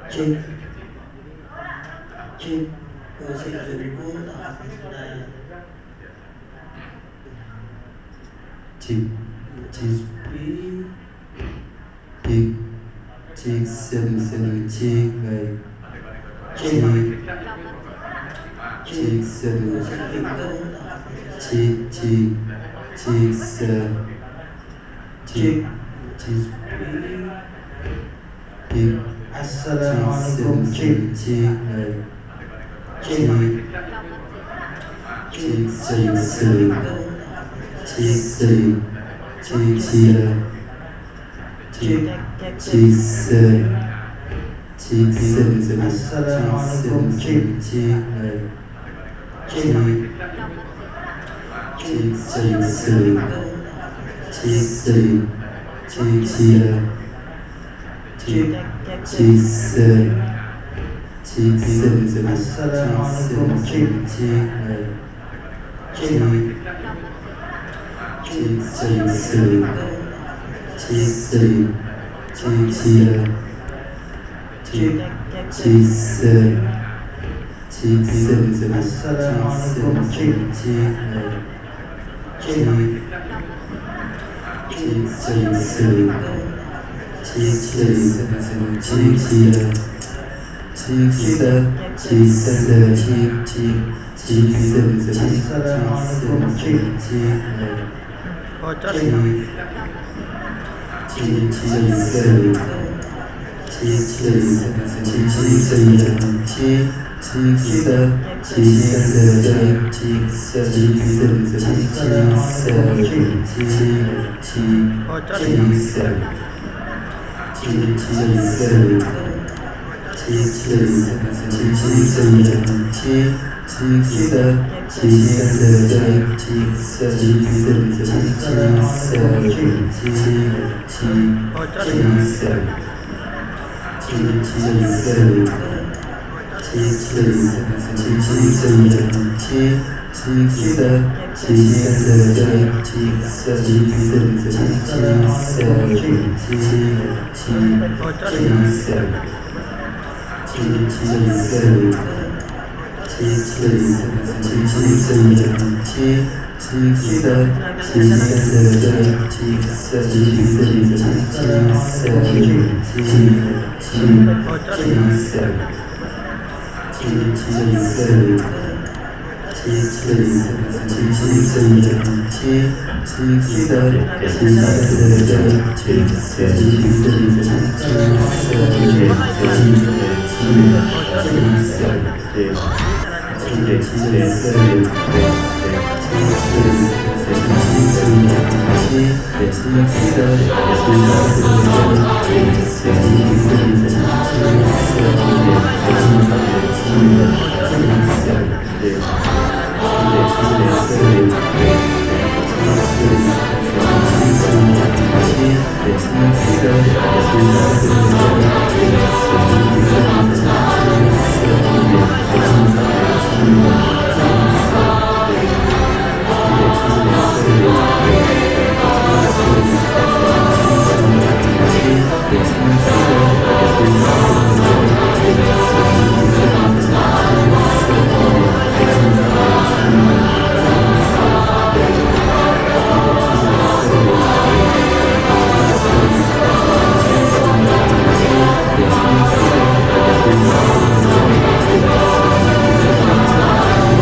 Cik, cik, saya ribu tak ada. Cik, cik, Pi, cik, cik, seru, cik, baik. cik, Cik, seru, ribu, cik, seru, cik, cik, pi. cik, Assalamualaikum, cik, cik, baik. cik, Cik, seru, cik, seru, cik, seru, cik, cik, seru, cik, seru, Assalamualaikum, cik, cik, baik. cik, Cik, seru, cik, seru, cik, seru, cik, cik, seru, cik, seru, Assalamualaikum, cik, cik, baik. cik, Cik, seru, cik, seru, cik, seru, cik, cik, seru, cik, seru, Assalamualaikum, cik, cik, baik. cik, Cik, seru, cik, seru, cik, seru, cik, seru, cik, seru, cik, seru, Assalamualaikum, cik, cik, baik. cik, Cik, seru, cik, seru, cik, seru, cik, seru, cik, seru, cik, seru, cik, seru, cik, seru, cik, seru, cik, seru, cik, seru, cik,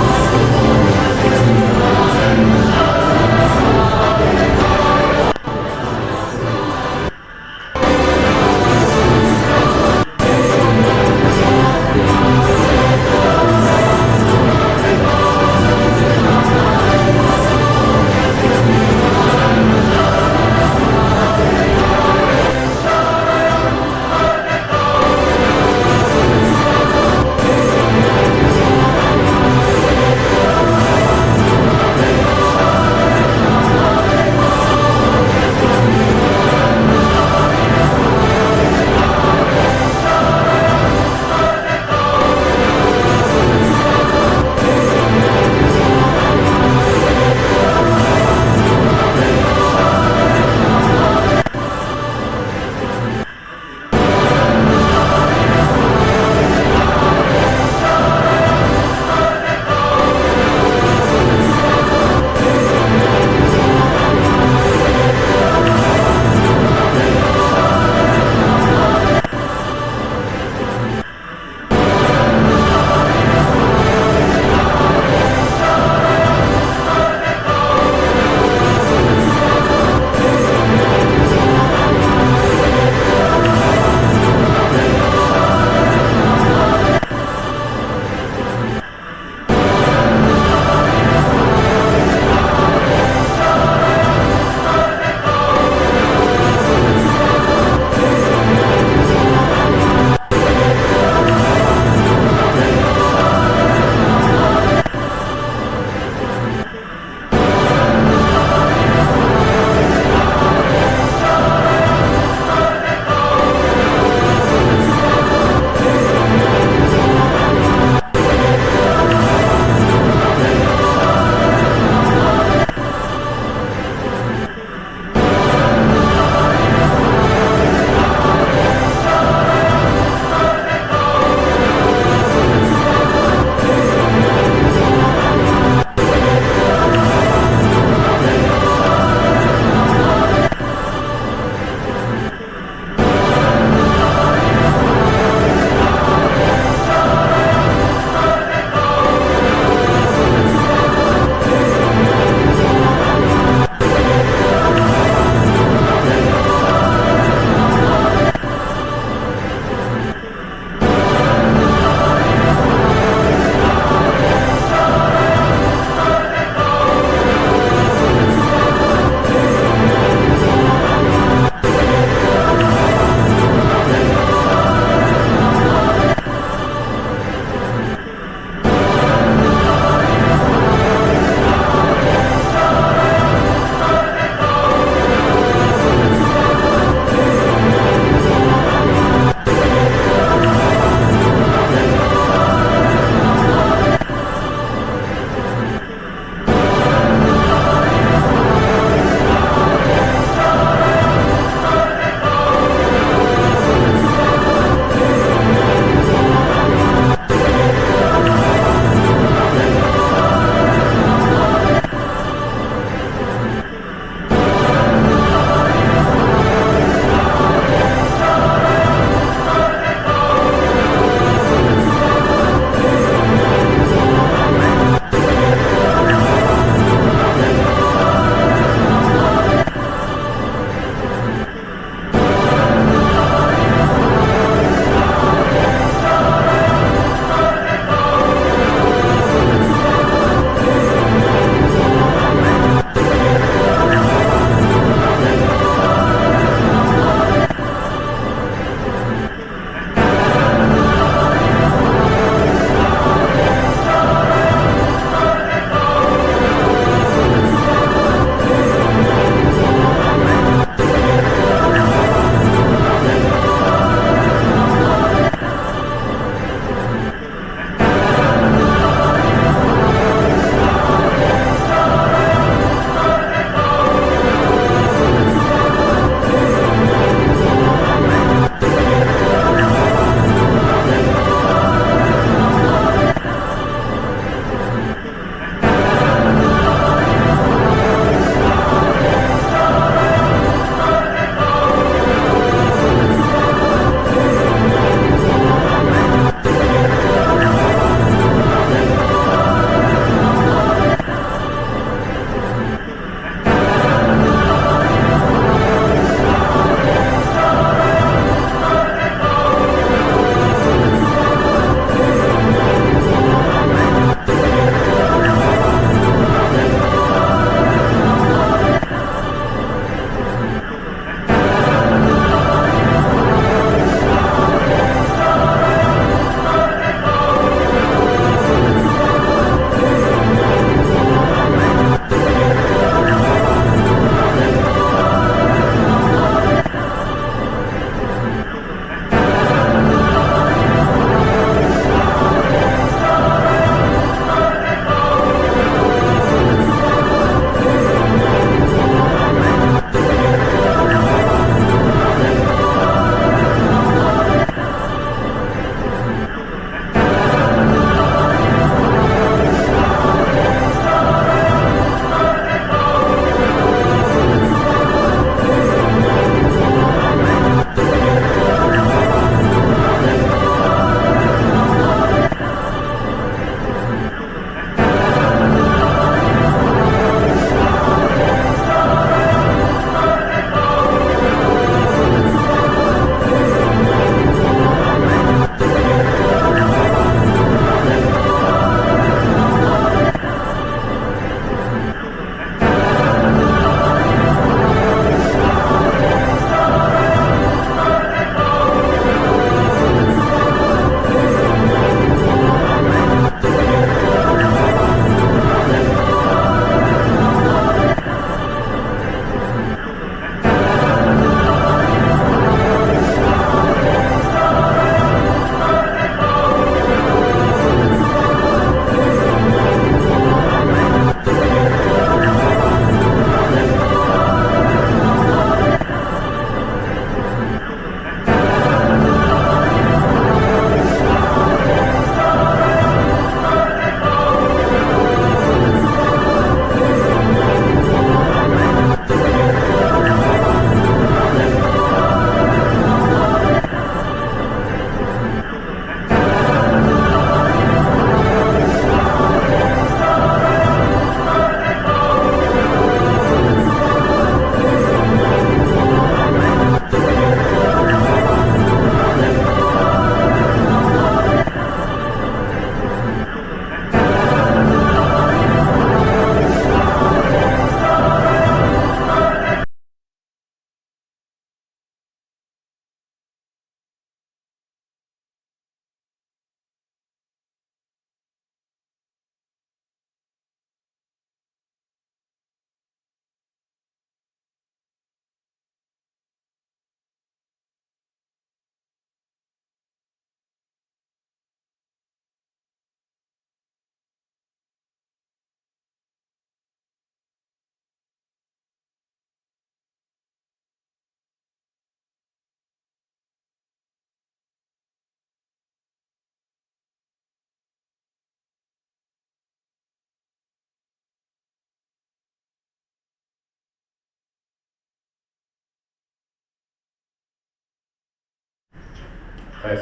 Tes.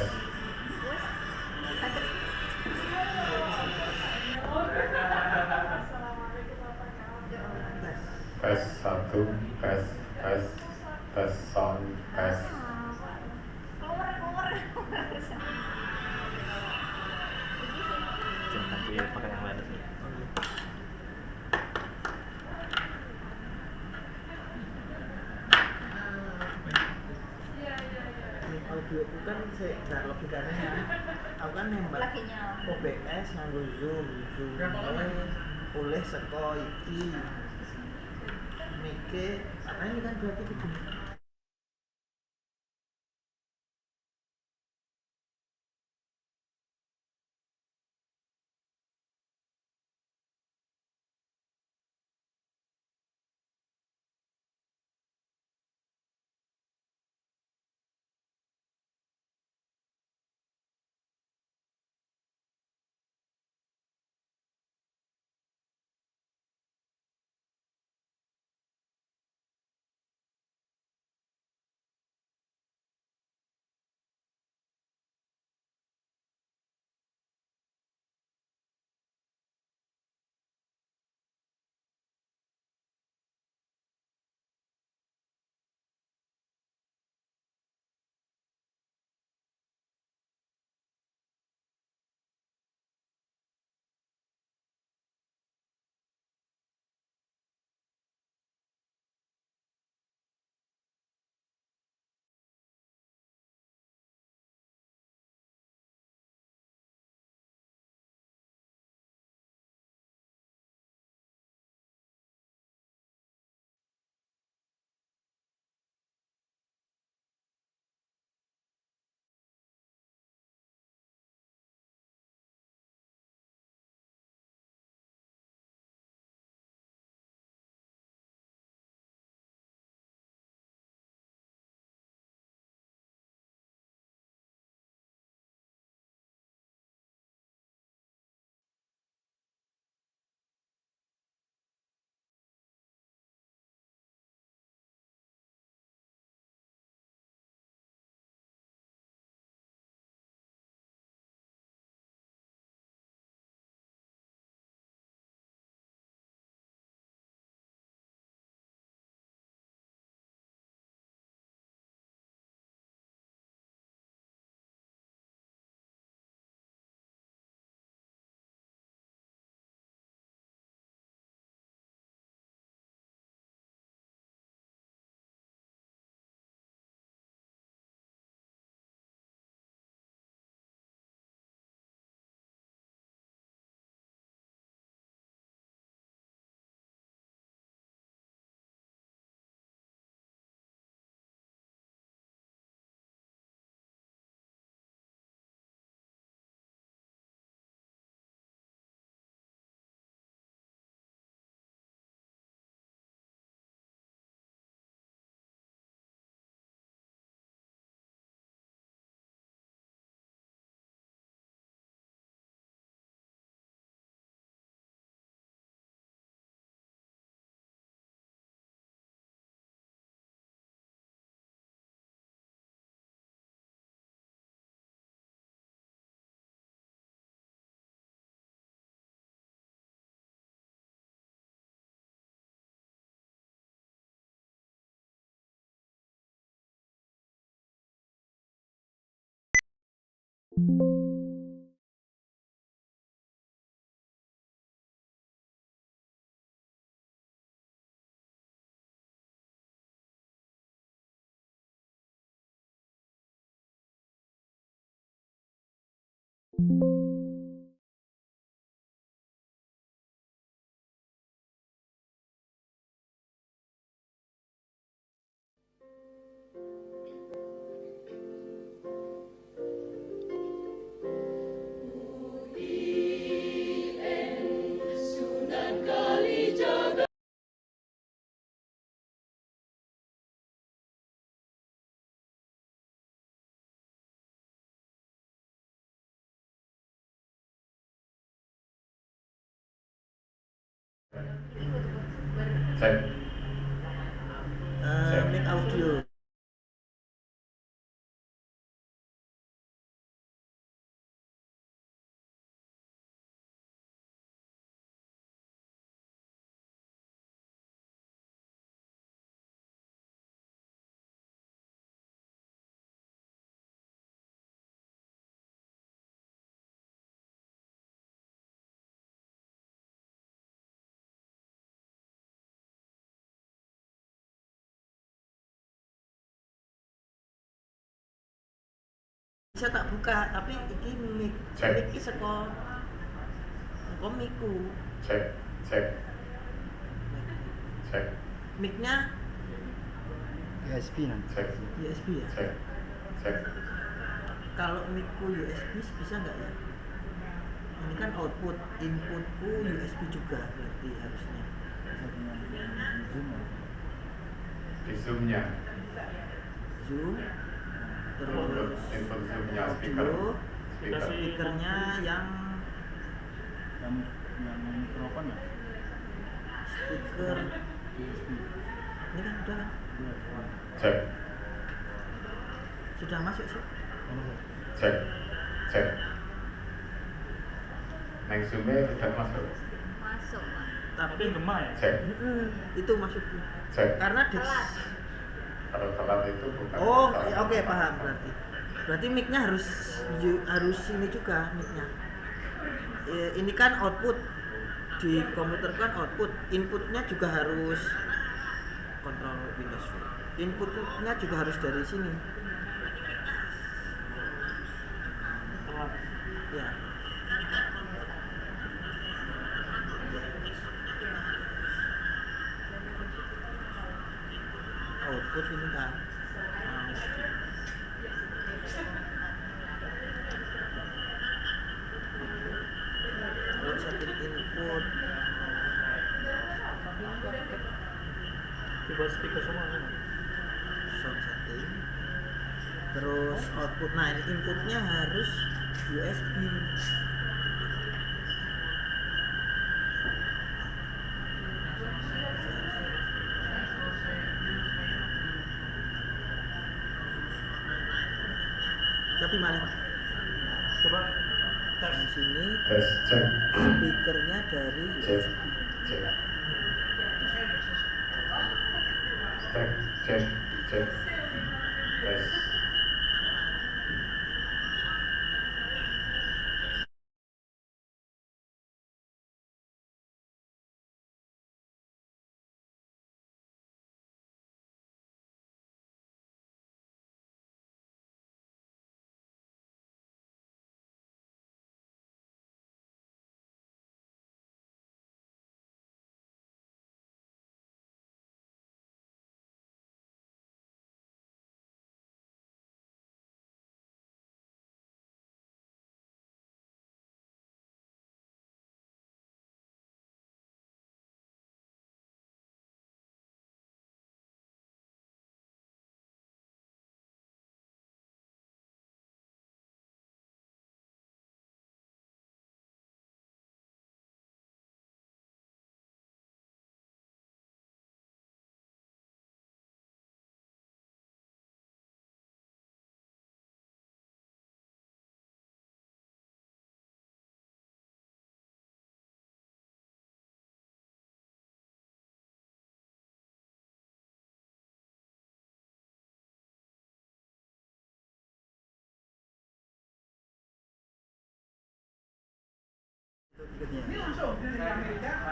Tes satu, tes, tes sound, tes. Nanti pakai yang lain sih. Audio itu kan saya logikanya ya. Aku kan nembak OBS nganggo Zoom oleh seko iki. Mike, apa ini kan berarti kudu Cek. mic audio. bisa tak buka, tapi iki mic iki saka mic-ku. Cek. Mic-nya USB nanti. Cek. USB ya? Cek. Kalau mic-ku USB bisa nggak ya? Ini kan output, inputku USB juga berarti harusnya. Di zoom-nya. Zoom, terus Input zoom-nya speaker. speakernya yang mikrofon ya? speaker ini kan udah kan? Cek. Sudah masuk sih? Cek. Neng zoom-nya sudah masuk. Masuk, Pak. Tapi lemah ya? Cek. itu maksudnya. Cek. Karena Kalau telat itu bukan. oh oke, paham berarti mic-nya harus ini juga mic-nya. Ini kan output di komputer kan output, inputnya juga harus kontrol Windows. Inputnya juga harus dari sini. Ya. Output ini kan. Kalau setting input Dibuat speaker semua kan? sound setting, terus output. Nah ini inputnya harus USB. Tapi mana? Coba Di sini Tes. Cek. speakernya dari Cek. USB. Cek. Tes.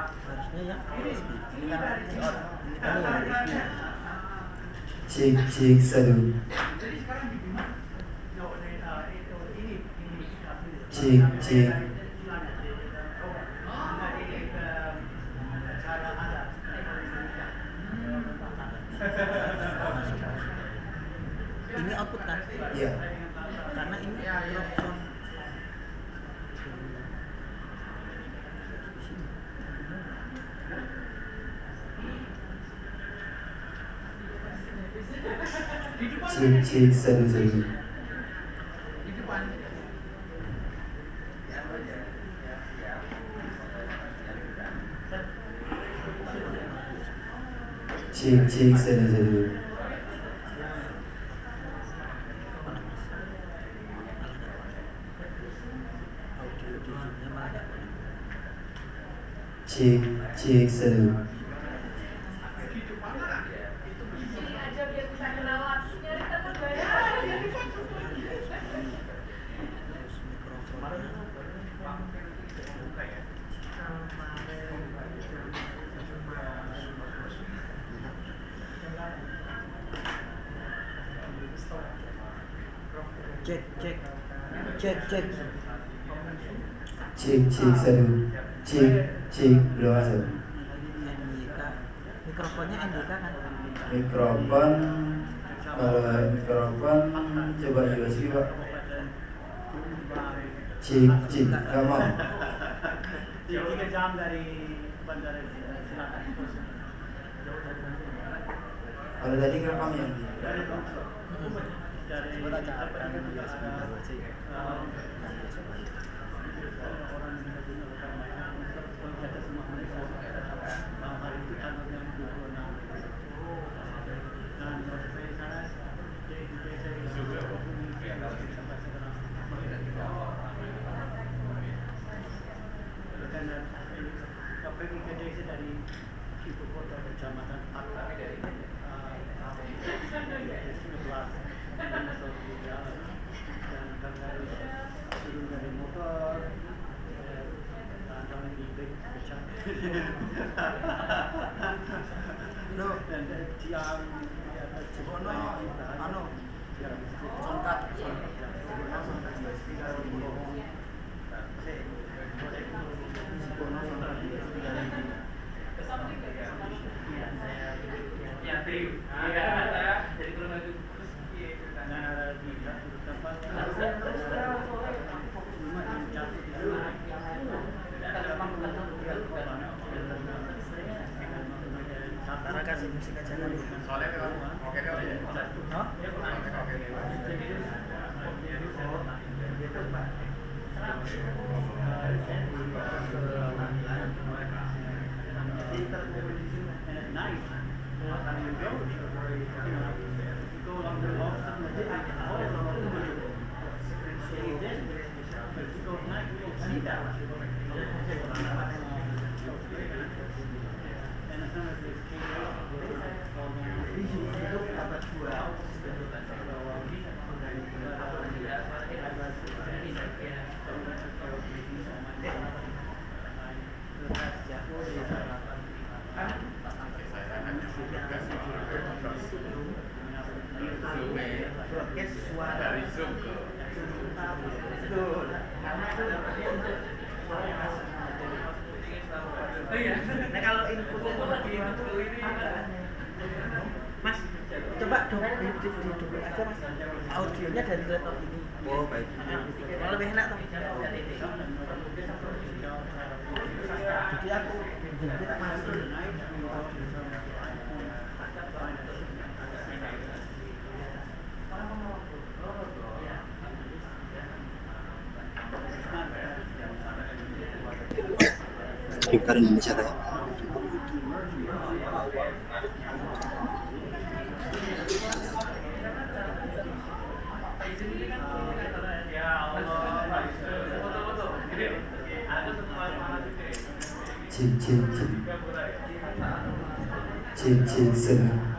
Harusnya ya USB. Ini kan USB. Cek satu. Cek. Ini output kan? Ya. Karena ini mikrofon. Cek satu. Cek satu. Audio di sini malah nggak boleh. Cek satu. Cek, cek, cek, cek. Cek satu. Cek belum masuk. NYK. Mikrofonnya NYK kan? Mikrofon kalau mikrofon coba USB Pak. Cek nggak mau. 3 jam dari bandara selatan. Kalau tadi ngerekam yang Dari coba carikan USB baru aja ya. Pergi ke desa dari ibu kota kecamatan Pata dari 11 masuk di jalan dan kami harus turun dari motor dan kami di bek pecah dan tiang di atas cepat songkat Tara kasih musik aja kan. Hah? Dari Zoom ke Nah kalau inputnya Mas, coba dong di aja Mas. Audionya dari laptop ini. Oh baik. Kalau lebih enak toh. Jadi aku jemput masuk. Speaker Indonesia tadi. Cek satu.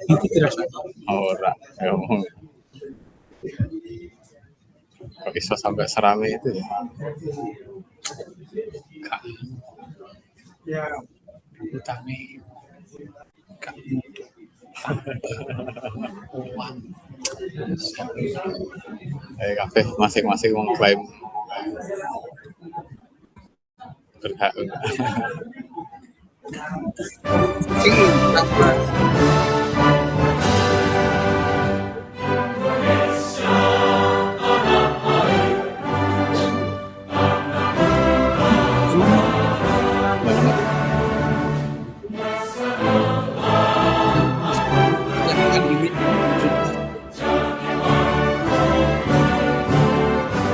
Itu tidak ora kamu kok bisa sampai serame itu ya? Kak, utame Kak uang. Kafe masing-masing mengklaim berhak.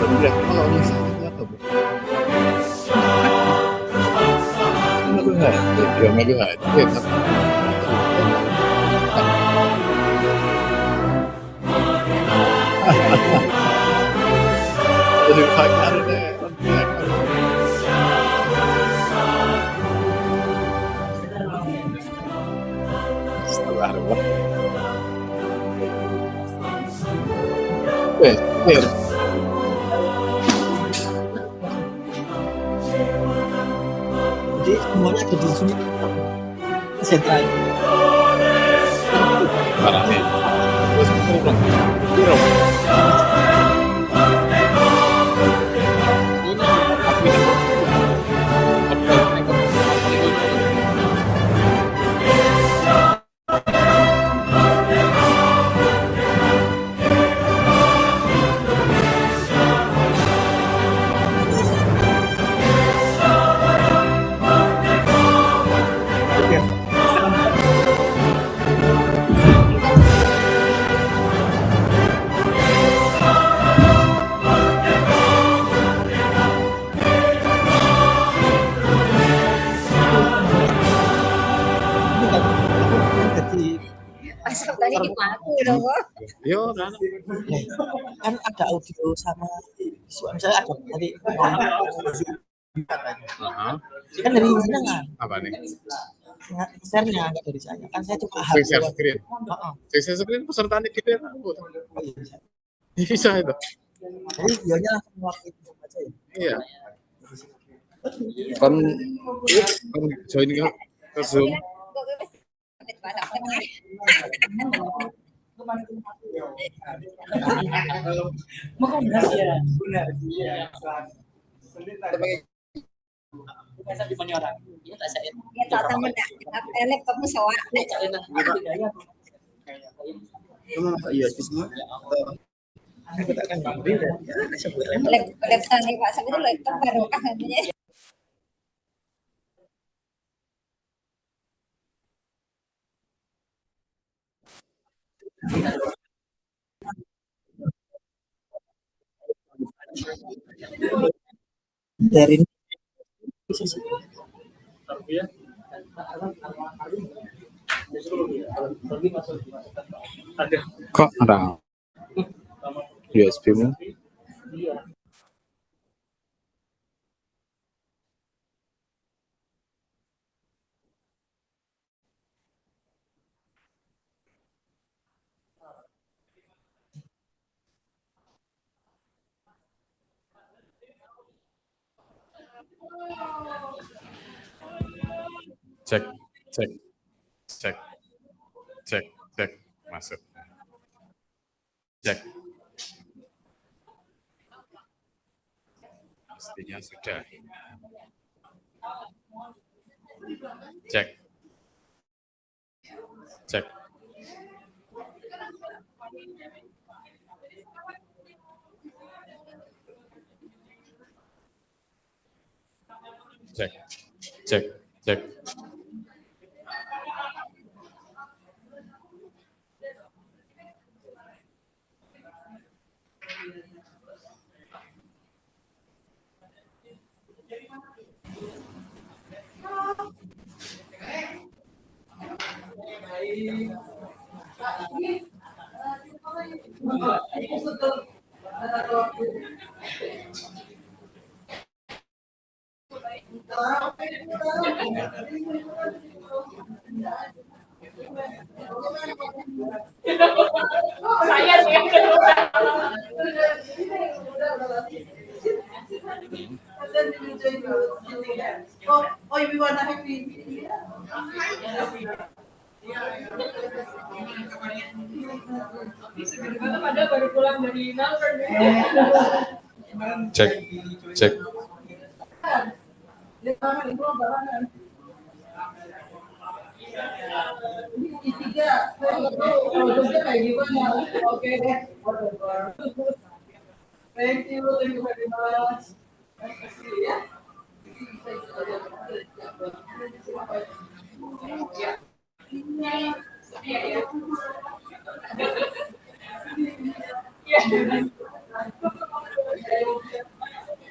Bener, kalau misalnya apa bu? Melihat, jadi banyak deh. Setelah Jadi semuanya ada di sini sentral. barangnya terus kurang biru Jadi Tadi dipaku dong kok. yo kan ada audio sama visual. Misalnya ada tadi kan dari mana nggak? apa nih? Share-nya nggak dari saya. Kan saya cuma Share screen. Share screen pesertanya gede kan? Bisa itu. Jadi videonya langsung ngelakuin itu aja ya. Iya. Kan join ke Zoom. Benar ya, benar. Biasa di penyorang. Iya tak saya. Ya tak temen dah. Laptopmu sewak. Iya, semua. Aku tak akan ngambil dan ya sebut Laptop nih Pak, sebetulnya laptop baru kan namanya. dari Kok ada USB-mu? Cek masuk. Cek. Pastinya sudah. Cek. Cek, cek, cek. Cek, cek.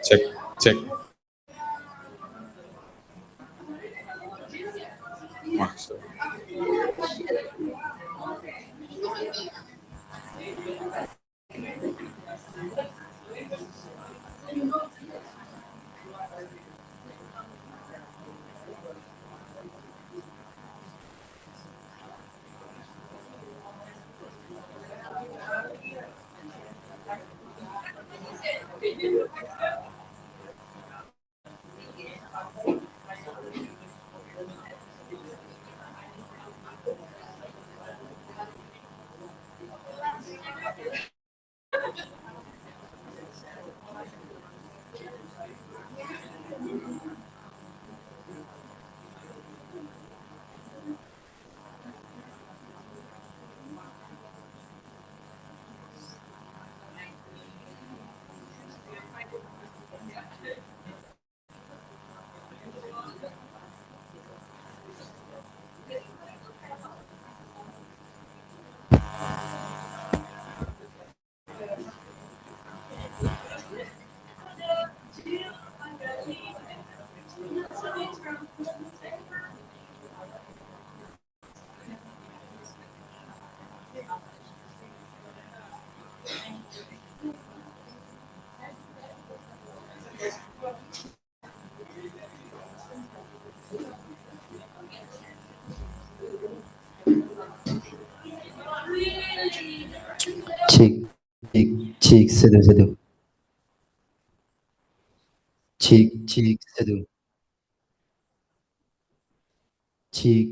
Cek, cek. Maksud. Cik, cik, cik, seduh, seduh. Cik, cik, seduh. Cik,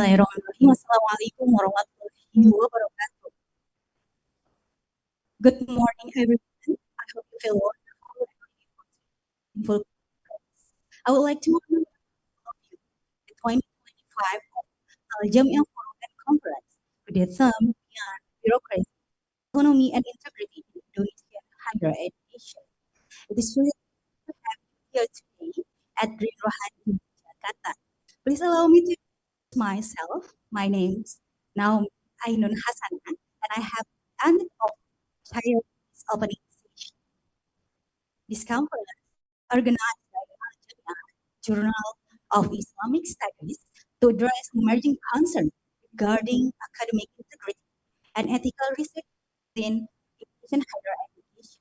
Bismillahirrahmanirrahim. Assalamualaikum warahmatullahi wabarakatuh. Good morning, everyone. I hope you feel wonderful and full. I would like to welcome you to the 2025 Al-Jami'ah Forum and Conference with the theme Beyond Bureaucracy, Autonomy and Integrity in Indonesian Higher Education. It is really to have you here today at Green Rohani, Jakarta. Please allow me to introduce myself. My name is Naomi Ainun Hasana, and I have the honor of chair this opening session. This conference, organized by Al-Jami'ah Journal of Islamic Studies, to address emerging concerns regarding academic integrity and ethical research in Indonesian higher education.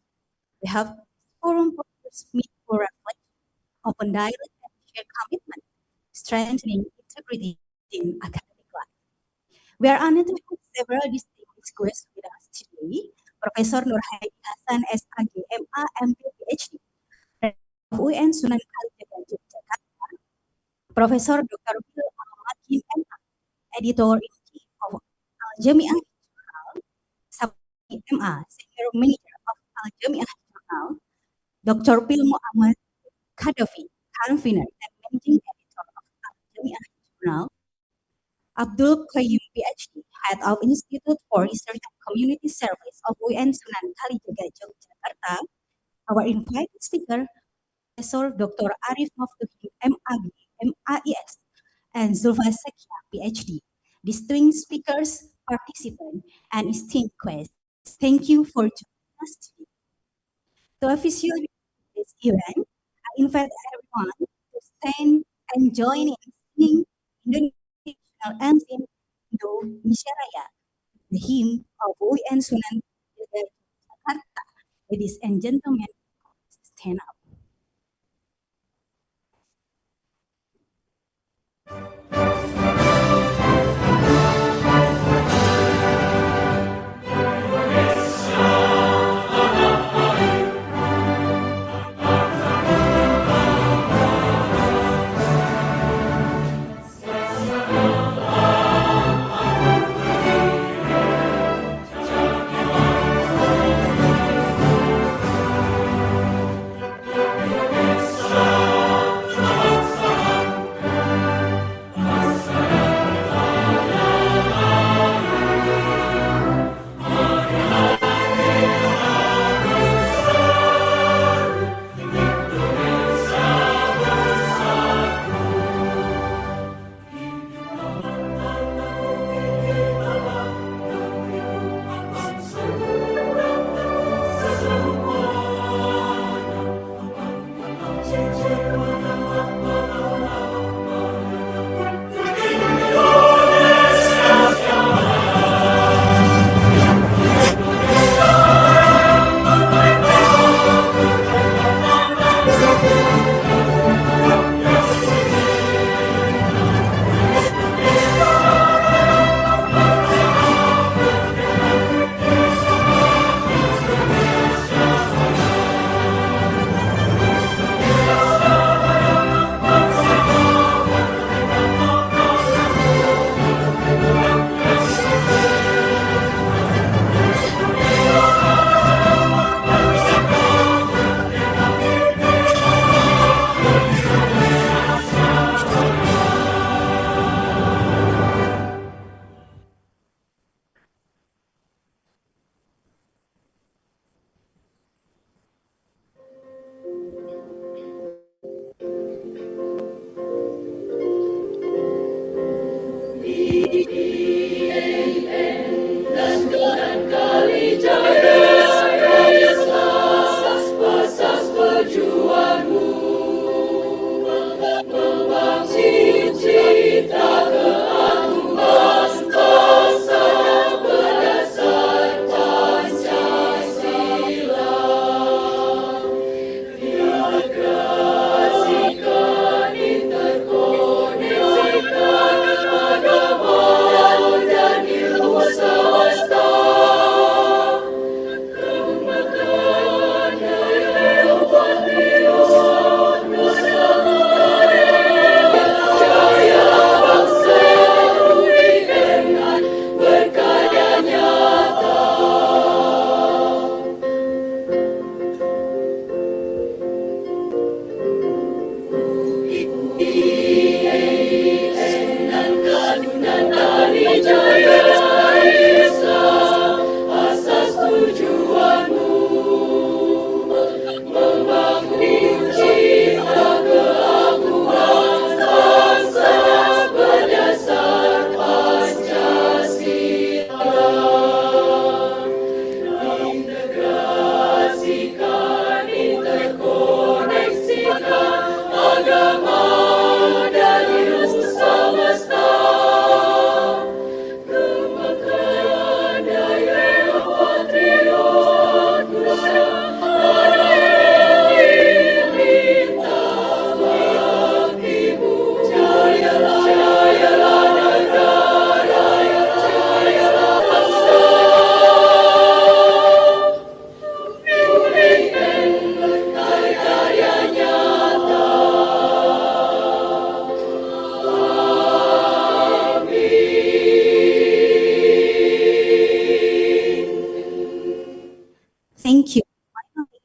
We have forum partners meet for reflection, open dialogue, and share commitment, strengthening integrity in academic life. We are honored to have several distinguished guests with us today. Professor Nur Haidi Hasan, SAG, MA, MD, PhD, of UN Sunan Kalijaga, Yogyakarta. Professor Dr. Bill Ahmad, MA, Editor-in-Chief of Al-Jami'ah Journal, Sabri, MA, Senior Manager of Al-Jami'ah Journal. Dr. Bill Muhammad Khadafi, Convener and Managing Editor of Al-Jami'ah Journal. Abdul Qayyum, PhD, Head of Institute for Research and Community Service of UN Sunan Kalijaga, Yogyakarta. Our invited speaker, Professor Dr. Arif Maftuhi, MAG, MAIS, and Zulfa Sekia, PhD. Distinguished speakers, participants, and esteemed guests, thank you for joining us today. To officially begin this event, I invite everyone to stand and join in singing Indonesian national anthem Indonesia Raya, the hymn of UN Sunan Kalijaga, Jakarta. Ladies and gentlemen, stand up.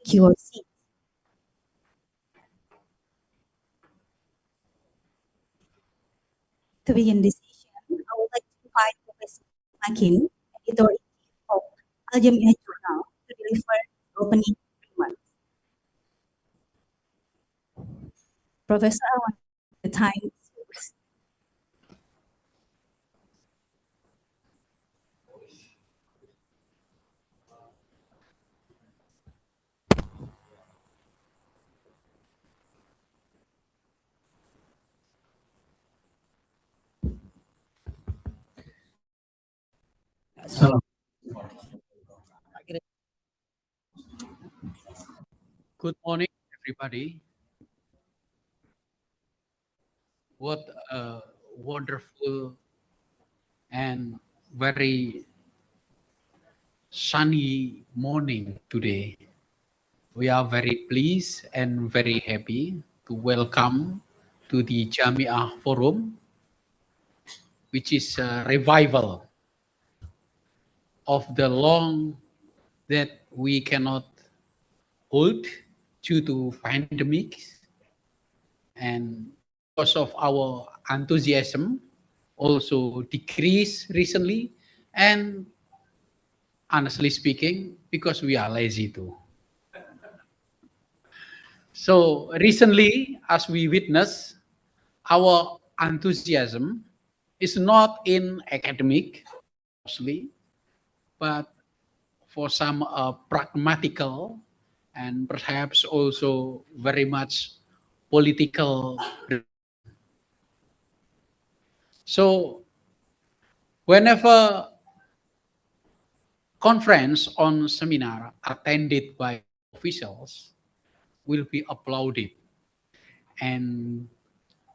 take your seat. To begin this session, I would like to invite Professor Makin, editor-in-chief of Al-Jami'ah Journal, to deliver opening remarks. Professor, I want the time is yours. Salam. Good morning, everybody. What a wonderful and very sunny morning today. We are very pleased and very happy to welcome to the Jami'ah Forum, which is a revival of the long that we cannot hold due to pandemic, and because of our enthusiasm also decreased recently, and honestly speaking, because we are lazy too. So recently, as we witness, our enthusiasm is not in academic mostly, but for some pragmatical and perhaps also very much political. So whenever conference on seminar attended by officials will be applauded, and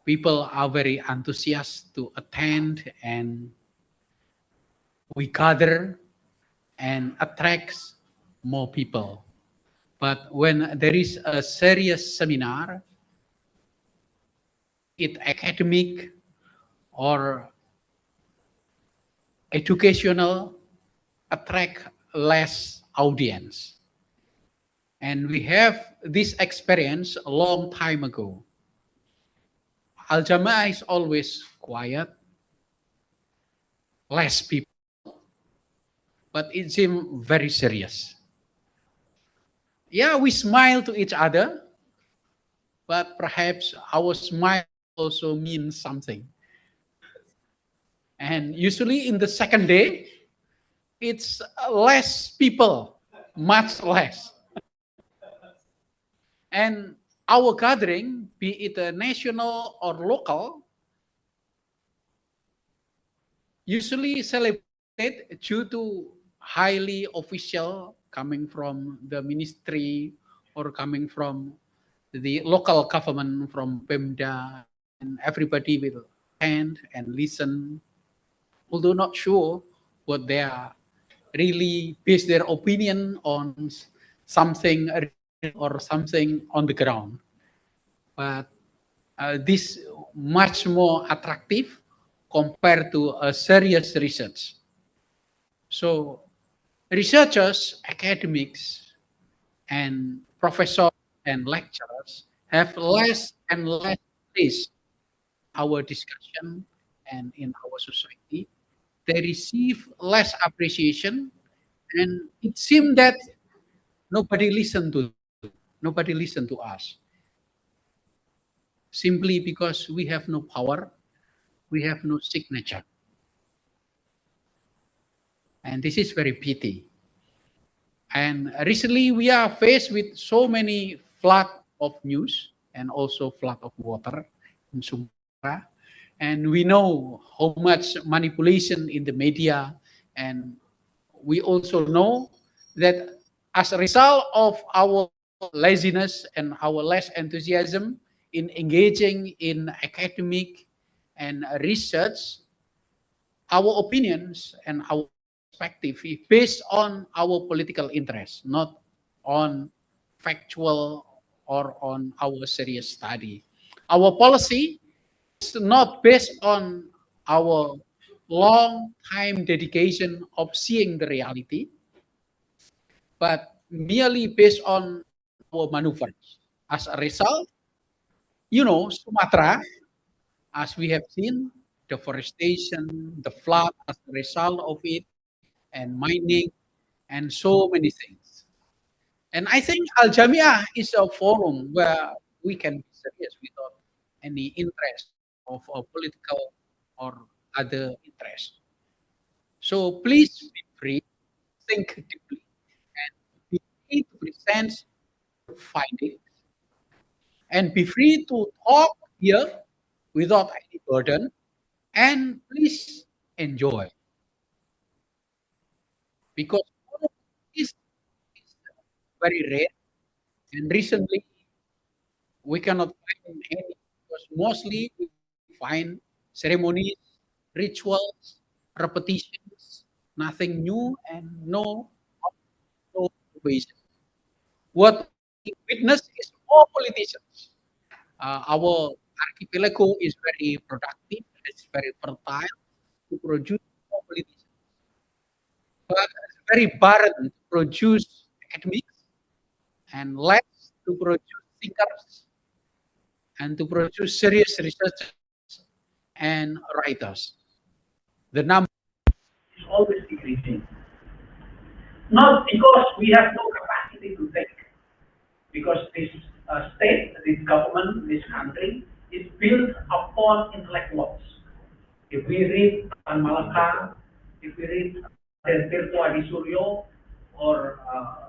people are very enthusiastic to attend, and we gather and attracts more people. But when there is a serious seminar, it academic or educational, attract less audience. And we have this experience a long time ago. Al-Jami'ah is always quiet, less people, but it seems very serious. Yeah, we smile to each other, but perhaps our smile also means something. And usually in the second day, it's less people, much less. And our gathering, be it a national or local, usually celebrated due to highly official coming from the ministry or coming from the local government, from Pemda, and everybody will attend and listen, although not sure what they are really base their opinion on something or something on the ground. But this much more attractive compared to a serious research. So researchers, academics, and professors and lecturers have less and less place in our discussion and in our society. They receive less appreciation, and it seems that nobody listened to us, simply because we have no power, we have no signature. And this is very pity. And recently we are faced with so many flood of news and also flood of water in Sumatra. And we know how much manipulation in the media. And we also know that as a result of our laziness and our less enthusiasm in engaging in academic and research, our opinions and our perspective is based on our political interests, not on factual or on our serious study. Our policy is not based on our long time dedication of seeing the reality, but merely based on our maneuvers. As a result, Sumatra, as we have seen, deforestation, the flood as a result of it, and mining, and so many things. And I think Al-Jami'ah is a forum where we can be serious without any interest of a political or other interest. So please be free, think deeply, and be free to present findings, and be free to talk here without any burden, and please enjoy, because all of this is very rare, and recently we cannot find any, because mostly we find ceremonies, rituals, repetitions, nothing new, and no innovation. What we witness is more politicians. Our archipelago is very productive, it's very fertile to produce more politicians, but it's very barren to produce academics, and less to produce thinkers, and to produce serious researchers and writers. The number is always decreasing. Not because we have no capacity to think, because this state, this government, this country is built upon intellectuals. If we read Tan Malaka, if we read Raden Tirto Adi Suryo, or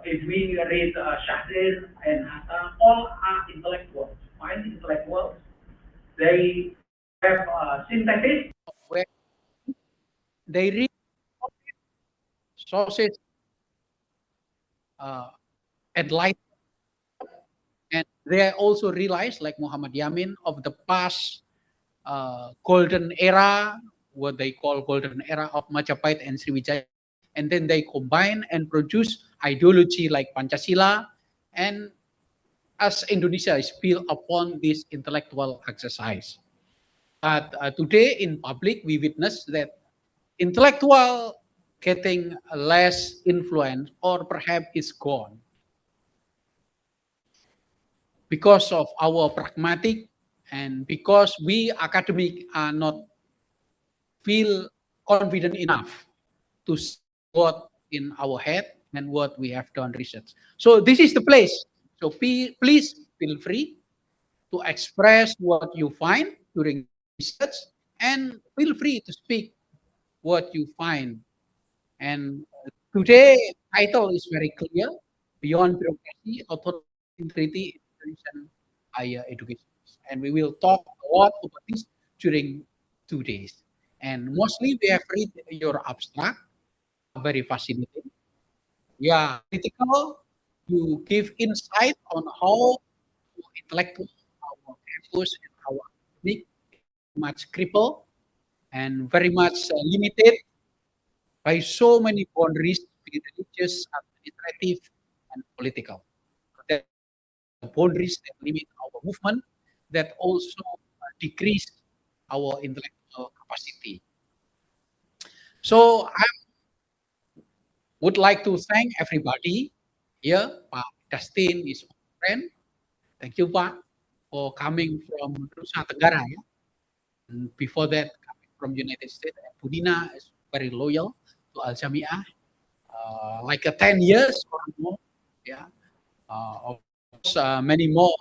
if we read Syahrir and Hatta, all are intellectuals, fine intellectuals. They have synthesis where they read sources enlightened, and they also realize, like Muhammad Yamin, of the past golden era, what they call golden era of Majapahit and Sriwijaya, and then they combine and produce ideology like Pancasila, and as Indonesia is built upon this intellectual exercise. But today in public, we witness that intellectual getting less influence, or perhaps it's gone, because of our pragmatic, and because we academic are not feel confident enough to see what in our head and what we have done research. So this is the place. So please feel free to express what you find during research, and feel free to speak what you find. And today title is very clear: Beyond Bureaucracy, Authority Integrity in Indonesian Higher Education. And we will talk a lot about this during 2 days. And mostly we have read your abstract, very fascinating. Yeah, critical. You give insight on how intellectual our campus and our academic much crippled and very much limited by so many boundaries, be religious, administrative, and political. That boundaries that limit our movement, that also decrease our intellectual capacity. So I would like to thank everybody here. Pak Dustin is my friend. Thank you, Pak, for coming from Nusa Tenggara. Yeah? And before that, coming from United States. And Budina is very loyal to Al-Jami'ah, like 10 years or more. Yeah. Of course, many more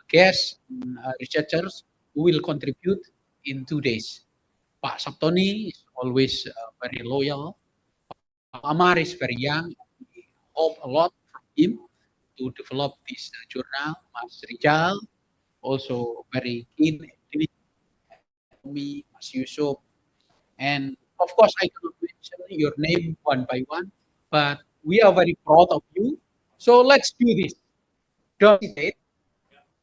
guests and researchers who will contribute in 2 days. Pak Saptoni is always very loyal. Pak Amar is very young. We hope a lot from him to develop this journal. Mas Rijal, also very keen in me, Mas Yusuf, and of course I cannot mention your name one by one, but we are very proud of you. So let's do this. Don't hesitate,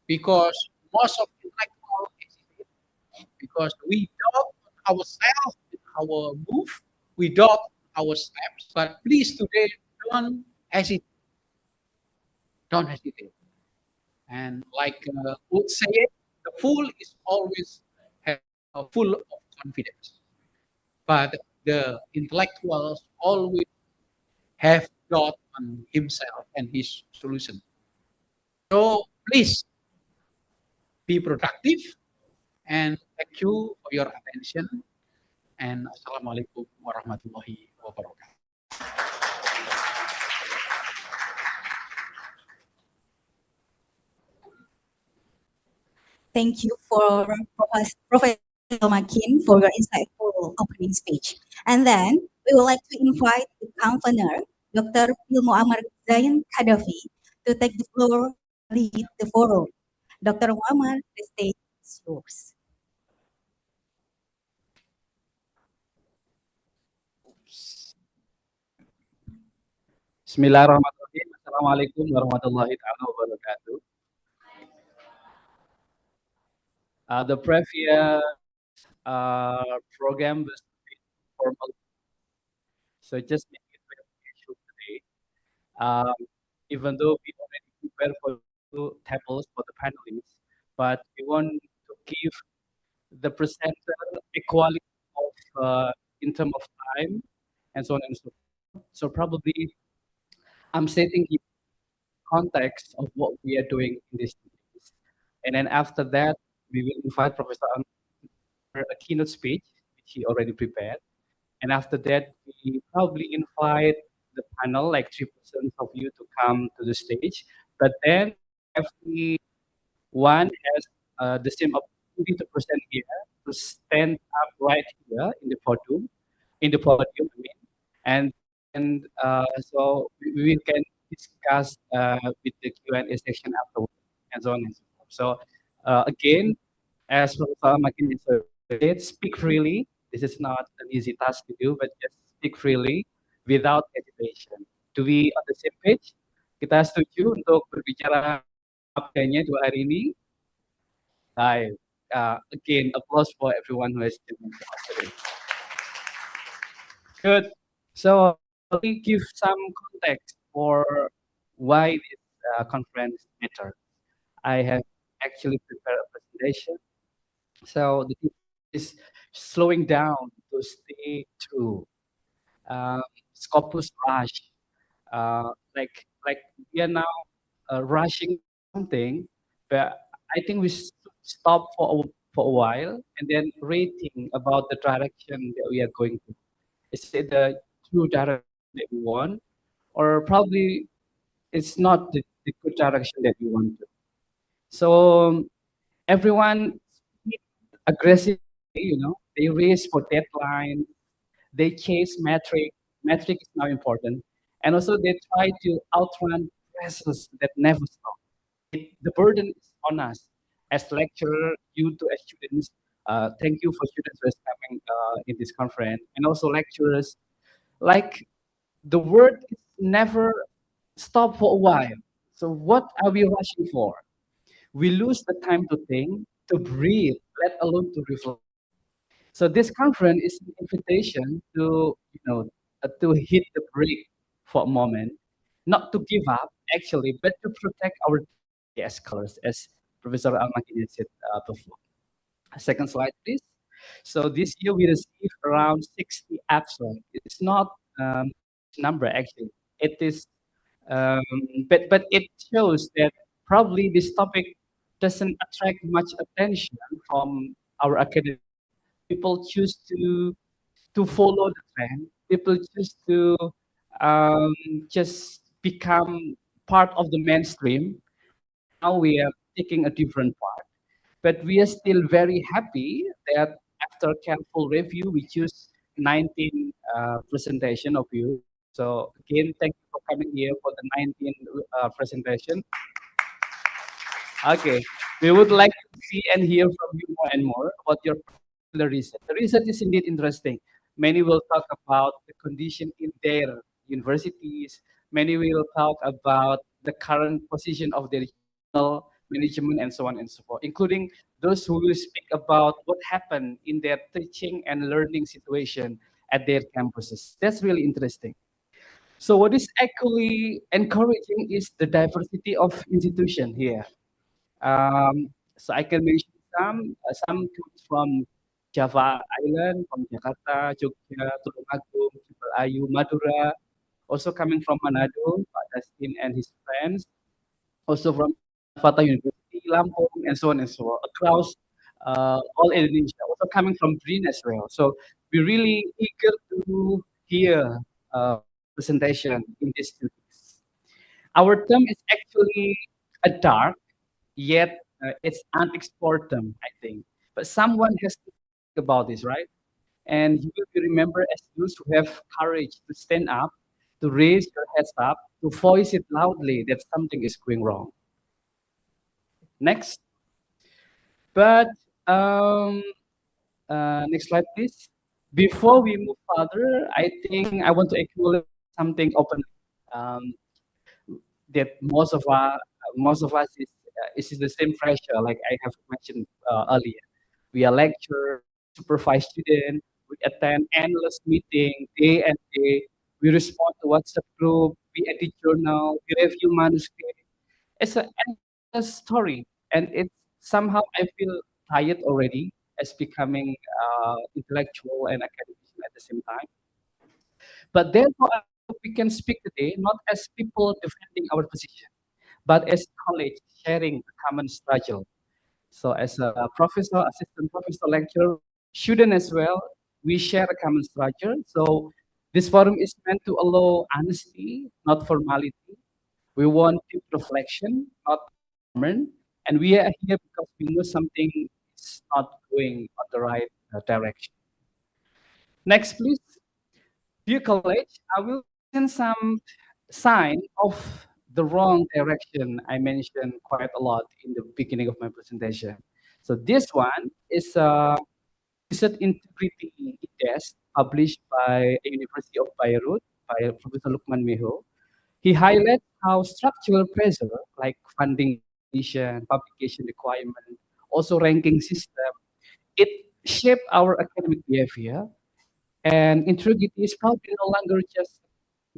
because most of intellectual hesitate, because we doubt ourselves, our move, we doubt our steps. But please today, don't hesitate. Don't hesitate. And like would say it, the fool is always full of confidence, but the intellectuals always have doubt on himself and his solution. Please be productive, and thank you for your attention. And Assalamualaikum warahmatullahi wabarakatuh. Thank you for Professor Makin for your insightful opening speech. And then we would like to invite the convener, Dr. Ilmu Amar Zain Kadafi, to take the floor, lead the forum. Dr. Muammar, the stage is yours. Bismillahirrahmanirrahim. Assalamualaikum warahmatullahi taala wabarakatuh. The previous program was a bit formal, so just make it very casual today. Um, Even though we already prepared for two tables for the panelists, but we want to give the presenter equality of in terms of time and so on and so forth. So probably I'm setting the context of what we are doing in this series. And then after that, we will invite Professor Ang for a keynote speech, which he already prepared. And after that, we probably invite the panel, like 3% of you to come to the stage. But then everyone has the same opportunity to present here, to stand up right here in the podium, I mean. And so we can discuss with the Q&A section afterwards, and so on and so forth. So again, as Professor Makin said, speak freely. This is not an easy task to do, but just speak freely without hesitation. To be on the same page, kita setuju untuk berbicara apanya 2 hari ini. Hi. Again, applause for everyone who has joined us today. Good. So let me give some context for why this conference matters. I have actually prepared a presentation. So the tip is slowing down to stay true. Scopus rush. Like we are now rushing something, but I think we stop for a while and then rating about the direction that we are going to. Is it the true direction that we want, or probably it's not the good direction that we want to? So everyone speak aggressively, they race for deadline, they chase metric. Metric is now important, and also they try to outrun pressures that never stop. The burden is on us as lecturer, you to as students. Thank you for students who is coming in this conference, and also lecturers. Like the word is never stop for a while. So what are we rushing for? We lose the time to think, to breathe, let alone to reflect. So this conference is an invitation to hit the brake for a moment, not to give up actually, but to protect our scholars, as Professor Al-Makini said before. Second slide, please. So this year we received around 60 abstracts. It's not number actually. It is, but it shows that probably this topic doesn't attract much attention from our academic. People choose to follow the trend. People choose to just become part of the mainstream. Now we are taking a different part, but we are still very happy that after careful review, we choose 19 presentation of you. So again, thank you for coming here for the 19 presentation. Okay, we would like to see and hear from you more and more about your particular research. The research is indeed interesting. Many will talk about the condition in their universities. Many will talk about the current position of their management and so on and so forth, including those who will speak about what happened in their teaching and learning situation at their campuses. That's really interesting. So what is actually encouraging is the diversity of institution here. So I can mention some tools from Java Island, from Jakarta, Jogja, Tulungagung, Ayu, Madura, also coming from Manado, Pak Dustin and his friends, also from Fatah University, Lampung, and so on and so on, across all Indonesia, also coming from Green as well. So we're really eager to hear presentation in these 2 days. Our term is actually a dark, yet it's unexplored term, I think. But someone has to think about this, right? And you will be remembered as those who have courage to stand up, to raise your heads up, to voice it loudly that something is going wrong. Next. But next slide, please. Before we move further, I think I want to acknowledge something openly. Um, that most of us is the same pressure, like I have mentioned earlier. We are lecturer, supervise student, we attend endless meeting day and day. We respond to WhatsApp group, we edit journal, we review manuscript. It's an endless story, and it's somehow I feel tired already as becoming intellectual and academician at the same time. But therefore, I hope we can speak today not as people defending our position, but as colleagues sharing a common struggle. So as a professor, assistant professor, lecturer, student as well, we share a common struggle. So this forum is meant to allow honesty, not formality. We want deep reflection, not comment. And we are here because we know something is not going on the right direction. Next, please. Dear college, I will mention some sign of the wrong direction I mentioned quite a lot in the beginning of my presentation. So this one is a research integrity index published by the University of Beirut by Professor Lukman Meho. He highlights how structural pressure like funding, publication requirement, also ranking system, it shape our academic behavior, and integrity is probably no longer just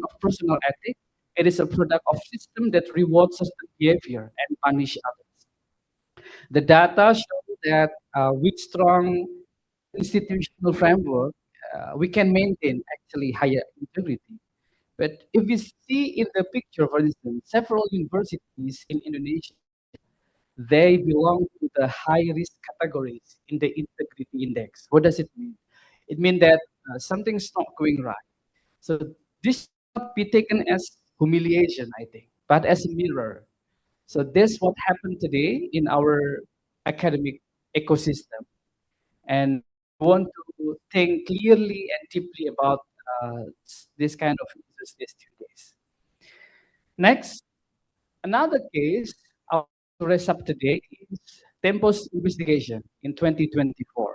of personal ethics. It is a product of system that rewards certain behavior and punish others. The data show that with strong institutional framework, we can maintain actually higher integrity. But if we see in the picture, for instance, several universities in Indonesia, they belong to the high risk categories in the integrity index. What does it mean? It means that something's not going right. So this should not be taken as humiliation, I think, but as a mirror. So this what happened today in our academic ecosystem, and we want to think clearly and deeply about this kind of issues these 2 days. Next, another case I want to raise up today is Tempo's investigation in 2024.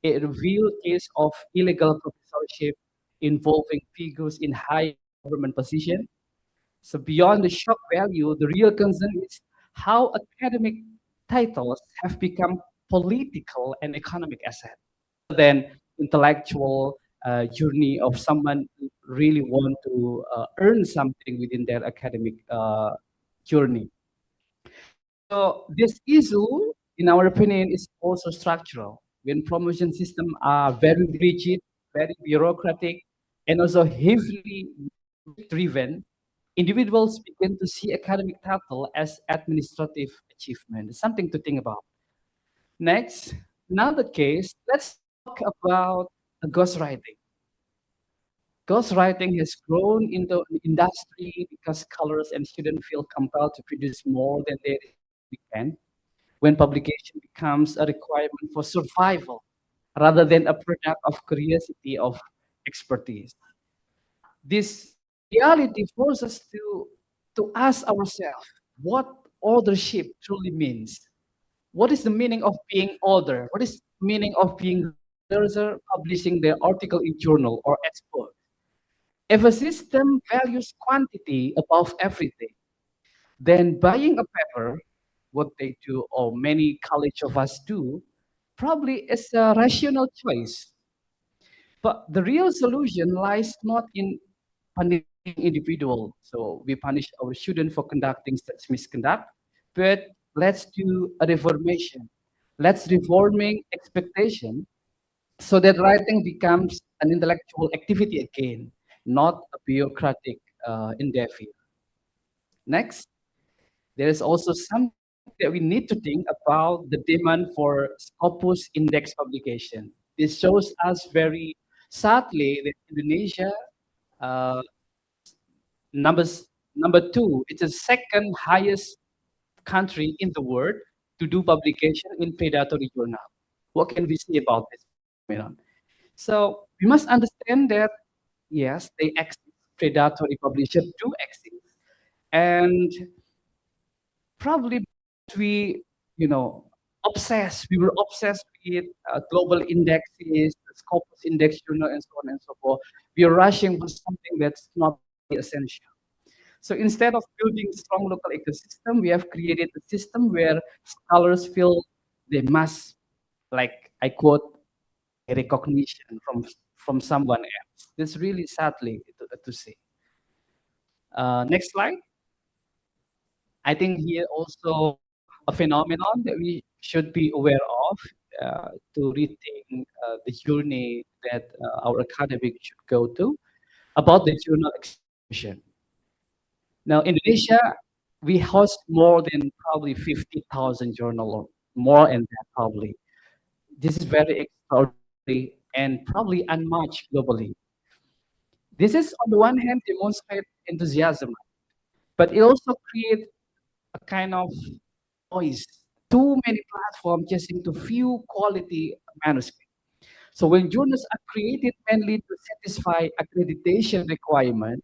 It revealed case of illegal professorship involving figures in high government position. So beyond the shock value, the real concern is how academic titles have become political and economic assets than intellectual journey of someone who really want to earn something within their academic journey. So this issue, in our opinion, is also structural. When promotion systems are very rigid, very bureaucratic, and also heavily driven, individuals begin to see academic title as administrative achievement. It's something to think about. Next, another case, let's talk about ghostwriting. Ghostwriting has grown into an industry because scholars and students feel compelled to produce more than they can when publication becomes a requirement for survival rather than a product of curiosity of expertise. This reality forces us to ask ourselves what authorship truly means. What is the meaning of being author? What is the meaning of being researcher publishing their article in journal or expert? If a system values quantity above everything, then buying a paper, what they do, or many college of us do, probably is a rational choice. But the real solution lies not in punishing individual. So we punish our student for conducting such misconduct, but let's do a reformation. Let's reforming expectation so that writing becomes an intellectual activity again, not a bureaucratic endeavor. Next, there is also some that we need to think about the demand for Scopus index publication. This shows us very sadly that Indonesia, uh, numbers number two, it's the second highest country in the world to do publication in predatory journal. What can we say about this phenomenon? So we must understand that yes, they exist. Predatory publishers do exist, and probably we, obsessed. We were obsessed with global indexes, the Scopus index journal, and so on and so forth. We are rushing for something that's not really essential. So instead of building strong local ecosystem, we have created a system where scholars feel they must, like I quote, a recognition from someone else. That's really sadly to say. Next slide. I think here also a phenomenon that we should be aware of to rethink the journey that our academic should go to about the journal expansion. Now, Indonesia, we host more than probably 50,000 journal or more than that probably. This is very extraordinary and probably unmatched globally. This is on the one hand demonstrate enthusiasm, but it also creates a kind of noise. Too many platforms chasing to few quality manuscripts. So when journals are created mainly to satisfy accreditation requirement,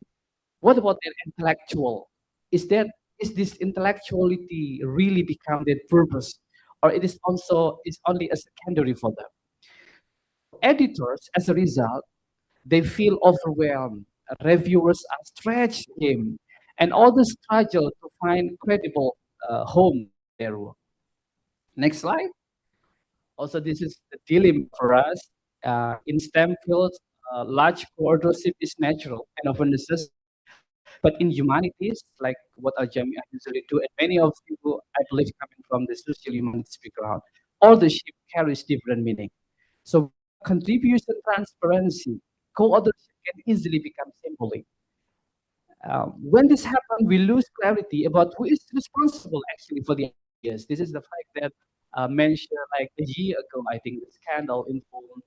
what about their intellectual? Is this intellectuality really become their purpose, or it is only a secondary for them? Editors, as a result, they feel overwhelmed. Reviewers are stretched thin, and others struggle to find credible home for their work. Next slide. Also, this is the dilemma for us. In STEM fields, large co-authorship is natural and often necessary. But in humanities, like what Al-Jami'ah usually do, and many of you, I believe, coming from the social humanities background, authorship carries different meaning. So contribution transparency, co-authorship can easily become symbolic. When this happens, we lose clarity about who is responsible actually for the ideas. This is the fact that mentioned like a year ago, I think the scandal involved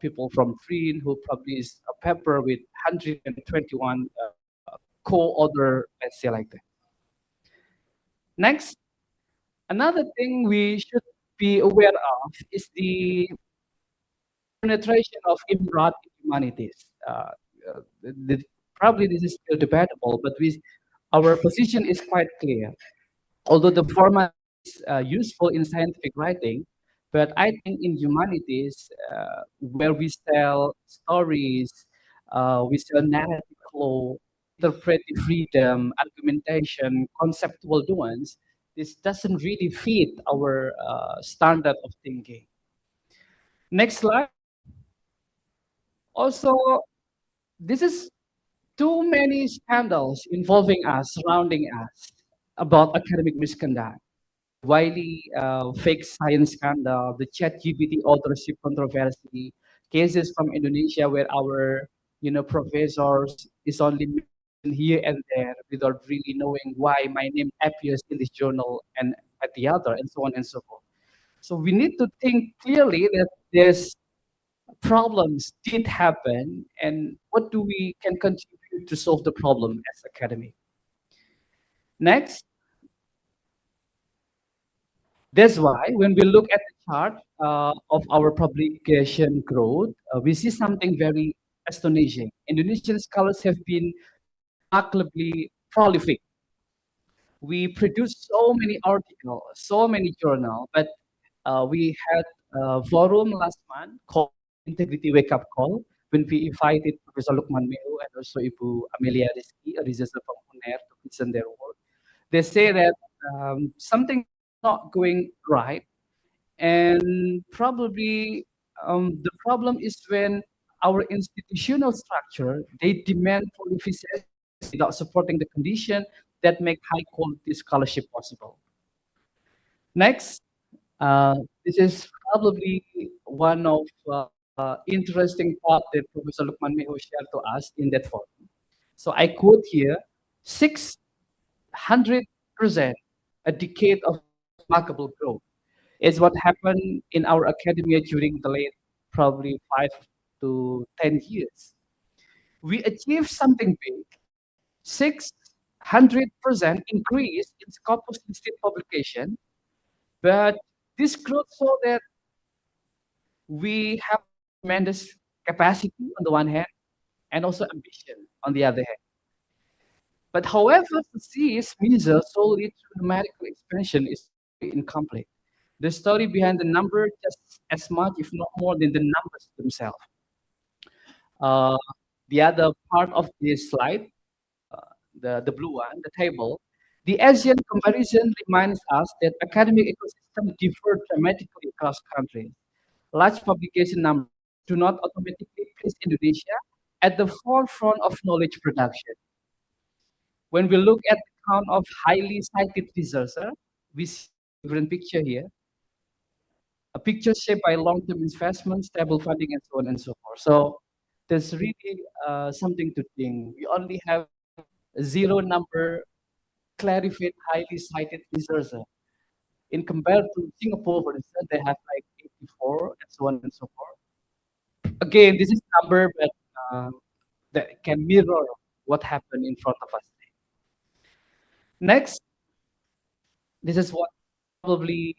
people from Treen who published a paper with 121 co-author, let's say like that. Next, another thing we should be aware of is the penetration of improv in humanities. Probably this is still debatable, but our position is quite clear. Although the format is useful in scientific writing, but I think in humanities, where we sell stories, we sell narrative flow, interpretive freedom, argumentation, conceptual nuance, this doesn't really fit our standard of thinking. Next slide. Also, this is too many scandals involving us, surrounding us, about academic misconduct. Wiley fake science scandal, the ChatGPT authorship controversy, cases from Indonesia where our professors is only mentioned here and there without really knowing why my name appears in this journal and at the other, and so on and so forth. So we need to think clearly that there's problems did happen and what do we can contribute to solve the problem as academy. Next. That's why when we look at the chart of our publication growth, we see something very astonishing. Indonesian scholars have been remarkably prolific. We produce so many articles, so many journals, but we had a forum last month called Integrity Wake Up Call when we invited Professor Lukman Mehu and also Ibu Amelia Rizky, a researcher from UNER, to present their work. They say that something not going right, and probably the problem is when our institutional structure they demand qualification without supporting the condition that make high quality scholarship possible. Next, this is probably one of interesting part that Professor Lukman Mehu shared to us in that forum. So I quote here, 600%, a decade of remarkable growth. It's what happened in our academia during the late probably 5 to 10 years. We achieved something big, 600% increase in Scopus listed publication, but this growth saw that we have tremendous capacity on the one hand and also ambition on the other hand. But however, success measure solely through numerical expansion is incomplete. The story behind the number just as much, if not more, than the numbers themselves. Uh, the other part of this slide, the blue one, the table, the Asian comparison reminds us that academic ecosystems differ dramatically across countries. Large publication numbers do not automatically place Indonesia at the forefront of knowledge production. When we look at the count of highly cited researchers, we see a different picture here. A picture shaped by long-term investment, stable funding, and so on and so forth. So there's really something to think. We only have a zero number clarified, highly cited researchers. In compared to Singapore, for instance, they have like 84 and so on and so forth. Again, this is number, but that can mirror what happened in front of us. Next, this is what probably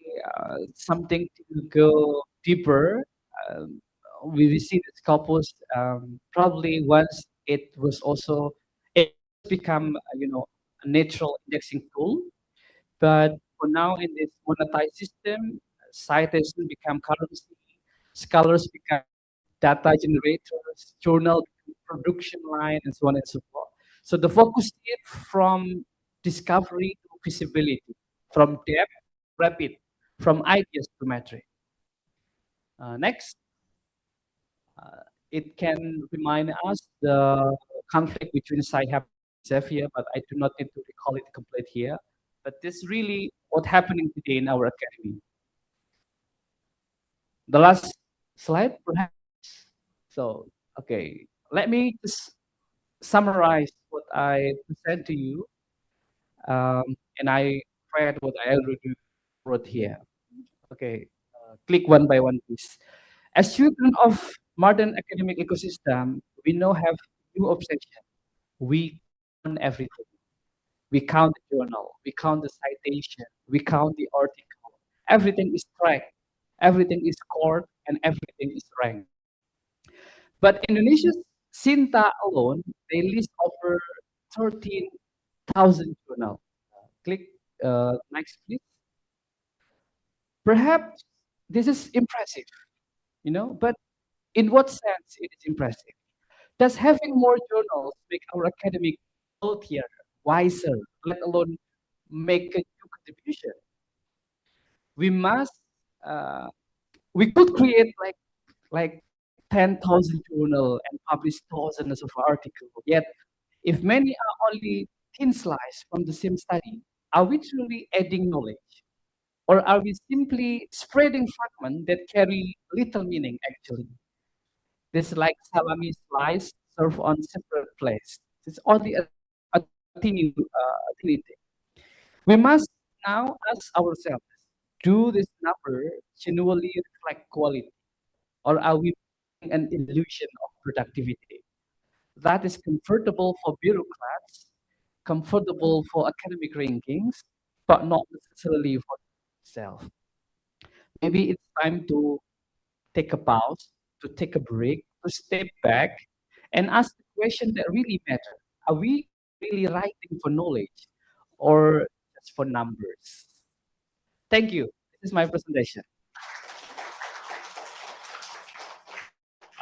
something to go deeper. Um, we see this corpus probably once it was also it become a natural indexing tool, but for now in this monetized system, citation become currency, scholars become data generators, journal production line, and so on and so forth. So the focus is from discovery to feasibility, from depth to rapid, from ideas to metric. Next, it can remind us the conflict between Sci-Hab and Xavier, but I do not need to recall it complete here. But this really what's happening today in our academy. The last slide, perhaps. So, okay, let me just summarize what I present to you, and I read what I already wrote here. Okay, click one by one, please. As children of modern academic ecosystem, we now have new obsession. We count everything. We count the journal. We count the citation. We count the article. Everything is tracked. Everything is scored, and everything is ranked. But Indonesia's Sinta alone, they list over 13,000 journals. Click next, please. Perhaps this is impressive, but in what sense it is impressive? Does having more journals make our academic healthier, wiser, let alone make a new contribution? We must, uh, we could create like 10,000 journal and publish thousands of articles. Yet, if many are only thin slice from the same study, are we truly adding knowledge? Or are we simply spreading fragments that carry little meaning actually? This like salami slice served on separate plates. It's only a tiny thing. We must now ask ourselves, do this number genuinely reflect quality? Or are we an illusion of productivity that is comfortable for bureaucrats, comfortable for academic rankings, but not necessarily for itself? Maybe it's time to take a pause, to take a break, to step back and ask the question that really matter. Are we really writing for knowledge or just for numbers? Thank you. This is my presentation.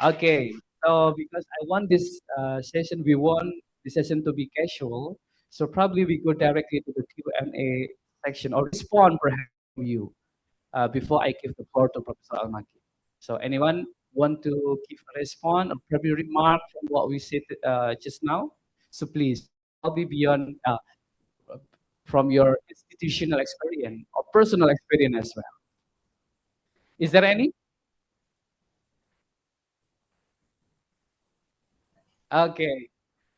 Okay, so because I want this session, we want the session to be casual, so probably we go directly to the Q&A section or respond perhaps to you before I give the floor to Professor Al-Maki. So anyone want to give a response or probably remark from what we said just now? So please, I'll be beyond from your institutional experience or personal experience as well. Is there any? Okay,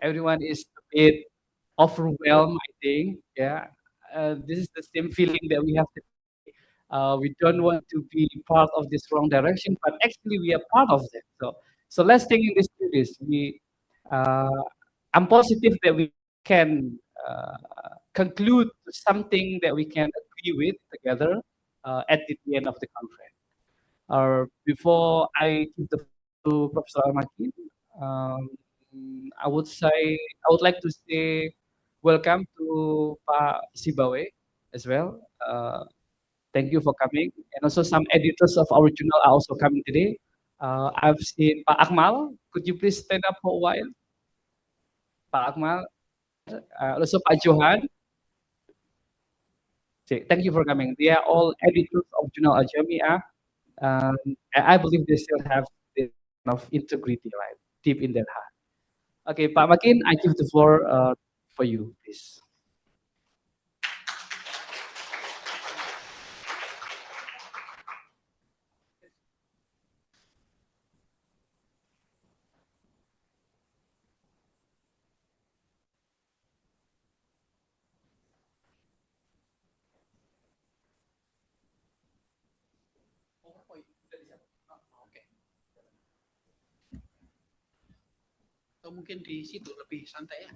everyone is a bit overwhelmed, I think. Yeah, this is the same feeling that we have today. We don't want to be part of this wrong direction, but actually we are part of it. So let's think in this. Uh, I'm positive that we can conclude something that we can agree with together at the end of the conference. Before I give the floor to Professor Al-Makin, um, I would like to say welcome to Pak Sibawe as well. Thank you for coming, and also some editors of our journal are also coming today. I've seen Pak Akmal. Could you please stand up for a while, Pak Akmal? Also Pak Johan. Thank you for coming. They are all editors of journal Al-Jami'ah. And I believe they still have this kind of integrity, right, deep in their heart. Okay, Pak Makin, I give the floor for you, please. Atau mungkin di situ lebih santai ya.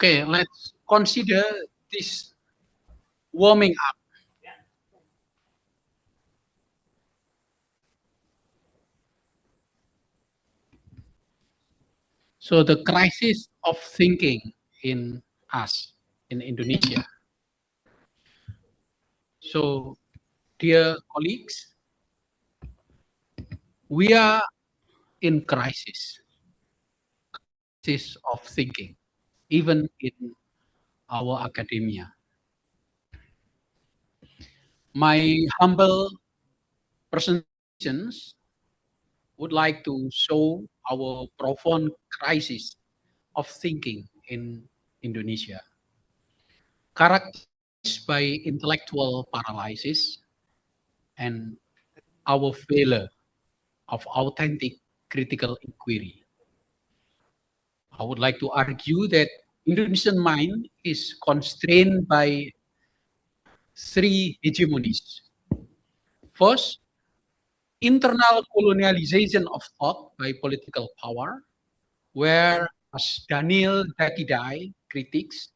Okay, let's consider this warming up. So the crisis of thinking in us, in Indonesia. So, dear colleagues, we are in crisis of thinking, even in our academia. My humble presentations would like to show our profound crisis of thinking in Indonesia, characterized by intellectual paralysis and our failure of authentic critical inquiry. I would like to argue that Indonesian mind is constrained by three hegemonies. First, internal colonialization of thought by political power, where, as Daniel Dakidai critiques,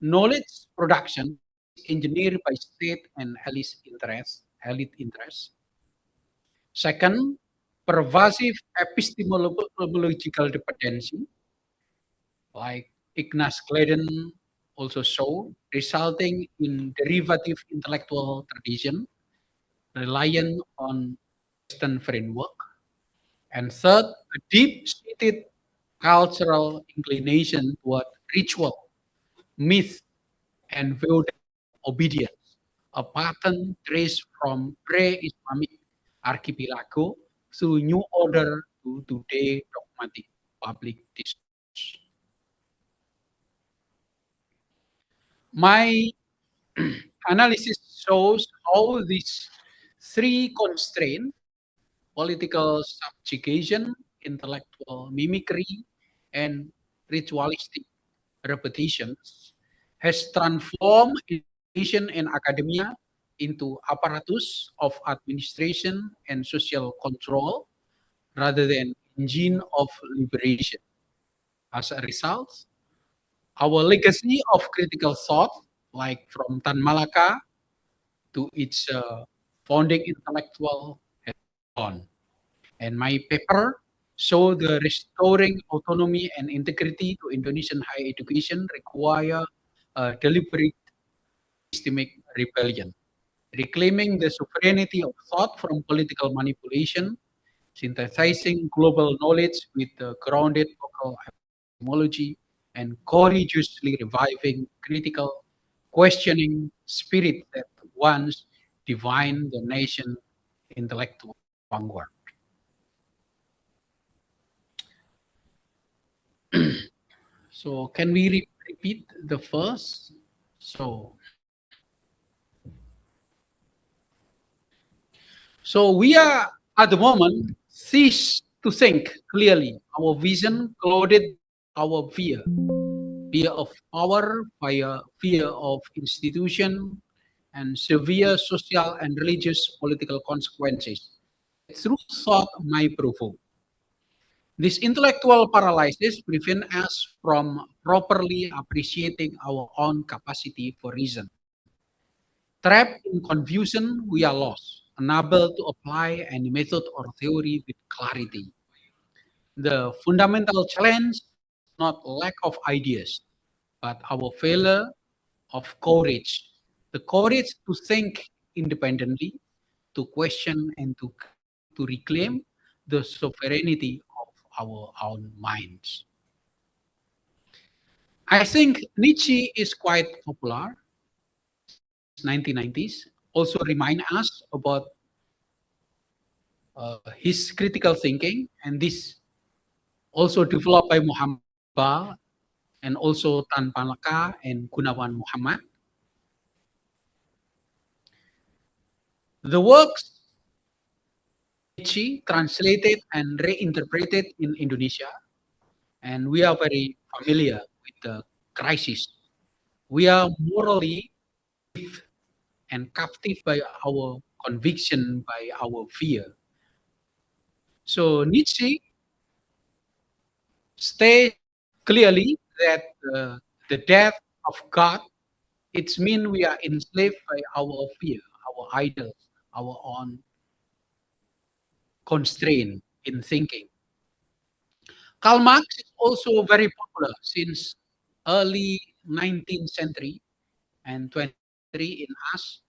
knowledge production is engineered by state and elite interests. Second, pervasive epistemological dependency, like Ignaz Gladden also showed, resulting in derivative intellectual tradition reliant on Western framework. And third, a deep-seated cultural inclination toward ritual, myth, and feudal obedience, a pattern traced from pre-Islamic archipelago through New Order to today dogmatic public discourse. My analysis shows how these three constraints, political subjugation, intellectual mimicry, and ritualistic repetitions, has transformed education and academia into apparatus of administration and social control rather than engine of liberation. As a result, our legacy of critical thought, like from Tan Malaka to its founding intellectual, has on. And my paper show the restoring autonomy and integrity to Indonesian higher education require a deliberate systemic rebellion, reclaiming the sovereignty of thought from political manipulation, synthesizing global knowledge with the grounded local epistemology, and courageously reviving critical, questioning spirit that once defined the nation intellectual vanguard. So can we repeat the first? So we are at the moment cease to think clearly. Our vision clouded our fear of power, fear of institution, and severe social and religious political consequences. Through thought might provoke. This intellectual paralysis prevents us from properly appreciating our own capacity for reason. Trapped in confusion, we are lost, unable to apply any method or theory with clarity. The fundamental challenge is not lack of ideas, but our failure of courage. The courage to think independently, to question and to reclaim the sovereignty of our own minds. I think Nietzsche is quite popular since 1990s. Also remind us about his critical thinking, and this also developed by Muhammad Iqbal and also Tan Palaka and Gunawan Muhammad. The works Nietzsche translated and reinterpreted in Indonesia, and we are very familiar with the crisis. We are morally and captive by our conviction, by our fear. So Nietzsche states clearly that the death of God, it's mean we are enslaved by our fear, our idols, our own constraint in thinking. Karl Marx is also very popular since early 19th century and 20th century in us,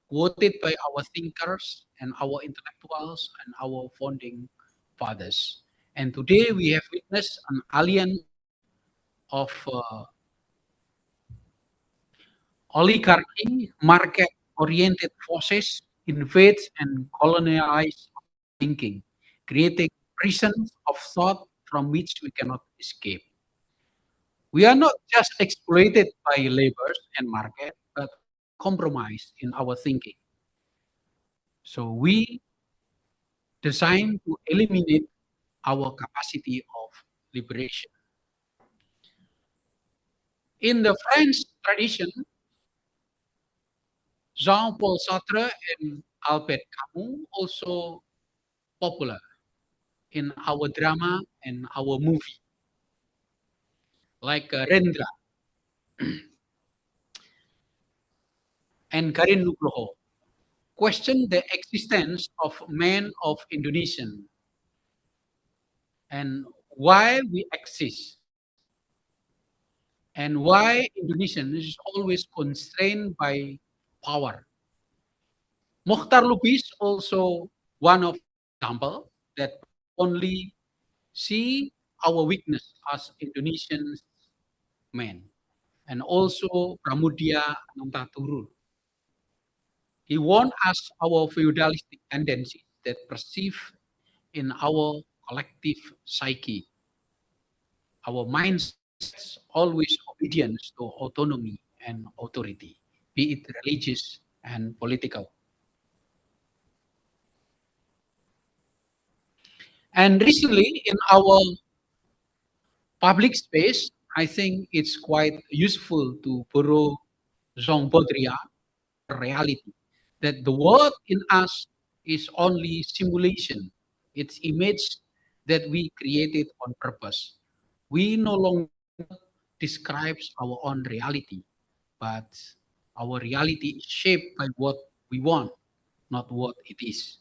quoted by our thinkers and our intellectuals and our founding fathers. And today we have witnessed an alliance of oligarchy, market-oriented forces invade and colonialize thinking, creating prisons of thought from which we cannot escape. We are not just exploited by laborers and market, but compromised in our thinking. So we designed to eliminate our capacity of liberation. In the French tradition, Jean-Paul Sartre and Albert Camus also popular in our drama and our movie, like Rendra and Garin Nugroho, question the existence of man of Indonesian and why we exist and why Indonesian is always constrained by power. Mokhtar Lubis also one of example that only see our weakness as Indonesian men, and also Pramudia Anantaturul. He warned us our feudalistic tendencies that perceive in our collective psyche. Our mindsets always obedience to autonomy and authority, be it religious and political. And recently in our public space, I think it's quite useful to borrow Jean Baudrillard reality that the world in us is only simulation. It's image that we created on purpose. We no longer describes our own reality, but our reality is shaped by what we want, not what it is.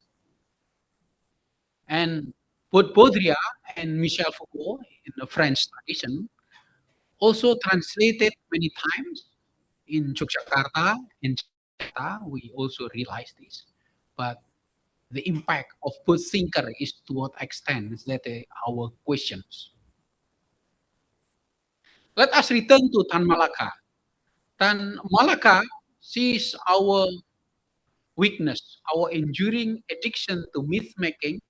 And both Baudrillard and Michel Foucault in the French tradition also translated many times in Yogyakarta, in Jakarta, we also realize this. But the impact of both thinker is to what extent is that our questions. Let us return to Tan Malaka. Tan Malaka sees our weakness, our enduring addiction to myth making,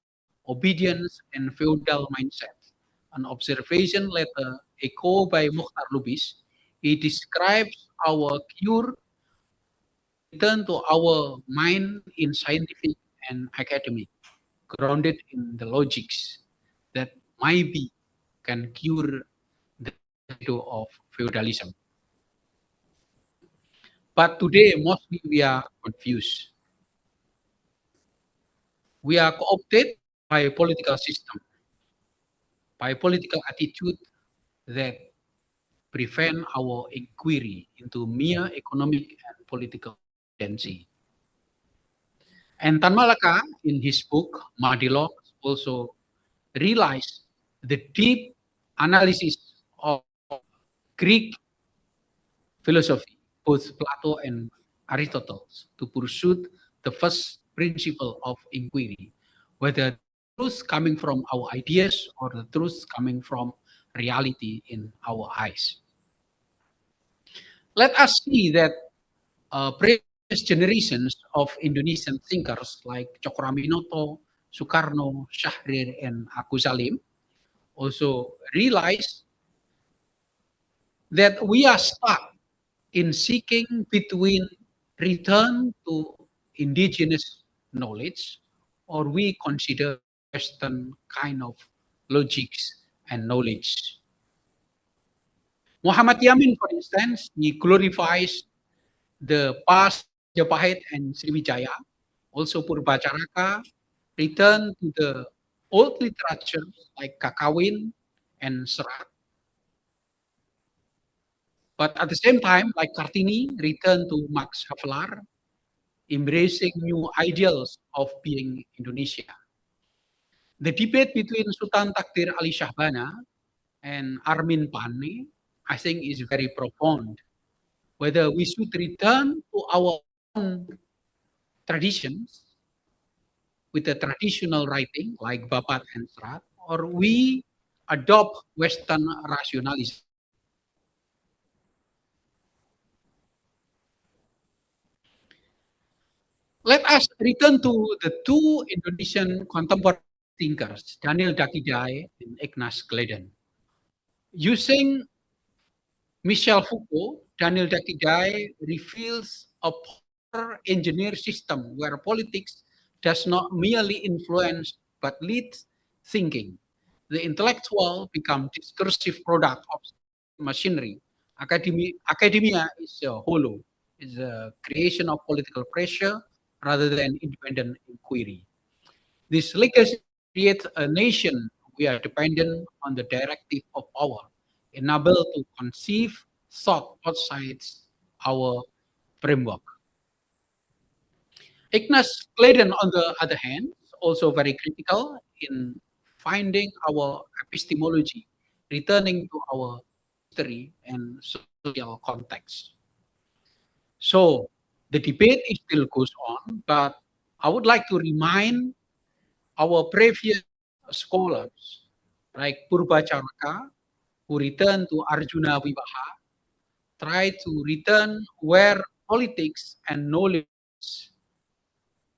obedience, and feudal mindset. An observation later echoed by Mukhtar Lubis. He describes our cure return to our mind in scientific and academic, grounded in the logics that maybe can cure the shadow of feudalism. But today, mostly we are confused. We are co-opted by a political system, by a political attitude that prevent our inquiry into mere economic and political tendency. And Tan Malaka, in his book, Madilog, also realized the deep analysis of Greek philosophy, both Plato and Aristotle, to pursue the first principle of inquiry, whether the truth coming from our ideas or the truth coming from reality in our eyes. Let us see that previous generations of Indonesian thinkers like Cokroaminoto, Soekarno, Syahrir, and Agus Salim also realized that we are stuck in seeking between return to indigenous knowledge or we consider Western kind of logics and knowledge. Muhammad Yamin, for instance, he glorifies the past Majapahit and Sriwijaya, also Purbacaraka, return to the old literature like Kakawin and Serat. But at the same time, like Kartini, return to Max Havelaar, embracing new ideals of being Indonesia. The debate between Sultan Takdir Ali Shahbana and Armin Pani, I think, is very profound. Whether we should return to our own traditions with a traditional writing like Babat and Serat, or we adopt Western rationalism. Let us return to the two Indonesian contemporary thinkers, Daniel Dakidai and Ignaz Gleiden. Using Michel Foucault, Daniel Dakidai reveals a power engineer system where politics does not merely influence but leads thinking. The intellectual become discursive product of machinery. Academia is hollow, is a creation of political pressure rather than independent inquiry. This legacy creates a nation we are dependent on the directive of power, unable to conceive thought outside our framework. Ignaz Gleiden, on the other hand, is also very critical in finding our epistemology, returning to our history and social context. So the debate still goes on, but I would like to remind our previous scholars like Purba Charaka, who returned to Arjuna Vivaha, try to return where politics and knowledge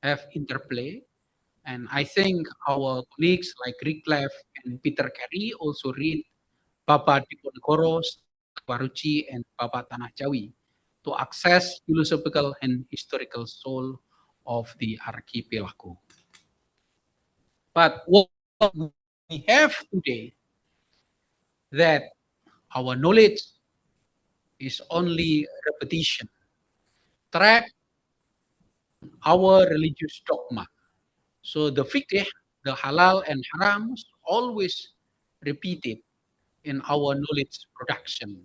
have interplay. And I think our colleagues like Rick Leff and Peter Carey also read Babat Diponegoro, Waruchi, and Babat Tanah Jawi to access philosophical and historical soul of the archipelago. But what we have today, that our knowledge is only repetition, trapped our religious dogma. So the fiqh, the halal and haram, always repeated in our knowledge production.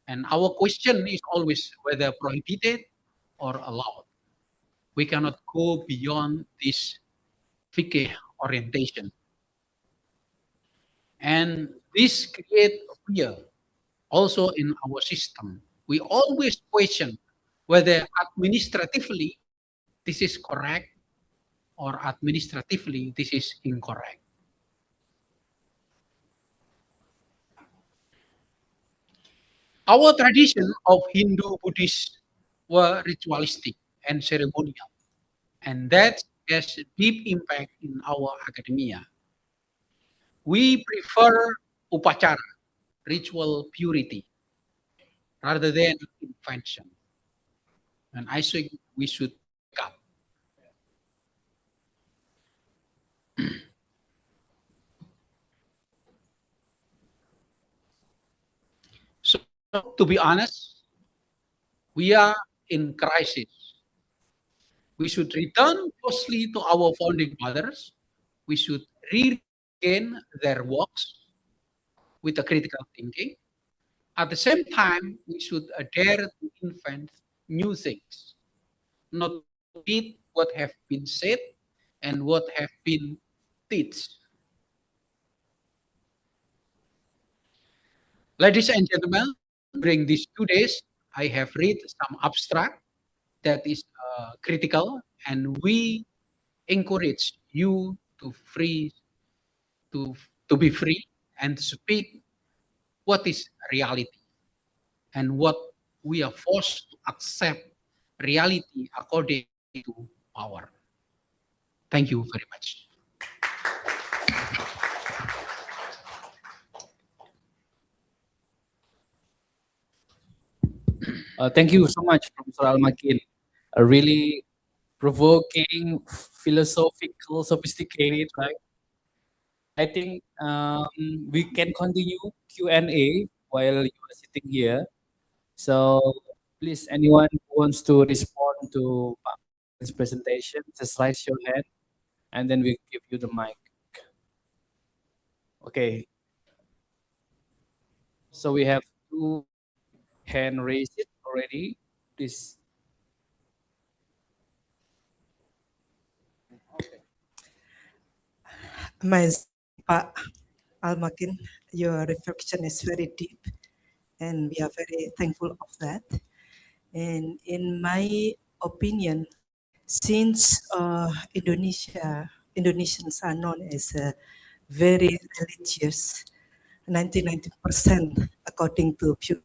And our question is always whether prohibited or allowed. We cannot go beyond this fiqh orientation. And this creates fear also in our system. We always question whether administratively this is correct or administratively this is incorrect. Our tradition of Hindu Buddhist were ritualistic and ceremonial, and that has deep impact in our academia. We prefer upacara, ritual purity, rather than invention. And I think we should wake up. So, to be honest, we are in crisis. We should return closely to our founding fathers. We should regain their works with a critical thinking. At the same time, we should dare to invent new things, not repeat what have been said and what have been taught. Ladies and gentlemen, during these 2 days, I have read some abstract that is critical, and we encourage you to to be free and to speak what is reality and what we are forced to accept reality according to power. Thank you very much. Thank you so much, Professor Al-Makin. A really provoking, philosophical, sophisticated, right? I think we can continue Q&A while you are sitting here. So please, anyone who wants to respond to this presentation, just raise your hand, and then we give you the mic. Okay. So we have 2 hand raised it already. Please. Amazing, Pak Al-Makin. Your reflection is very deep, and we are very thankful of that. And in my opinion, since Indonesians are known as very religious, 99% according to Pew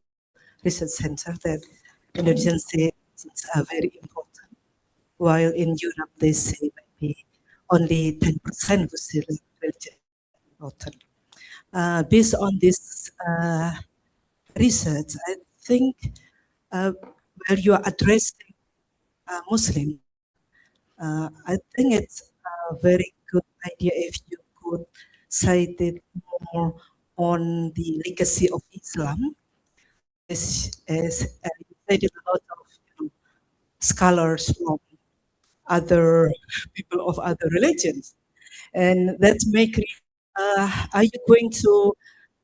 Research Center, that Indonesians say are very important, while in Europe they say maybe only 10% who say religion important. Based on this research, I think while you are addressing Muslim, I think it's a very good idea if you could cite it more on the legacy of Islam, as you said, a lot of scholars from other people of other religions, and that make. Are you going to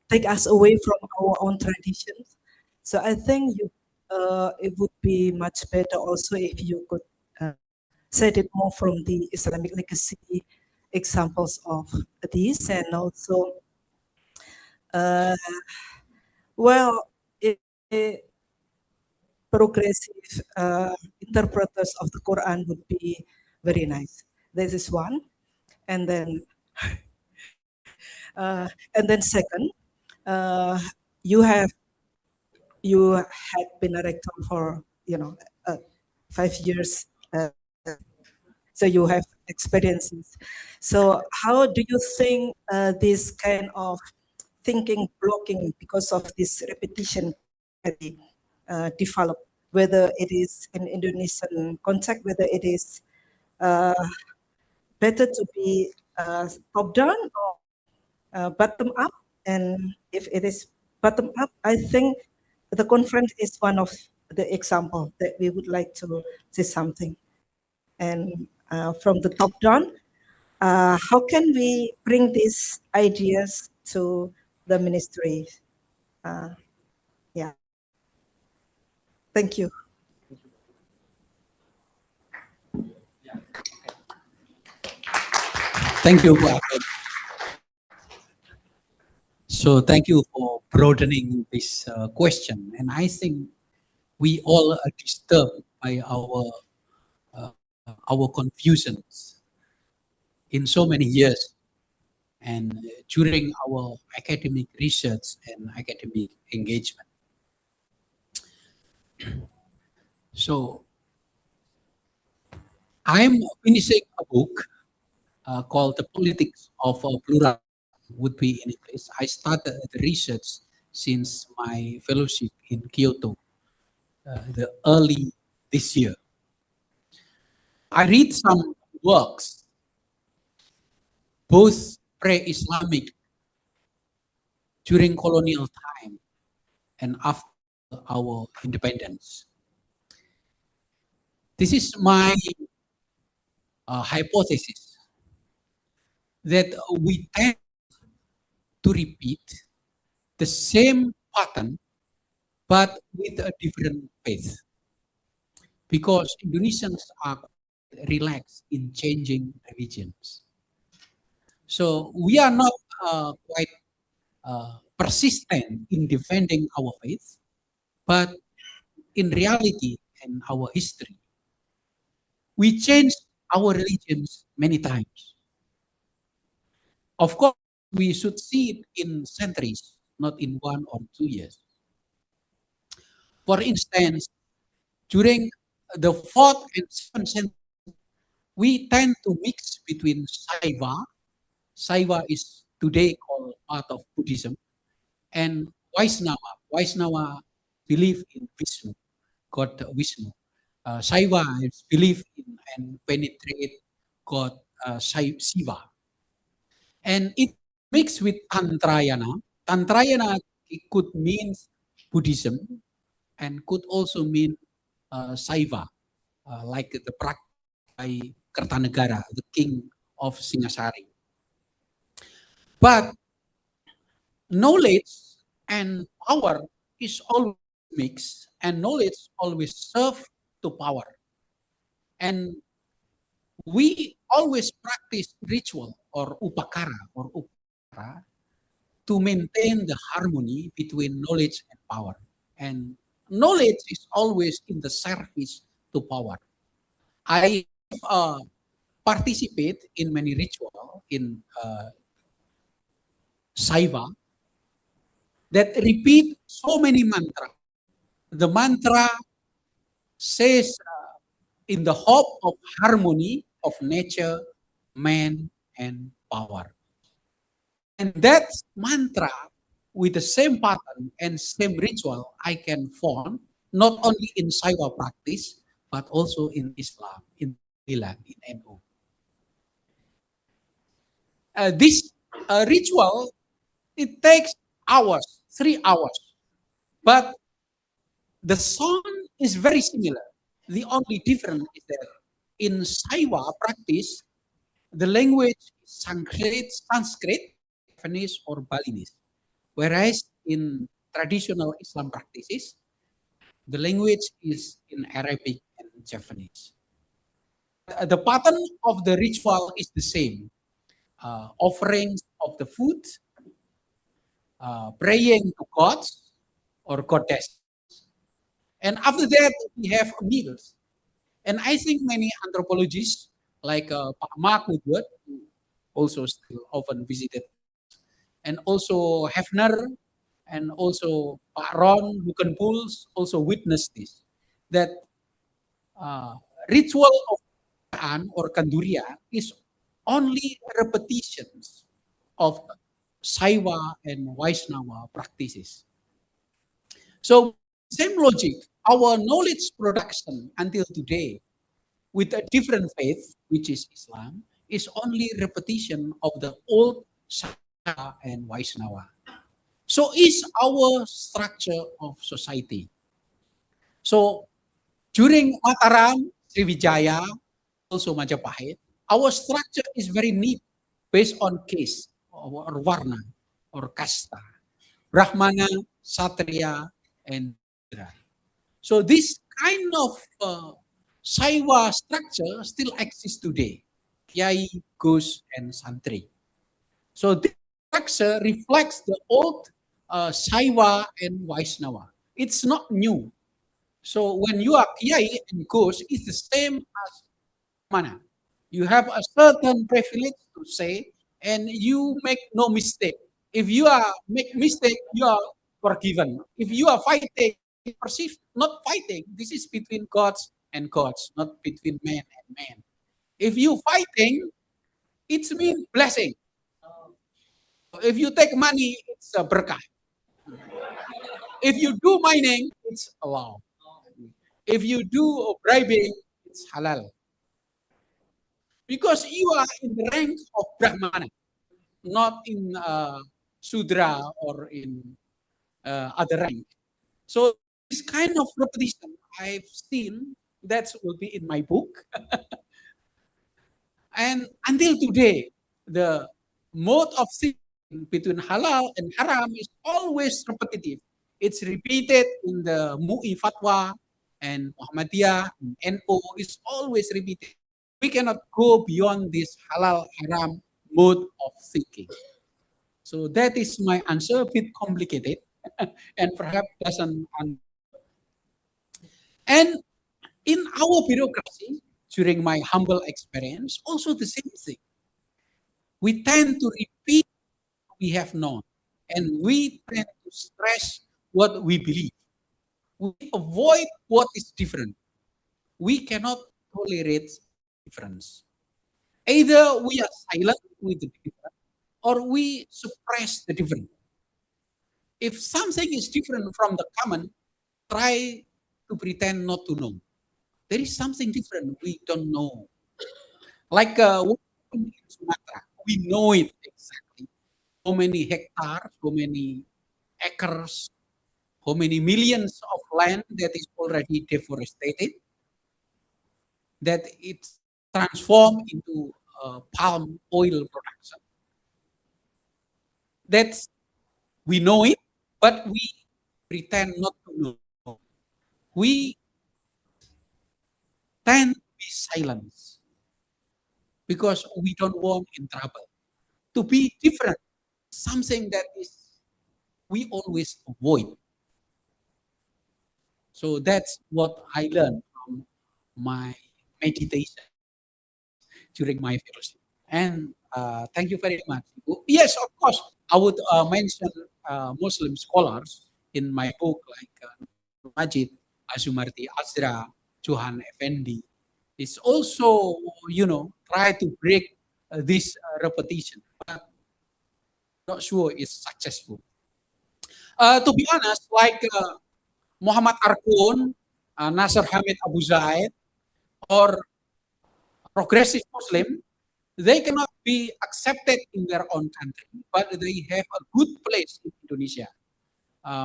take us away from our own traditions? So I think it would be much better also if you could set it more from the Islamic legacy examples of these, and also, well, progressive interpreters of the Quran would be very nice. This is one, and then second, you had been a rector for 5 years, so you have experiences. So how do you think this kind of thinking blocking because of this repetition develop, whether it is in Indonesian context, whether it is better to be top down or bottom up? And if it is bottom up, I think the conference is one of the example that we would like to say something. And from the top down, how can we bring these ideas to the ministry? Yeah. Thank you. Thank you, Bu Ahmed. So thank you for broadening this question. And I think we all are disturbed by our confusions in so many years and during our academic research and academic engagement. So I'm finishing a book called The Politics of Plural, would be in English. I started the research since my fellowship in Kyoto, the early this year. I read some works, both pre-Islamic during colonial time and after our independence. This is my hypothesis that we tend to repeat the same pattern but with a different faith because Indonesians are relaxed in changing religions. So we are not quite persistent in defending our faith, but in reality and our history, we changed our religions many times. Of course, we should see it in centuries, not in 1 or 2 years. For instance, during the 4th and 7th century, we tend to mix between Saiva. Saiva is today called part of Buddhism, and Vaisnava. Vaisnava believe in Vishnu, God Vishnu. Saiva is believe in and penetrate God Shiva. And it mixed with Tantrayana. Tantrayana it could mean Buddhism and could also mean Saiva, like the practice by Kertanegara, the king of Singasari. But knowledge and power is always mixed, and knowledge always serve to power. And we always practice ritual or upakara to maintain the harmony between knowledge and power. And knowledge is always in the service to power. I participate in many ritual in Saiva that repeat so many mantra. The mantra says in the hope of harmony of nature, man, and power. And that mantra with the same pattern and same ritual I can form not only in Saiva practice, but also in Islam, in Ilan, in NU. This ritual, it takes hours, 3 hours, but the song is very similar. The only difference is that in Saiva practice, the language is Sanskrit, Japanese, or Balinese. Whereas in traditional Islam practices, the language is in Arabic and Japanese. The pattern of the ritual is the same. Offerings of the food, praying to gods or goddess. And after that, we have meals. And I think many anthropologists, like Pak Mark Woodward, who also still often visited, and also Hefner, and also Pak Ron Bukenpuls also witnessed this, that ritual of Quran or Kanduria is only repetitions of Saiva and Vaisnava practices. So, same logic, our knowledge production until today with a different faith, which is Islam, is only repetition of the old Saiva and Vaisnava. So is our structure of society. So during Mataram, Sriwijaya, also Majapahit, our structure is very neat based on caste or Varna or Kasta, Brahmana, Satriya, and Indra. So this kind of Saiva structure still exists today. Kiai, Gus, and Santri. So this structure reflects the old Saiva and Vaishnava. It's not new. So when you are Kiai and Ghosh, it's the same as mana. You have a certain privilege to say, and you make no mistake. If you are make mistake, you are forgiven. If you are fighting, perceive not fighting. This is between gods and gods, not between man and man. If you fighting, it's mean blessing. If you take money, it's a berkah. If you do mining, it's allowed. If you do bribing, it's halal. Because you are in the rank of Brahmana, not in Sudra or in other rank. So this kind of repetition I've seen that will be in my book. And until today, the mode of thinking between halal and haram is always repetitive. It's repeated in the MUI fatwa and Muhammadiyah and NO is always repeated. We cannot go beyond this halal haram mode of thinking. So that is my answer, a bit complicated and perhaps doesn't. And in our bureaucracy, during my humble experience, also the same thing. We tend to repeat what we have known, and we tend to stress what we believe. We avoid what is different. We cannot tolerate difference. Either we are silent with the different, or we suppress the different. If something is different from the common, try to pretend not to know. There is something different we don't know. Like what happened in Sumatra, we know it exactly. How many hectares, how many acres, how many millions of land that is already deforested, that it's transformed into palm oil production. That's we know it, but we pretend not to know. We tend to be silent because we don't want in trouble. To be different, something that is we always avoid. So that's what I learned from my meditation during my fellowship. And thank you very much. Yes, of course, I would mention Muslim scholars in my book like Majid, Azumardi Azra, Johan Effendi. It's also, try to break this repetition, but not sure it's successful. To be honest, like Muhammad Arkun, Nasser Hamid Abu Zaid, or progressive Muslim, they cannot be accepted in their own country, but they have a good place in Indonesia.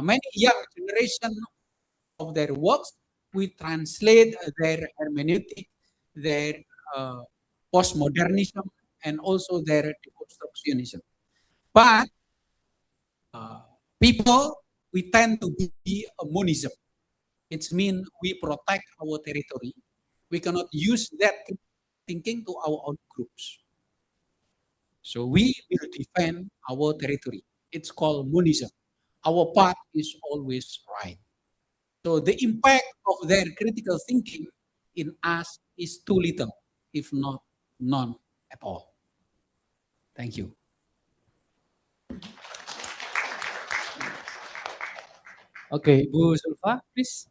Many young generation of their works, we translate their hermeneutic, their postmodernism, and also their deconstructionism. But people, we tend to be a monism. It means we protect our territory. We cannot use that thinking to our own groups. So we will defend our territory. It's called monism. Our path is always right. So the impact of their critical thinking in us is too little, if not none at all. Thank you. Okay, Bu Zulfa, please.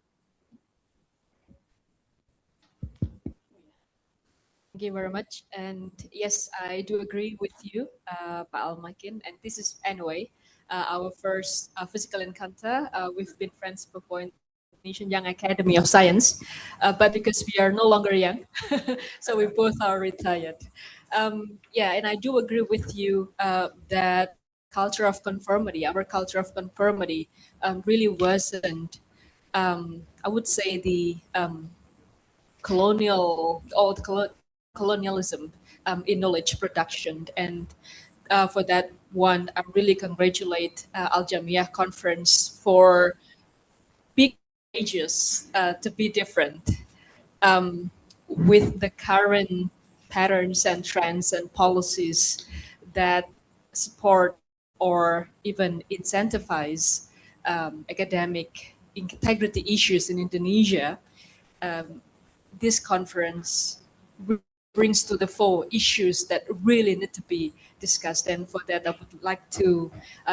Thank you very much. And yes, I do agree with you, Pak Almakin. And this is, anyway, our first physical encounter. We've been friends before in Indonesian Young Academy of Science, but because we are no longer young, so we both are retired. Yeah, and I do agree with you that culture of conformity, our culture of conformity, really wasn't, I would say, the colonial or the colonialism in knowledge production. And for that one, I really congratulate Al-Jami'ah conference for being courageous to be different with the current patterns and trends and policies that support or even incentivize academic integrity issues in Indonesia, um, this conference brings to the fore issues that really need to be discussed. And for that, I would like to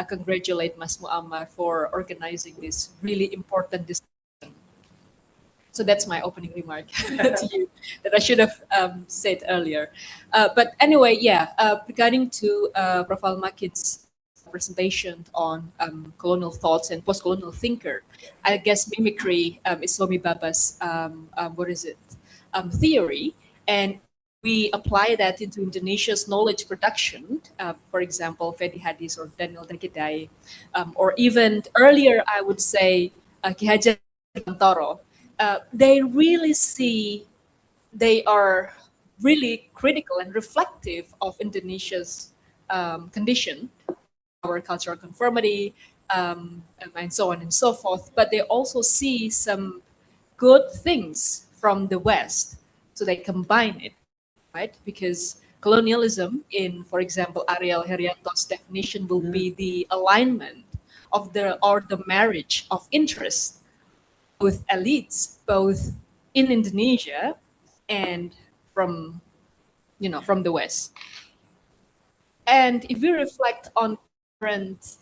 congratulate Mas Muammar for organizing this really important discussion. So that's my opening remark to you that I should have said earlier. But anyway, yeah, regarding to Prof. Al-Makin's presentation on colonial thoughts and post-colonial thinker, I guess mimicry is Homi Bhabha's, theory. And we apply that into Indonesia's knowledge production, for example, Fedi Hadis or Daniel Dagedai, or even earlier, I would say, Ki Hajar Dewantara. They really see, they are really critical and reflective of Indonesia's condition, our cultural conformity, and so on and so forth. But they also see some good things from the West. So they combine it, right? Because colonialism, in, for example, Ariel Herianto's definition, will be the alignment of the marriage of interest with elites, both in Indonesia and from from the West. And if we reflect on current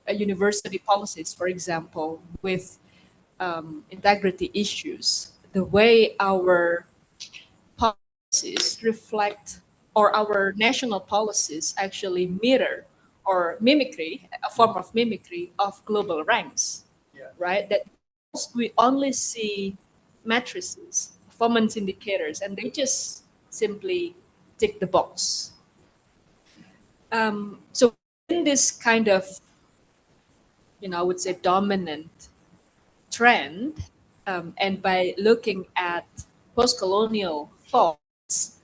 university policies, for example, with integrity issues, the way our policies reflect, or our national policies actually mirror or mimicry, a form of mimicry of global ranks, right? That we only see matrices, performance indicators, and they just simply tick the box. So in this kind of, I would say, dominant trend, and by looking at post-colonial thoughts,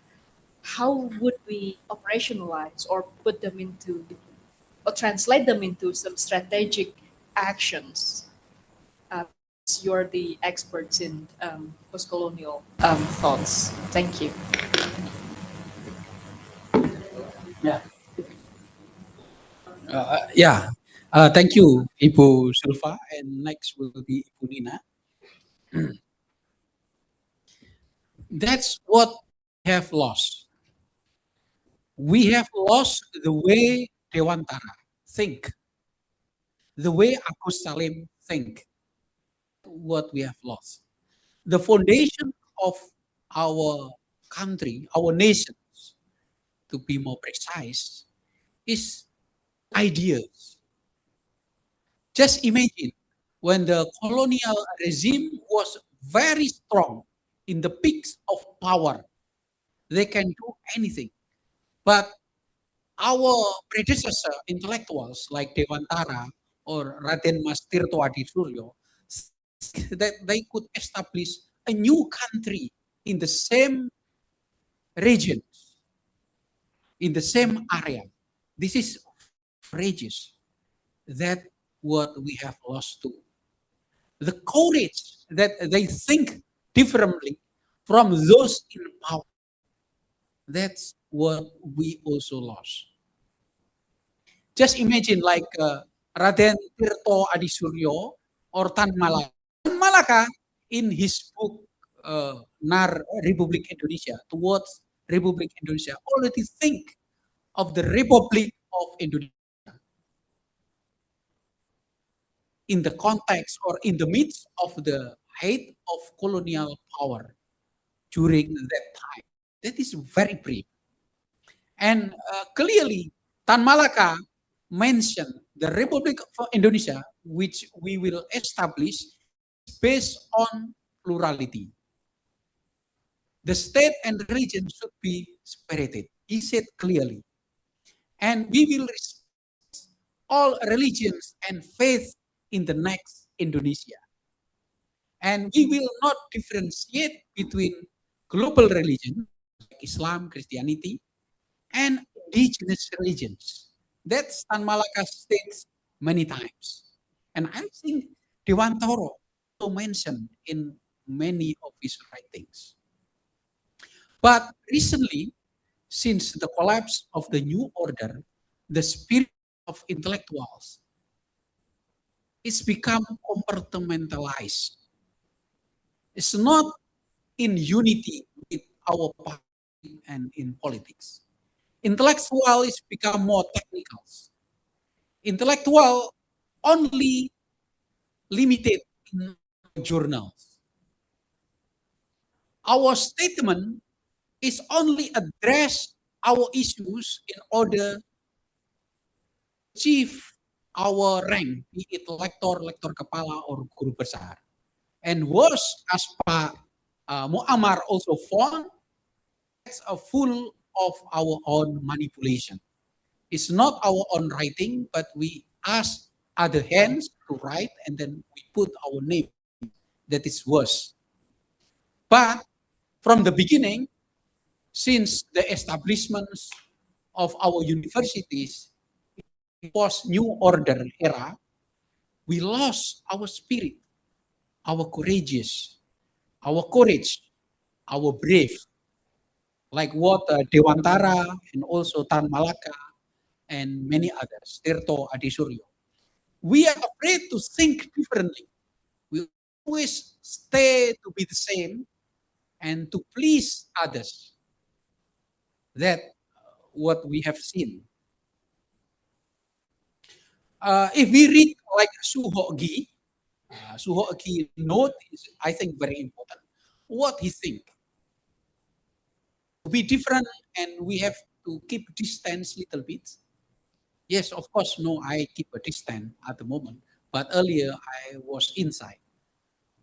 how would we operationalize or put them into, or translate them into some strategic actions? You're the experts in post-colonial thoughts. Thank you. Thank you, Ibu Sulfa, and next will be Ibu Nina. That's what we have lost. We have lost the way Dewantara think, the way Agus Salim think. What we have lost. The foundation of our country, our nations, to be more precise, is ideas. Just imagine when the colonial regime was very strong in the peaks of power, they can do anything. But our predecessor intellectuals like Dewantara or Raden Mas Tirto Adi Suryo, that they could establish a new country in the same region, in the same area. This is courageous. That what we have lost too. The courage that they think differently from those in power. That's what we also lost. Just imagine like Raden Tirto Adi Suryo or Tan Malaka. Tan Malaka in his book Nar Republik Indonesia, Towards Republik Indonesia, already think of the Republic of Indonesia in the context or in the midst of the height of colonial power during that time. That is very brief. And clearly, Tan Malaka mentioned the Republic of Indonesia, which we will establish based on plurality. The state and religion should be separated. He said clearly. And we will respect all religions and faith in the next Indonesia. And we will not differentiate between global religion, like Islam, Christianity, and indigenous religions. That's Tan Malaka states many times. And I think Dewantara also mentioned in many of his writings. But recently, since the collapse of the New Order, the spirit of intellectuals is become compartmentalized. It's not in unity with our party and in politics. Intellectual is become more technical. Intellectual only limited in journals. Our statement is only address our issues in order to achieve our rank, be it lektor, lektor kepala, or guru besar. And worse, as Pak Muammar also found, it's a full of our own manipulation. It's not our own writing, but we ask other hands to write and then we put our name. That is worse. But from the beginning, since the establishments of our universities post New Order era, we lost our spirit, our courageous, our courage, our brave, like what Dewantara and also Tan Malaka and many others, Tirto Adisuryo. We are afraid to think differently. We always stay to be the same and to please others. That what we have seen. If we read like Suhogi, Suhogi note is, I think, very important. What he think. To be different and we have to keep distance little bit. Yes, of course, no, I keep a distance at the moment. But earlier I was inside.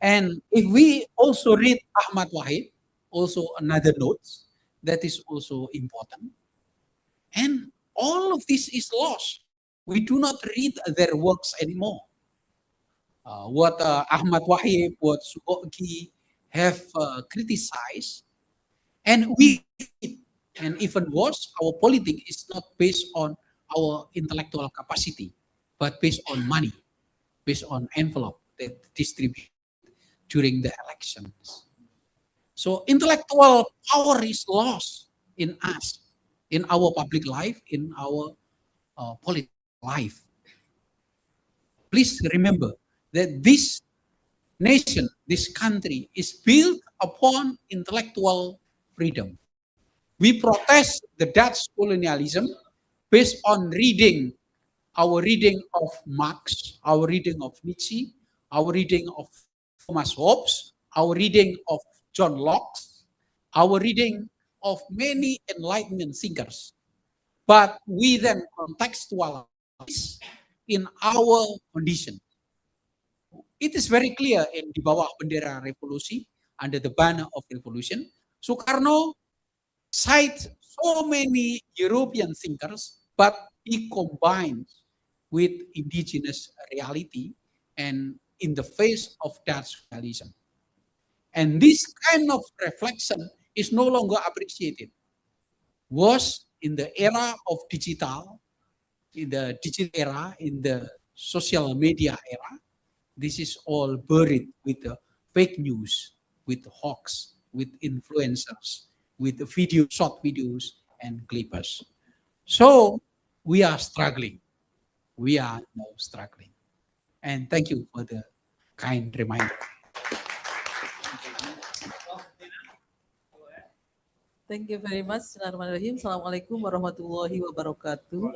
And if we also read Ahmad Wahid, also another note, that is also important. And all of this is lost. We do not read their works anymore. What Ahmad Wahid, what Suhogi have criticized, and we, and even worse, our politics is not based on our intellectual capacity, but based on money, based on envelope that distributed during the elections. So intellectual power is lost in us, in our public life, in our political life. Please remember that this nation, this country is built upon intellectual freedom. We protest the Dutch colonialism based on reading, our reading of Marx, our reading of Nietzsche, our reading of Thomas Hobbes, our reading of John Locke, our reading of many Enlightenment thinkers. But we then contextualize in our condition. It is very clear in di bawah bendera revolusi, under the banner of revolution, Soekarno cites so many European thinkers, but he combines with indigenous reality and in the face of Dutch colonialism. And this kind of reflection is no longer appreciated. Was in the era of digital, in the digital era, in the social media era, this is all buried with the fake news, with hoax, with influencers, with the video, short videos, and clippers. So we are struggling. We are now struggling. And thank you for the kind reminder. Thank you very much. Bismillahirrahmanirrahim. Assalamualaikum warahmatullahi wabarakatuh.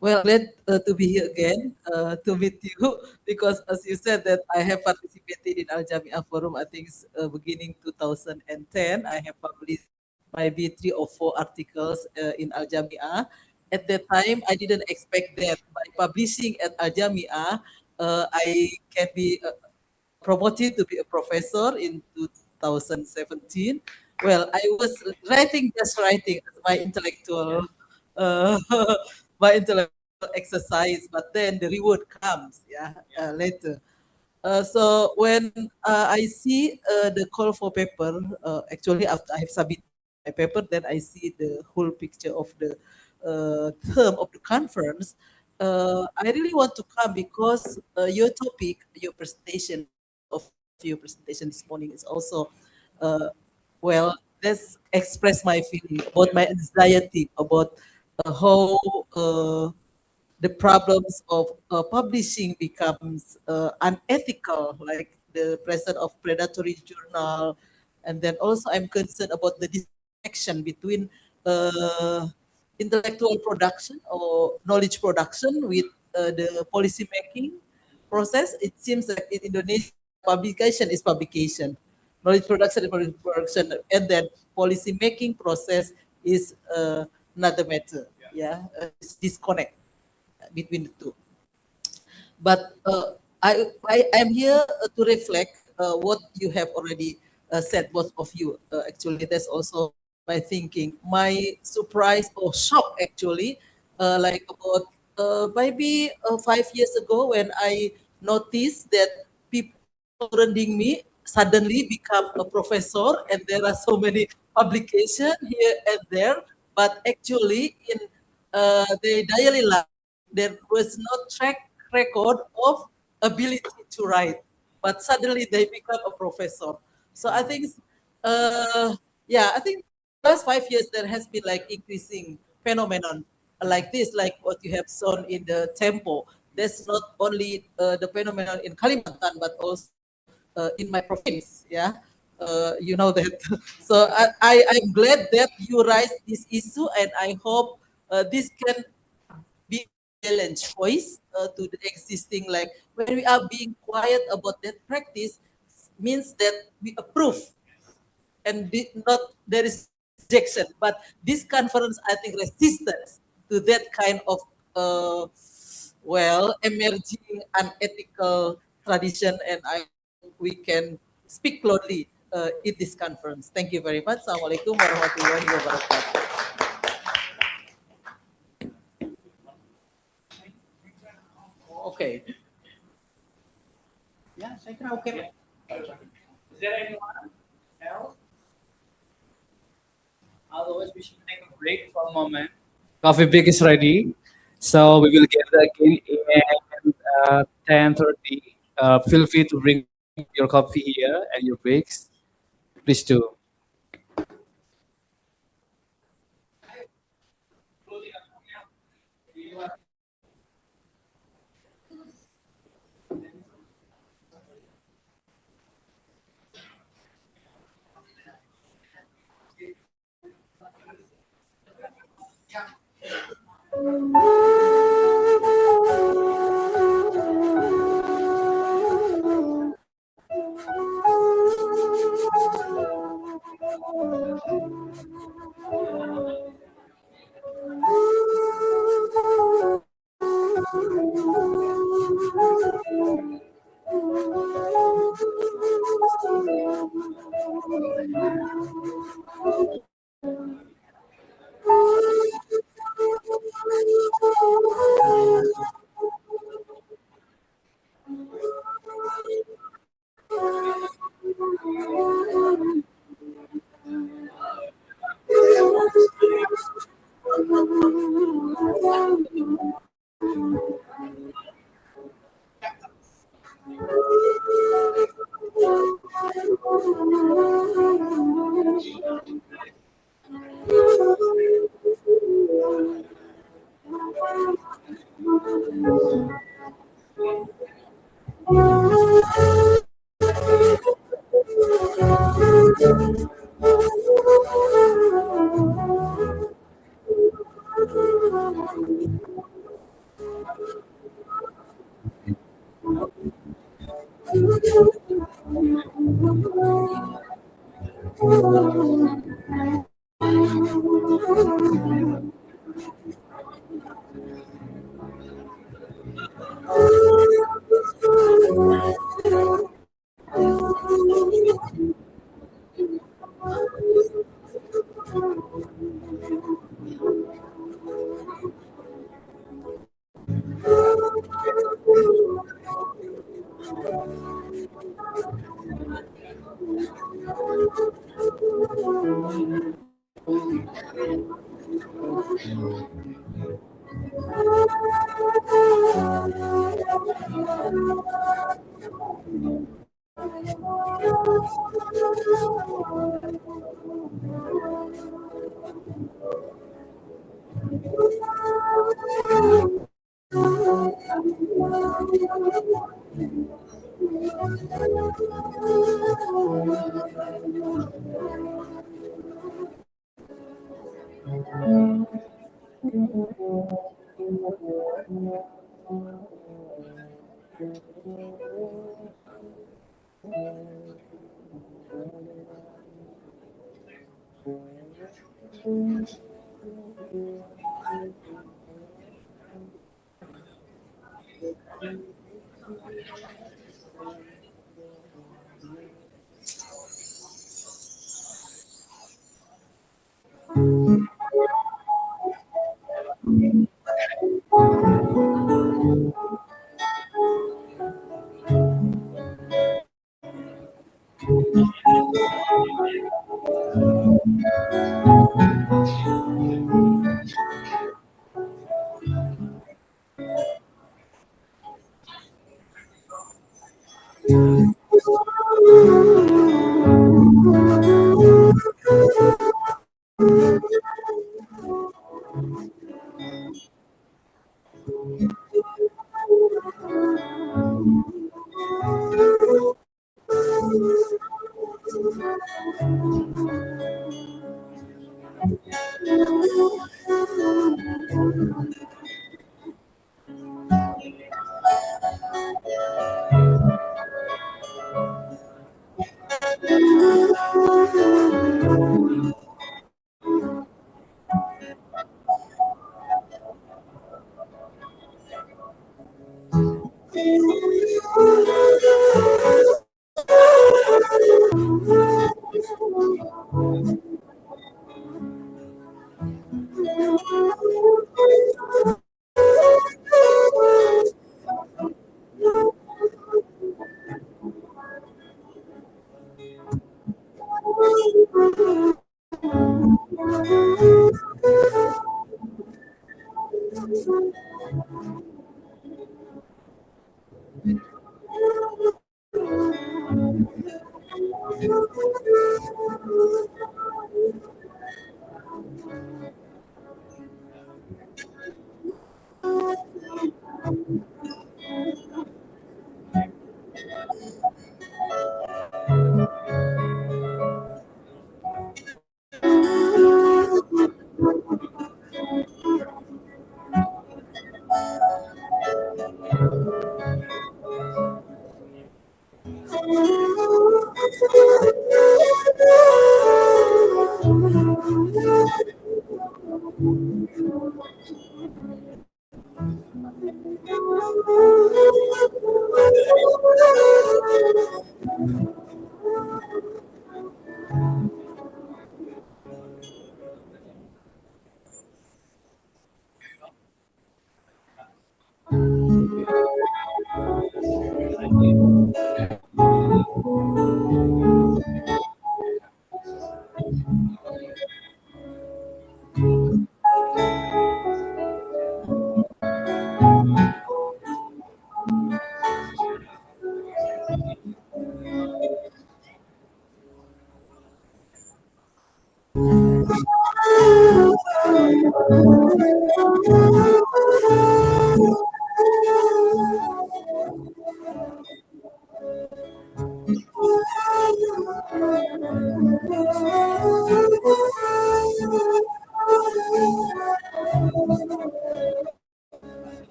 Well, glad to be here again to meet you because, as you said, that I have participated in Al-Jami'ah Forum. I think it's beginning 2010. I have published maybe 3 or 4 articles in Al-Jami'ah. At that time, I didn't expect that by publishing at Al-Jami'ah, I can be promoted to be a professor in 2017. Well, I was writing my intellectual my intellectual exercise, but then the reward comes later. So when I see the call for paper, actually after I have submitted my paper, then I see the whole picture of the term of the conference. I really want to come because your topic, your presentation this morning is also well, let's express my feeling about my anxiety about how the problems of publishing becomes unethical, like the presence of predatory journal, and then also I'm concerned about the disconnection between intellectual production or knowledge production with the policy making process. It seems like in Indonesia, publication is publication, knowledge production is knowledge production, and then policy making process is another matter. Yeah, it's disconnect between the two. But I am here to reflect what you have already said, both of you. Actually, that's also my thinking. My surprise or shock, actually, like about maybe 5 years ago when I noticed that people surrounding me suddenly become a professor, and there are so many publications here and there. But actually, in their daily life, there was no track record of ability to write, but suddenly they become a professor. So I think, yeah, I think last 5 years there has been like increasing phenomenon like this, like what you have shown in the tempo. That's not only the phenomenon in Kalimantan, but also in my province. Yeah, you know that. So I'm glad that you raised this issue, and I hope this can be challenge voice to the existing, like when we are being quiet about that practice means that we approve and not there is rejection, but this conference I think resistance to that kind of uh, emerging unethical tradition, and I hope we can speak clearly in this conference. Thank you very much. Assalamualaikum warahmatullahi wabarakatuh. Okay. Ya, saya kira oke. Is there anyone else? Otherwise, we should take a break for a moment. Coffee break is ready. So we will gather again in 10:30. Feel free to bring your coffee here and your breaks. Please do.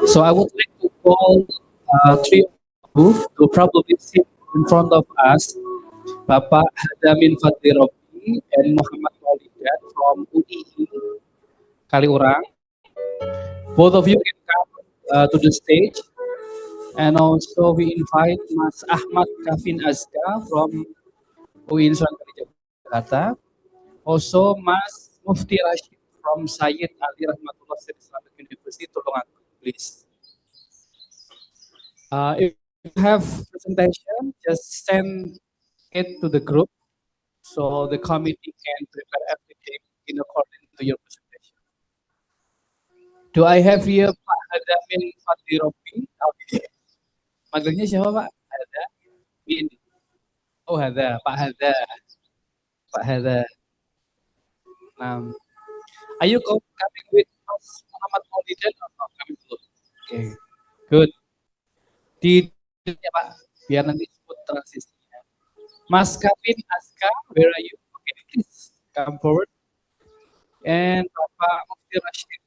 So I would like to call three of you to probably sit in front of us, Bapak Hadamin Fadli Robi and Muhammad Maulidat from UII Kaliurang. Both of you can come to the stage. And also we invite Mas Ahmad Kavin Azka from UIN Sunan Kalijaga, Jakarta. Also Mas Mufti Rashid from Sayyid Ali Rahmatullah Islamic University, Tulungagung, please. If you have presentation, just send it to the group so the committee can prepare everything in accordance to your presentation. Do I have here Pak Hadamin Fadli Robi? Okay. Manggilnya siapa Pak? Hada? Ini. Oh Hada, Pak Hada. Pak Hada. Are you coming with Mas Muhammad Maulidan or not coming dulu? Okay, good. Di ya Pak, biar nanti sebut transisinya. Mas Kavin Aska, where are you? Okay, please come forward. And Bapak Mufti Rashid,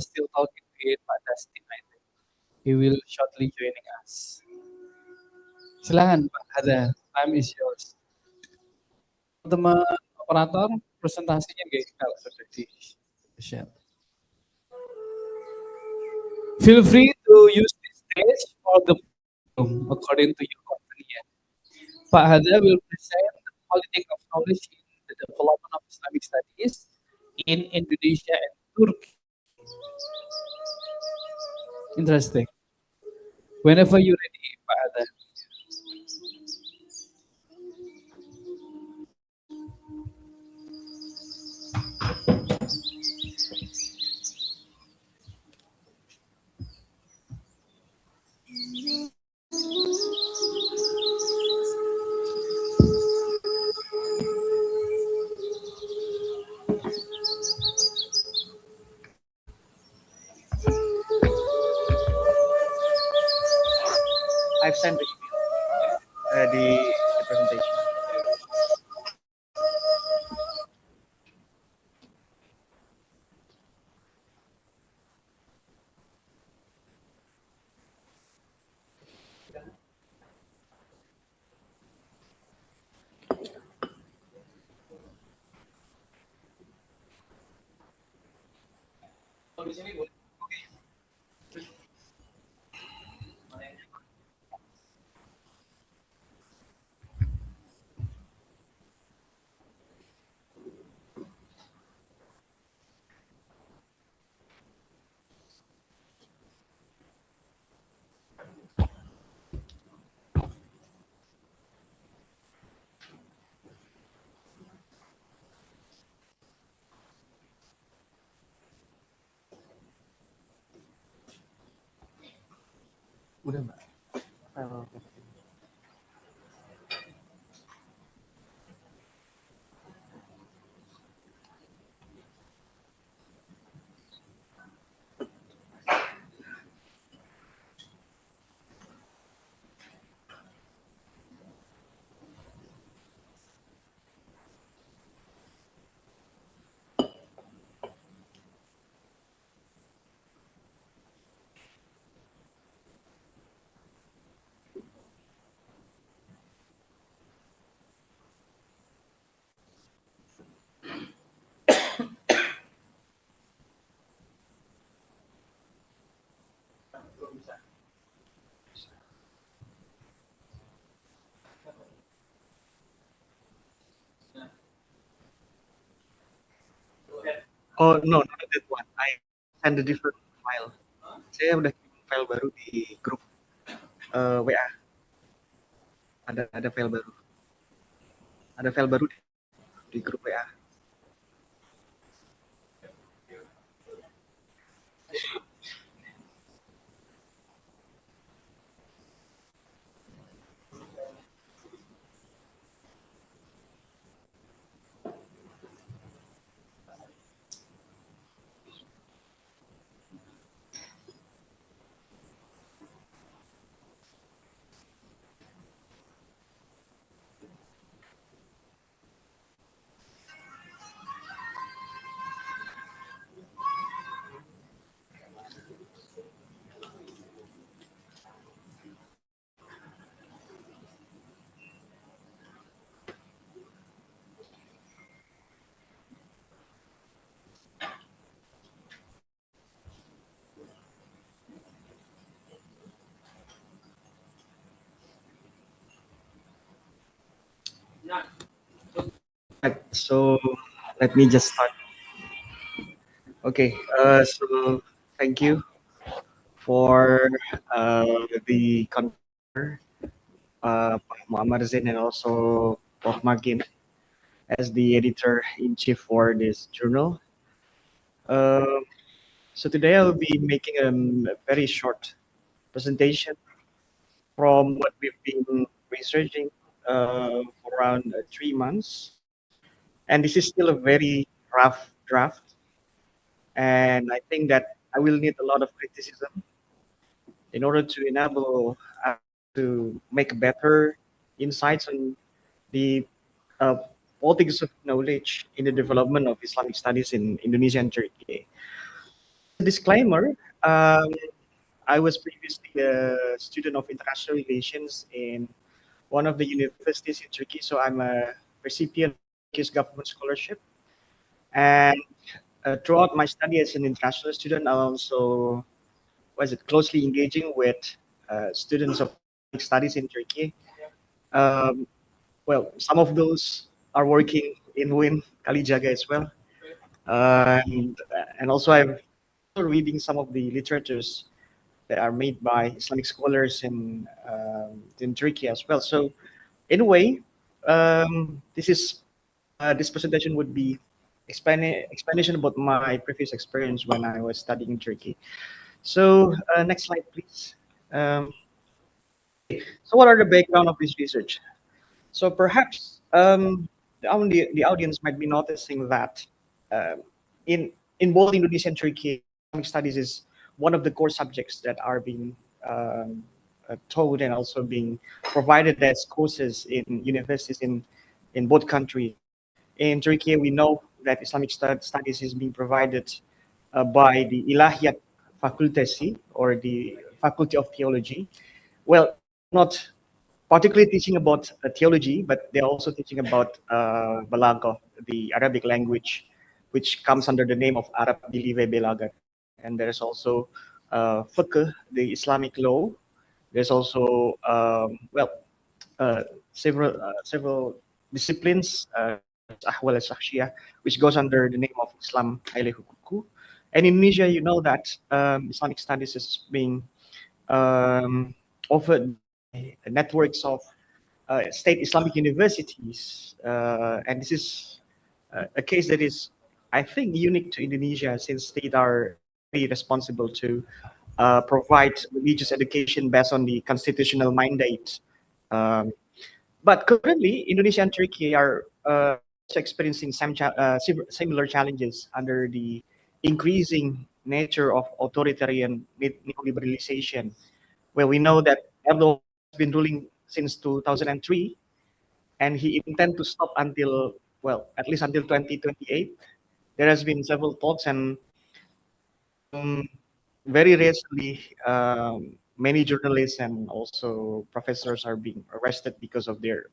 still talking with Pak Dustin, I think. He will shortly joining us. Silakan Pak Hada, time is yours. Teman operator, presentasinya kalau sudah di-share. Feel free to use this stage or the podium, according to your opinion? Pak Hada will present the politics of knowledge in the development of Islamic studies in Indonesia and Turkey. Interesting. Whenever you're ready, Pak Hada. I've sent the email, the presentation. Udah Mbak. Oh no, not that one. I send a different file. Saya udah kirim file baru di grup WA. Ada file baru. Ada file baru di grup WA. Right, so let me just start. Okay, so thank you for the convener, Pak Muhammad Zain, and also Prof. Makin as the editor-in-chief for this journal. Um, so today I'll be making a very short presentation from what we've been researching for around 3 months. And this is still a very rough draft. And I think that I will need a lot of criticism in order to enable us to make better insights on the uh, politics of knowledge in the development of Islamic studies in Indonesia and Turkey. Disclaimer, I was previously a student of international relations in one of the universities in Turkey, so I'm a recipient of Turkish government scholarship. And throughout my study as an international student, I also was it closely engaging with students of Islamic studies in Turkey. Um, well, some of those are working in Win Kalijaga as well, and also I'm reading some of the literatures that are made by Islamic scholars in Turkey as well. So in a way, this presentation would be explanation about my previous experience when I was studying in Turkey. So next slide, please. Um, so what are the background of this research? So perhaps the audience might be noticing that um, in both Indonesia and Turkey, Islamic studies is one of the core subjects that are being taught and also being provided as courses in universities in both countries. In Turkey, we know that Islamic studies is being provided by the Ilahiyat Fakultesi or the Faculty of Theology. Well, not particularly teaching about theology, but they're also teaching about Balaghah, the Arabic language, which comes under the name of Arab Bilive Belagat. And there's also fiqh, the Islamic law. There's also uh, several disciplines, Ahwal al which goes under the name of Islam Aile Hukuku. And in Indonesia, you know that Islamic studies is being offered by networks of state Islamic universities, and this is a case that is, I think, unique to Indonesia, since states are really responsible to provide religious education based on the constitutional mandate. Um, but currently, Indonesia and Turkey are also experiencing similar challenges under the increasing nature of authoritarian neoliberalization, where we know that Erdogan has been ruling since 2003, and he intends to stop until, well, at least until 2028. There has been several talks, and um, very recently, many journalists and also professors are being arrested because of their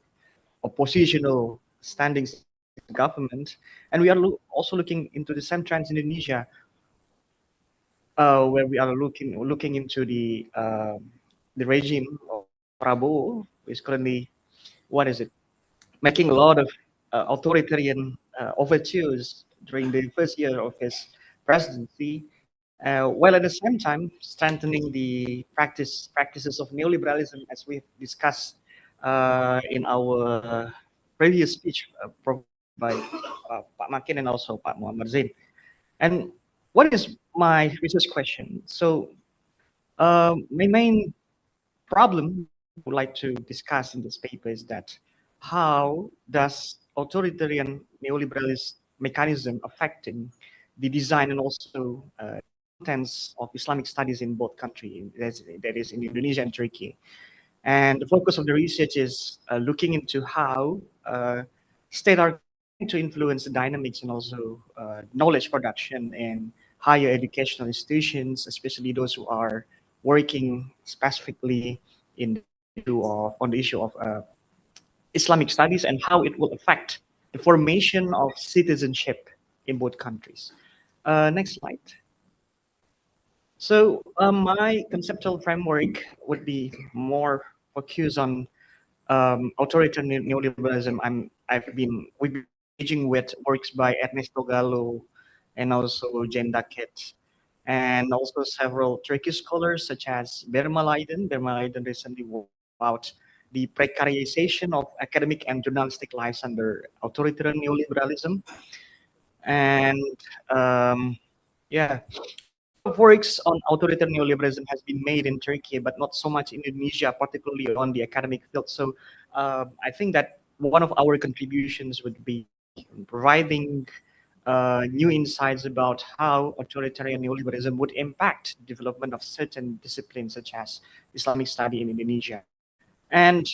oppositional standings in the government. And we are also looking into the same trends in Indonesia, where we are looking into the regime of Prabowo, who is currently, what is it, making a lot of authoritarian overtures during the first year of his presidency, while at the same time strengthening the practices of neoliberalism, as we've discussed in our previous speech provided by Pak Makin and also Pak Muhammad Zain. And what is my research question? So my main problem I would like to discuss in this paper is that how does authoritarian neoliberalist mechanism affecting the design and also contents of Islamic studies in both countries, that is in Indonesia and Turkey. And the focus of the research is looking into how state are trying to influence the dynamics and also knowledge production in higher educational institutions, especially those who are working specifically in on the issue of Islamic studies and how it will affect the formation of citizenship in both countries. Next slide. So my conceptual framework would be more focused on authoritarian neoliberalism. We've been engaging with works by Ernesto Gallo and also Jane Duckett, and also several Turkish scholars such as Berma Leiden. Berma Leiden recently wrote about the precarization of academic and journalistic lives under authoritarian neoliberalism. And yeah, of works on authoritarian neoliberalism has been made in Turkey, but not so much in Indonesia, particularly on the academic field. So I think that one of our contributions would be providing new insights about how authoritarian neoliberalism would impact development of certain disciplines such as Islamic study in Indonesia. And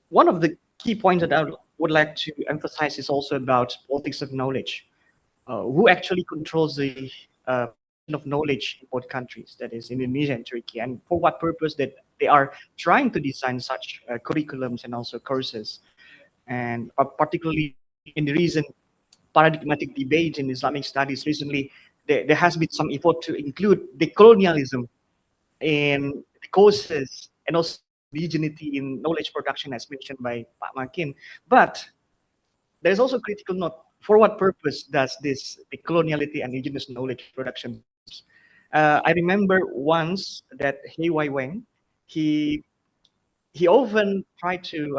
one of the key points that I would like to emphasize is also about politics of knowledge. Who actually controls the of knowledge in both countries, that is in Indonesia and Turkey, and for what purpose that they are trying to design such curriculums and also courses. And particularly in the recent paradigmatic debate in Islamic studies recently, there has been some effort to include decolonialism in the courses and also indigeneity in knowledge production as mentioned by Pak Makin. But there's also a critical note. For what purpose does this decoloniality and indigenous knowledge production? I remember once that He Wai Weng, he he often tried to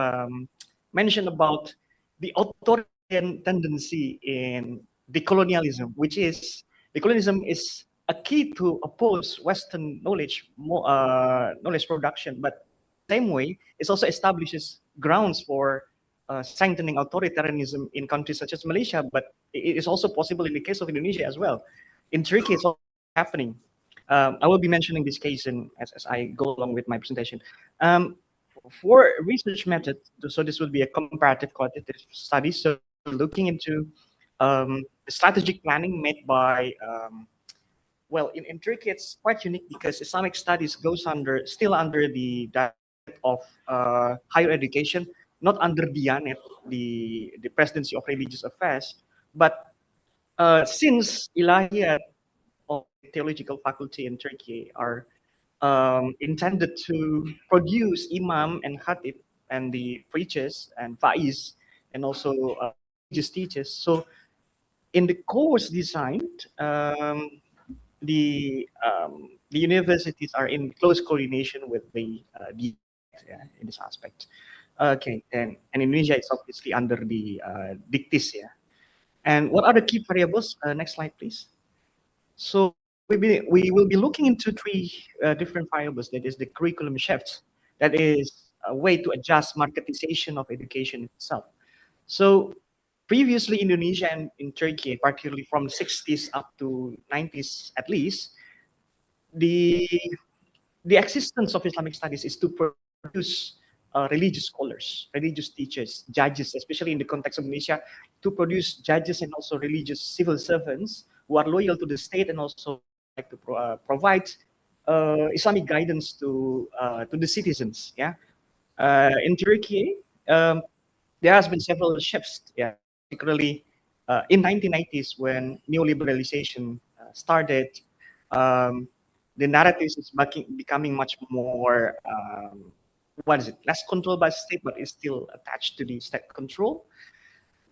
mention about the authoritarian tendency in decolonialism, which is decolonialism is a key to oppose Western knowledge production, but same way it also establishes grounds for strengthening authoritarianism in countries such as Malaysia, but it is also possible in the case of Indonesia as well. In Turkey, it's also happening. I will be mentioning this case as I go along with my presentation. For research method, so this will be a comparative qualitative study. So looking into the strategic planning made by, well, in Turkey, it's quite unique because Islamic studies goes still under the Directorate of Higher Education, not under Diyanet, the Presidency of Religious Affairs. But since Ilahiyat of the theological faculty in Turkey are intended to produce imam and khatib and the preachers and faiz and also religious teachers. So in the course designed, the universities are in close coordination with the in this aspect. Okay, and Indonesia is obviously under the dictis, yeah. And what are the key variables? Next slide, please. So we will be looking into three different variables. That is the curriculum shift. That is a way to adjust marketization of education itself. So previously Indonesia and in Turkey, particularly from 60s up to 90s at least, the existence of Islamic studies is to produce religious scholars, religious teachers, judges, especially in the context of Indonesia, to produce judges and also religious civil servants who are loyal to the state and also like to provide Islamic guidance to the citizens. Yeah, in Turkey, there has been several shifts. Yeah, particularly in 1990s when neoliberalization started. The narrative is becoming much more what is it, less controlled by the state, but is still attached to the state control.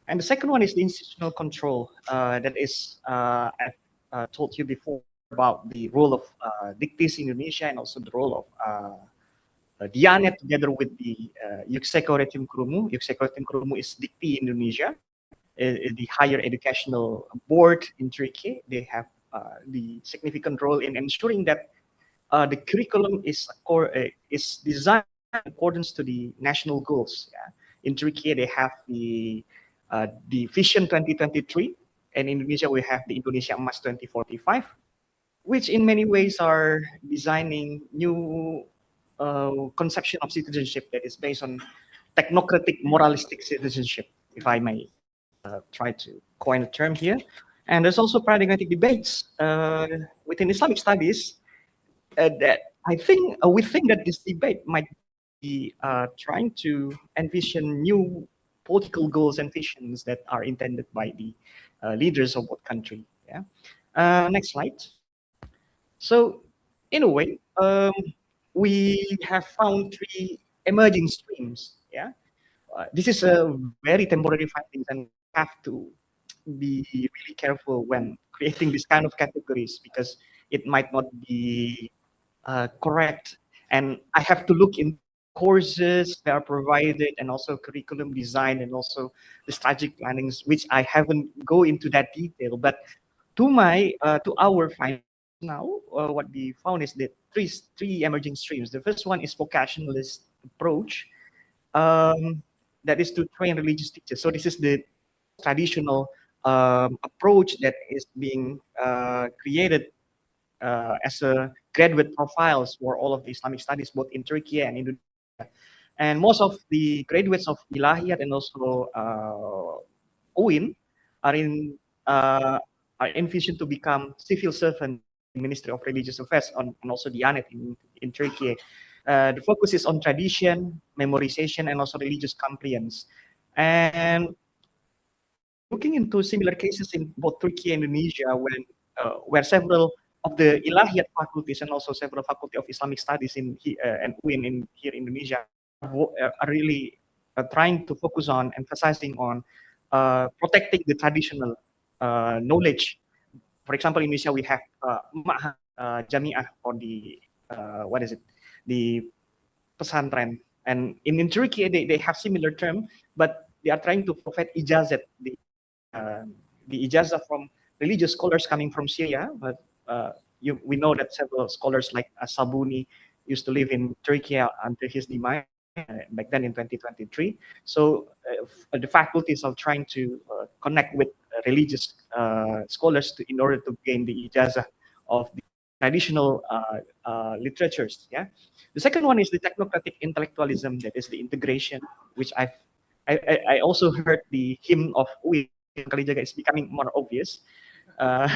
And the second one is the institutional control. That is, I've told you before about the role of dictis in Indonesia and also the role of Diyanet together with the Yükseköğretim Kurumu. Yükseköğretim Kurumu is dicti in Indonesia, the higher educational board in Turkey. They have the significant role in ensuring that the curriculum is designed in accordance to the national goals. Yeah. In Turkey, they have the Vision 2023, and in Indonesia we have the Indonesia Emas 2045, which in many ways are designing new conception of citizenship that is based on technocratic moralistic citizenship, if I may try to coin a term here. And there's also paradigmatic debates within Islamic studies that I think we think that this debate might be trying to envision new political goals and visions that are intended by the leaders of what country. Yeah. Next slide. So, in a way, we have found three emerging streams. Yeah. This is a very temporary findings, and have to be really careful when creating this kind of categories because it might not be correct. And I have to look in courses that are provided and also curriculum design and also the strategic plannings, which I haven't go into that detail. But to our findings now, what we found is that three emerging streams. The first one is vocationalist approach. That is to train religious teachers. So this is the traditional approach that is being created as a graduate profiles for all of the Islamic studies, both in Turkey and Indonesia. And most of the graduates of Ilahiyat and also UIN are are envisioned to become civil servant in Ministry of Religious Affairs and also the ANET in Turkey. The focus is on tradition, memorization, and also religious compliance. And looking into similar cases in both Turkey and Indonesia, when where several of the Ilahiyat faculties and also several faculty of Islamic studies and UIN in here in Indonesia are really trying to focus on emphasizing on protecting the traditional knowledge. For example, in Indonesia we have Jami'ah or the what is it, the pesantren, and in Turkey they have similar term, but they are trying to provide ijazah, the ijazah from religious scholars coming from Syria. But we know that several scholars like Sabuni used to live in Turkey until his demise back then in 2023. So the faculties are trying to connect with religious scholars in order to gain the ijazah of the traditional literatures. Yeah. The second one is the technocratic intellectualism, that is the integration, which I also heard the hymn of Uwi Kalijaga is becoming more obvious. Uh,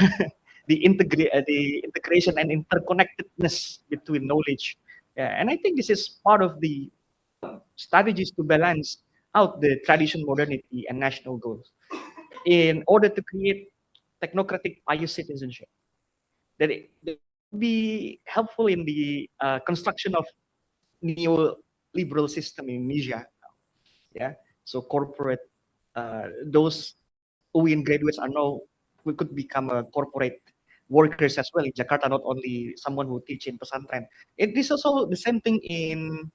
the integration and interconnectedness between knowledge. Yeah, and I think this is part of the strategies to balance out the tradition, modernity, and national goals in order to create technocratic pious citizenship. That it will be helpful in the construction of neoliberal system in Indonesia. Yeah, so corporate, those UIN graduates are now, we could become a corporate workers as well in Jakarta, not only someone who teach in pesantren. It is also the same thing in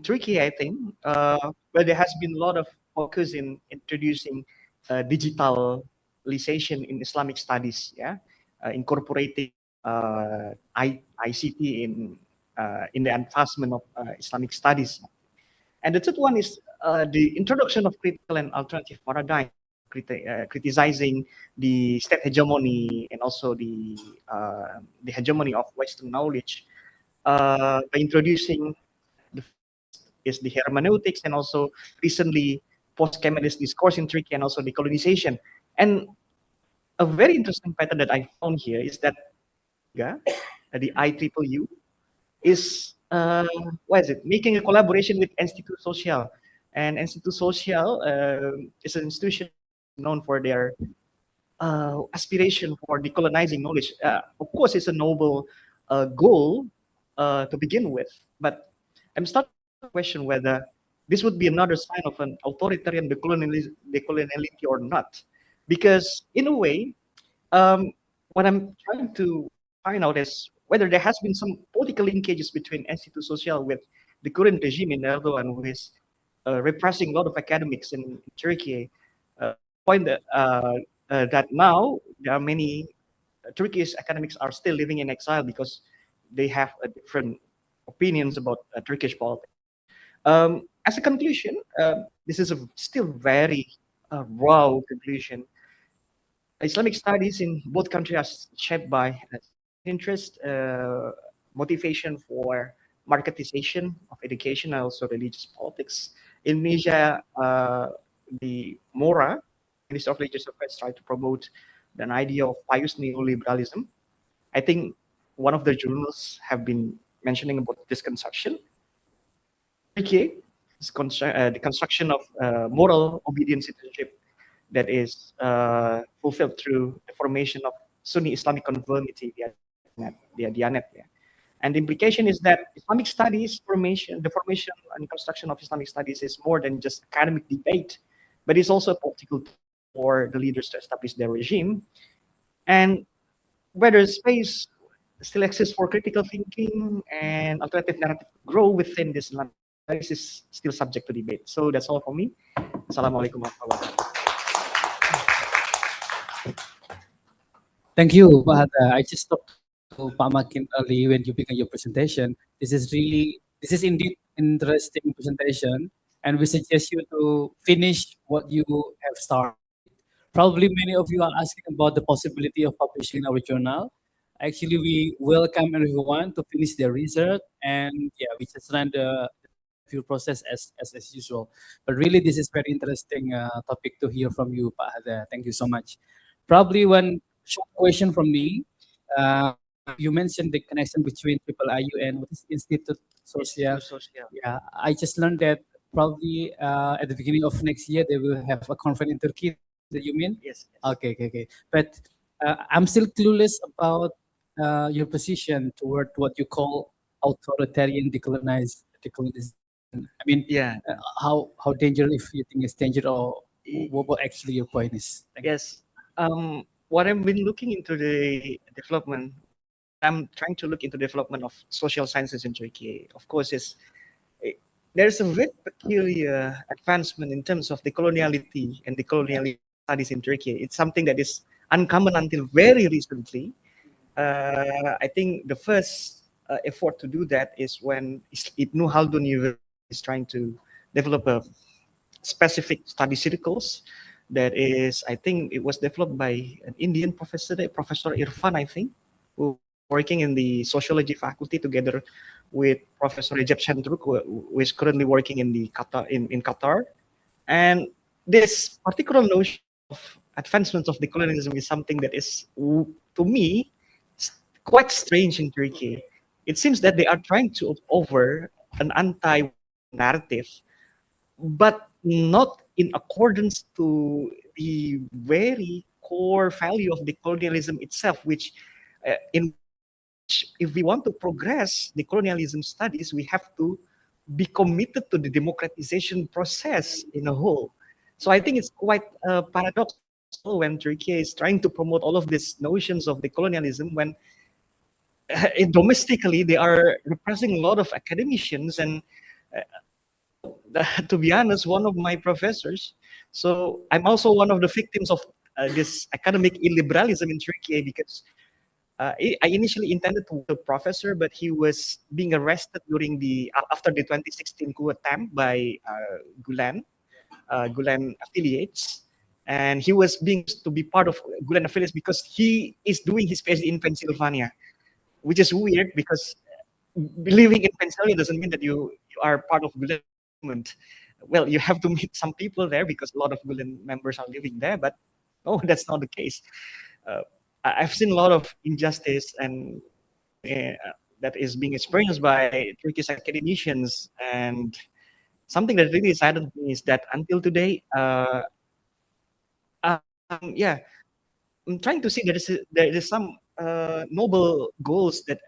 Turkey, I think, where there has been a lot of focus in introducing digitalization in Islamic studies, yeah, incorporating ICT in the advancement of Islamic studies. And the third one is the introduction of critical and alternative paradigm, criticizing the state hegemony and also the hegemony of Western knowledge by introducing the is the hermeneutics and also recently post-Kemalist discourse in Turkey and also decolonization. And a very interesting pattern that I found here is that the IUU is what is it? Making a collaboration with Institut Social, and Institut Social is an institution known for their aspiration for decolonizing knowledge. Of course, it's a noble goal to begin with, but I'm starting to question whether this would be another sign of an authoritarian decoloniality or not, because in a way, what I'm trying to find out is whether there has been some political linkages between Institut Social with the current regime in Erdogan, who is repressing a lot of academics in Turkey. Point that now there are many Turkish academics are still living in exile because they have different opinions about Turkish politics. As a conclusion, this is a still very raw conclusion. Islamic studies in both countries are shaped by interest, motivation for marketization of education, and also religious politics. In Indonesia, the MORA, Ministry of Religious Affairs, try to promote an idea of pious neoliberalism. I think one of the journals have been mentioning about this conception. Okay, the construction of moral obedience citizenship that is fulfilled through the formation of Sunni Islamic conformity, the Diyanet. Yeah. And the implication is that Islamic studies the formation and construction of Islamic studies is more than just academic debate, but it's also a political tool for the leaders to establish their regime. And whether space still exists for critical thinking and alternative narrative grow within this Islamic studies is still subject to debate. So that's all for me. Assalamualaikum warahmatullahi wabarakatuh. Thank you, Pak Hatta. I just talked to Pak Makin early when you began your presentation. This is indeed interesting presentation, and we suggest you to finish what you have started. Probably many of you are asking about the possibility of publishing our journal. Actually, we welcome everyone to finish their research, and yeah, we just run the review process as usual. But really, this is very interesting topic to hear from you, Pak Hatta. Thank you so much. Probably one short question from me. You mentioned the connection between Triple IU and what is Institute Social. Yeah, I just learned that probably at the beginning of next year they will have a conference in Turkey. That you mean? Yes. Okay. But I'm still clueless about your position toward what you call authoritarian decolonization. I mean, Yeah. how dangerous, if you think it's dangerous, or Y- what actually your point is. Thank you. Yes. What I've been looking into the development, I'm trying to look into development of social sciences in Turkey. Of course, eh, there's a very peculiar advancement in terms of the coloniality and the colonial studies in Turkey. It's something that is uncommon until very recently. I think the first effort to do that is when Ibnu Khaldun University is trying to develop a specific study circles that is, I think it was developed by an Indian professor, Professor Irfan, I think, who working in the sociology faculty together with Professor Recep Şentürk, who is currently working in the in Qatar. And this particular notion of advancement of the colonialism is something that is, to me, quite strange in Turkey. It seems that they are trying to over an anti narrative, but not in accordance to the very core value of the colonialism itself, which in if we want to progress the colonialism studies, we have to be committed to the democratization process in a whole. So I think it's quite paradoxical when Turkey is trying to promote all of these notions of the colonialism when domestically they are repressing a lot of academicians and to be honest, one of my professors. So I'm also one of the victims of this academic illiberalism in Turkey because I initially intended to be a professor, but he was being arrested during the after the 2016 coup attempt by Gulen affiliates, and he was being to be part of Gulen affiliates because he is doing his PhD in Pennsylvania, which is weird because living in Pennsylvania doesn't mean that you are part of Gulen movement. Well, you have to meet some people there because a lot of Gulen members are living there, but no, that's not the case. Uh, I've seen a lot of injustice and uh, that is being experienced by Turkish academicians. And something that really saddened me is that until today, yeah, I'm trying to see there is some noble goals that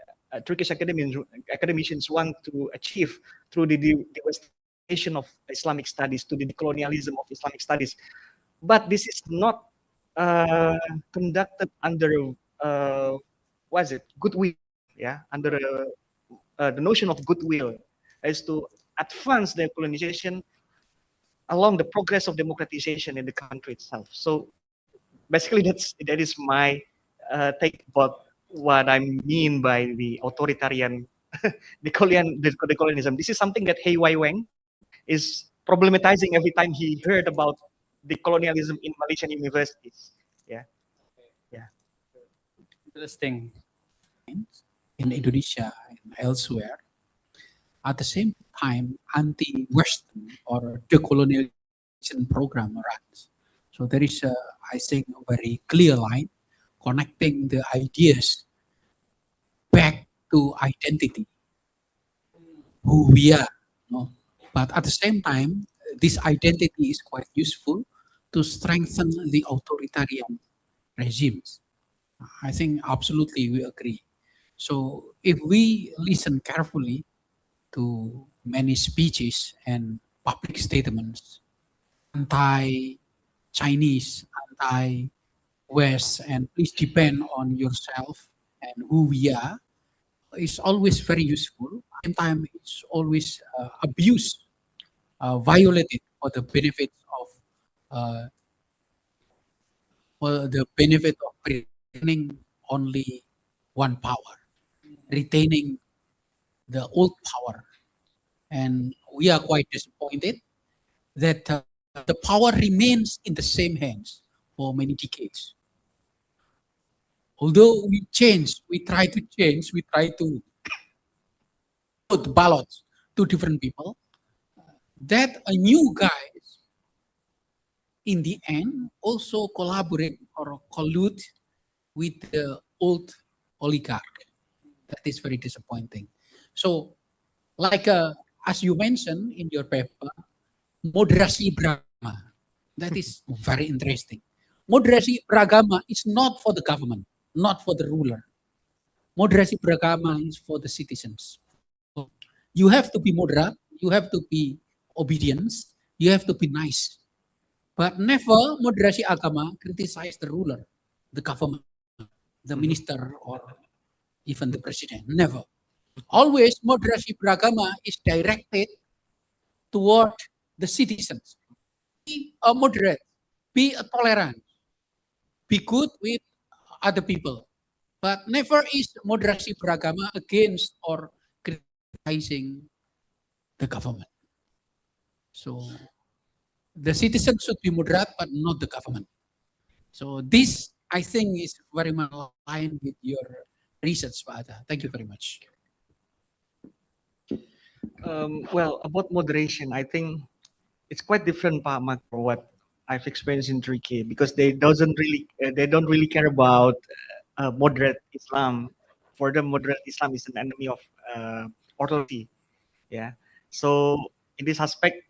Turkish academicians want to achieve through the devastation of Islamic studies, to the decolonialism of Islamic studies. But this is not uh, conducted under what is it, goodwill, yeah, under the notion of goodwill is to advance the colonization along the progress of democratization in the country itself. So basically that is my take about what I mean by the authoritarian decolonialism. This is something that Hei Wai Weng is problematizing every time he heard about the colonialism in Malaysian universities. Yeah, yeah. Interesting. in Indonesia and elsewhere, at the same time, anti-Western or decolonization program runs. So there is, I think, a very clear line connecting the ideas back to identity, who we are. No? But at the same time, this identity is quite useful to strengthen the authoritarian regimes. I think absolutely we agree. So if we listen carefully to many speeches and public statements anti-Chinese, anti-West, and please depend on yourself and who we are, is always very useful. At the same time, it's always abused, violated uh, for the benefit of retaining only one power, retaining the old power. And we are quite disappointed that the power remains in the same hands for many decades. Although we change, we try to change, we try to put ballots to different people, that a new guys in the end also collaborate or collude with the old oligarch. That is very disappointing. So, like as you mentioned in your paper, moderasi Brahma. That is very interesting. moderasi beragama is not for the government, not for the ruler. Moderasi beragama is for the citizens. You have to be moderate, you have to be obedience, you have to be nice. But never moderasi agama criticize the ruler, the government, the minister, or even the president. Never. Always moderasi beragama is directed toward the citizens. Be a moderate, be a tolerant, be good with other people. But never is moderasi beragama against or criticizing the government. So the citizens should be moderate, but not the government. So this, I think, is very much aligned with your research, Pak Atta. Thank you very much. Well, about moderation, I think it's quite different, Pak Ahmad, from what I've experienced in Turkey because they don't really care about moderate Islam. For them, moderate Islam is an enemy of orthodoxy. Yeah. So in this aspect,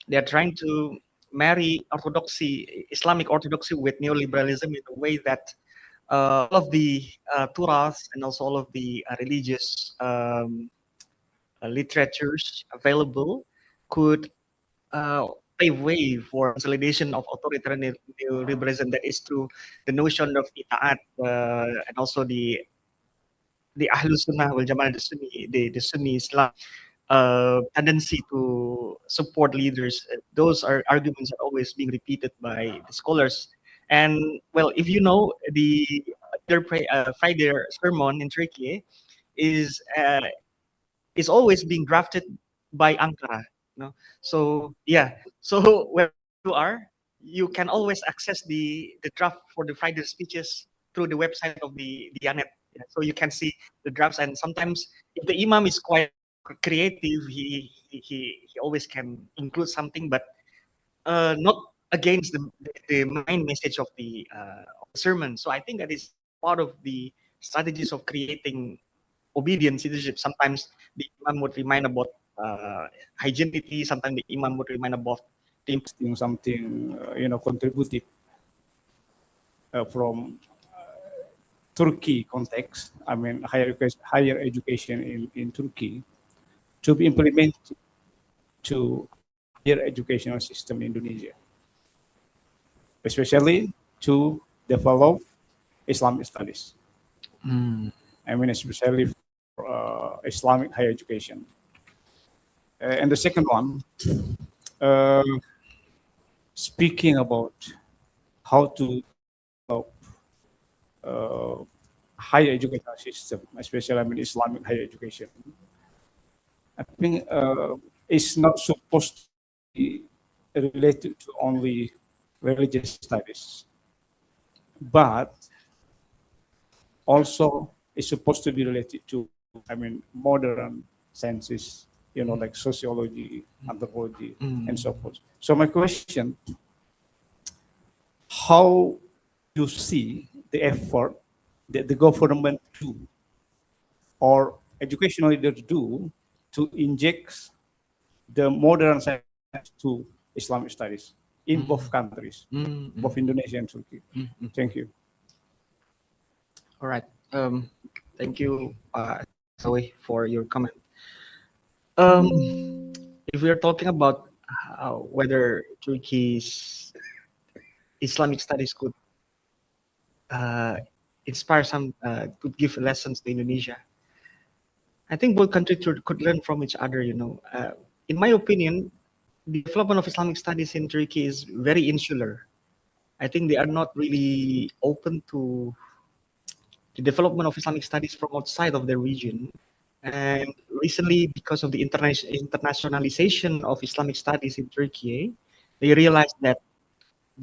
they are trying to marry orthodoxy, Islamic orthodoxy, with neoliberalism in a way that all of the Turas and also all of the religious literatures available could pave way for consolidation of authoritarian neoliberalism, that is through the notion of itaat and also the Ahlus Sunnah wal Jamaah, the Sunni Islam tendency to support leaders. Those are arguments are always being repeated by the scholars. And well, if you know the Friday sermon in Turkey is always being drafted by Ankara. You know? So yeah, so where you are, you can always access the draft for the Friday speeches through the website of the Diyanet. Yeah, so you can see the drafts, and sometimes if the imam is quite creative, he always can include something, but not against the main message of the sermon. So I think that is part of the strategies of creating obedient citizenship. Sometimes the imam would remind about hygienity. Sometimes the imam would remind about something contributive from Turkey context. I mean, higher education in Turkey to be implemented to higher educational system in Indonesia, especially to develop Islamic studies. I mean, especially for Islamic higher education. And the second one, speaking about how to develop higher educational system, especially Islamic higher education. I think it's not supposed to be related to only religious studies, but also it's supposed to be related to, modern sciences, like sociology, anthropology, and so forth. So my question, how you see the effort that the government do or educational leaders do to inject the modern science to Islamic studies in both countries, both Indonesia and Turkey. Thank you. All right. Thank you, Zoe, for your comment. If we are talking about whether Turkey's Islamic studies could inspire could give lessons to Indonesia, I think both countries could learn from each other. In my opinion, the development of Islamic studies in Turkey is very insular. I think they are not really open to the development of Islamic studies from outside of their region. And recently, because of the internationalization of Islamic studies in Turkey, they realized that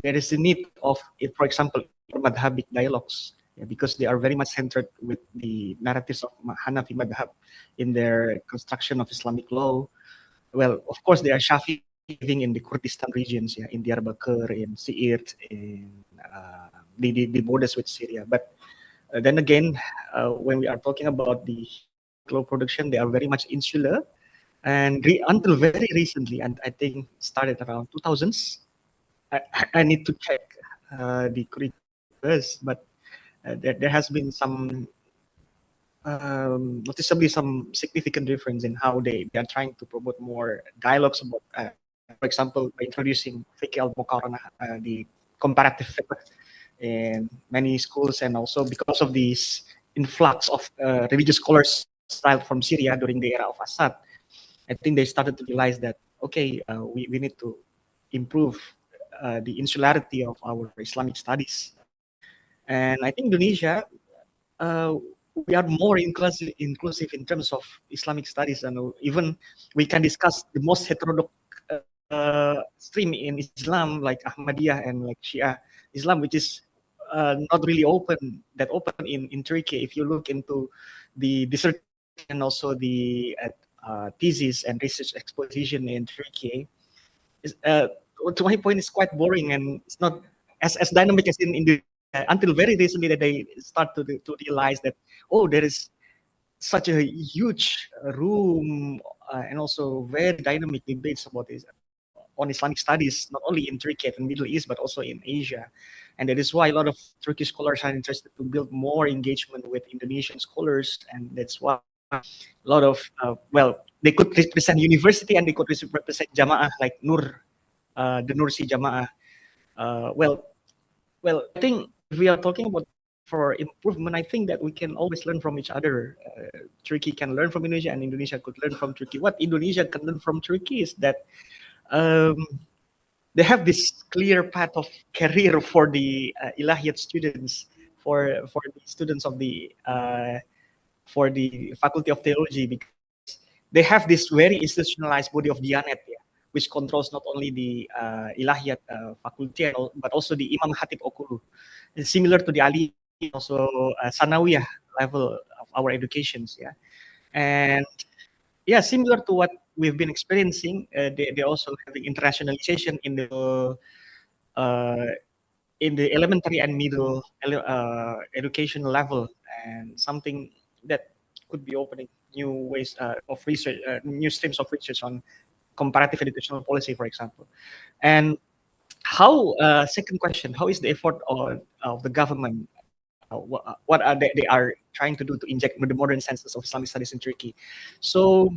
there is a need of, for example, madhabic dialogues, because they are very much centered with the narratives of Hanafi madhab in their construction of Islamic law. Well, of course, they are Shafi living in the Kurdistan regions, in Diyarbakir, in Siirt, in the borders with Syria. But then again, when we are talking about the law production, they are very much insular. And until very recently, and I think started around 2000s, I need to check the curriculum, but there has been some noticeably some significant difference in how they are trying to promote more dialogues about, for example, by introducing fiqh al-muqaranah, the comparative fiqh in many schools, and also because of this influx of religious scholars styled from Syria during the era of Assad, I think they started to realize that, okay, we need to improve the insularity of our Islamic studies. And I think Indonesia, uh, we are more inclusive in terms of Islamic studies, and even we can discuss the most heterodox stream in Islam, like Ahmadiyah and like Shia Islam, which is not really open in Turkey. If you look into the dissertation and also the thesis and research exposition in Turkey, is, to my point, is quite boring, and it's not as dynamic as in the until very recently that they start to realize that, oh, there is such a huge room and also very dynamic debates about this on Islamic studies, not only in Turkey and Middle East, but also in Asia. And that is why a lot of Turkish scholars are interested to build more engagement with Indonesian scholars. And that's why a lot of, well, they could represent university and they could represent Jamaah like Nur, the Nursi Jamaah. Well, I think if we are talking about for improvement, I think that we can always learn from each other. Turkey can learn from Indonesia, and Indonesia could learn from Turkey. What Indonesia can learn from Turkey is that um, they have this clear path of career for the Ilahiyat students, for the students of the for the Faculty of Theology, because they have this very institutionalized body of Diyanet, yeah, which controls not only the Ilahiyat faculty, but also the Imam Khatib Okulu. It's similar to the Ali, also Sanawiyah level of our educations, yeah. And yeah, similar to what we've been experiencing, they also having internationalization uh, in the elementary and middle education level, and something that could be opening new ways of research, new streams of research on comparative educational policy, for example. And how, second question, how is the effort of the government? What are they are trying to do to inject the modern senses of Islamic studies in Turkey? So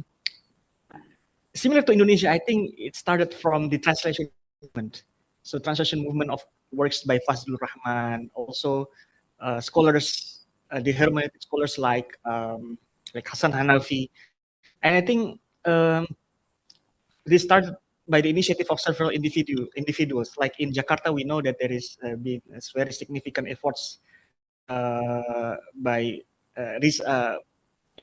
similar to Indonesia, I think it started from the translation movement. So translation movement of works by Fazlur Rahman, also scholars, the hermeneutic scholars like Hassan Hanafi, and I think this started by the initiative of several individuals. Like in Jakarta, we know that there is been very significant efforts by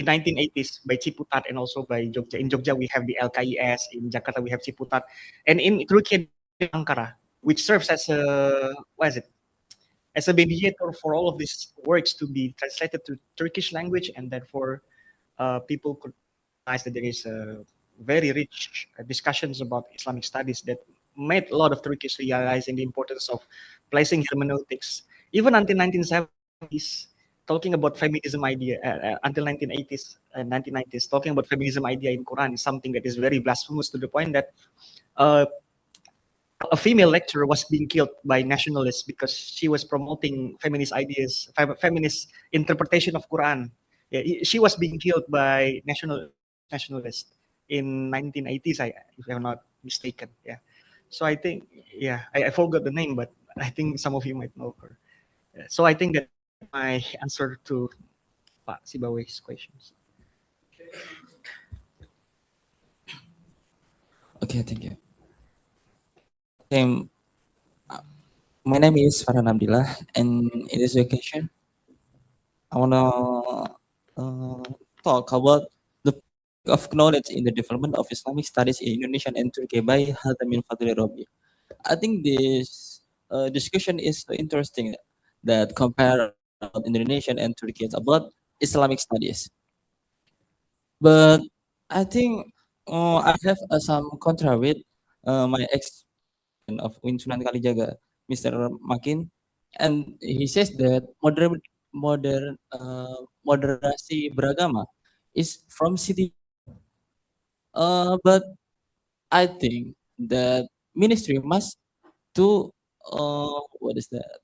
in 1980s by Ciputat and also by Jogja. In Jogja, we have the LKIS. In Jakarta, we have Ciputat. And in Turkey, Ankara, which serves as a, what is it? As a mediator for all of these works to be translated to Turkish language, and therefore people could realize that there is a very rich discussions about Islamic studies that made a lot of Turkish realizing the importance of placing hermeneutics. Even until 1970s, talking about feminism idea, until 1980s and 1990s, talking about feminism idea in Quran is something that is very blasphemous, to the point that uh, a female lecturer was being killed by nationalists because she was promoting feminist ideas, feminist interpretation of Quran. Yeah, she was being killed by nationalists in 1980s, if I'm not mistaken. Yeah. So I think, yeah, I forgot the name, but I think some of you might know her. Yeah. So I think that my answer to Pak Sibawe's questions. Okay, thank you. Okay, my name is Farhan Abdillah, and in this occasion, I want to talk about the of knowledge in the development of Islamic studies in Indonesia and Turkey by Hatamin Fadli Robi. I think this discussion is so interesting that compare Indonesian and Turkey about Islamic studies. But I think I have some contra with my ex of Sunan Kalijaga, Mr. Makin, and he says that moderasi beragama is from city. But I think that ministry must to what is that?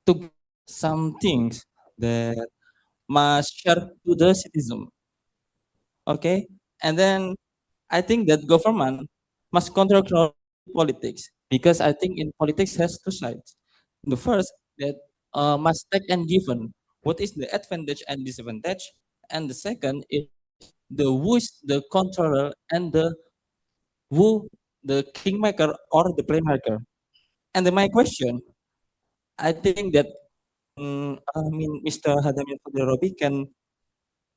To some things that must share to the citizen. Okay, and then I think that government must control politics because I think in politics has two sides. The first that must take and given what is the advantage and disadvantage, and the second is the who is the controller and the who the kingmaker or the playmaker. And then my question, I think that I mean Mr. Hadamin Robi can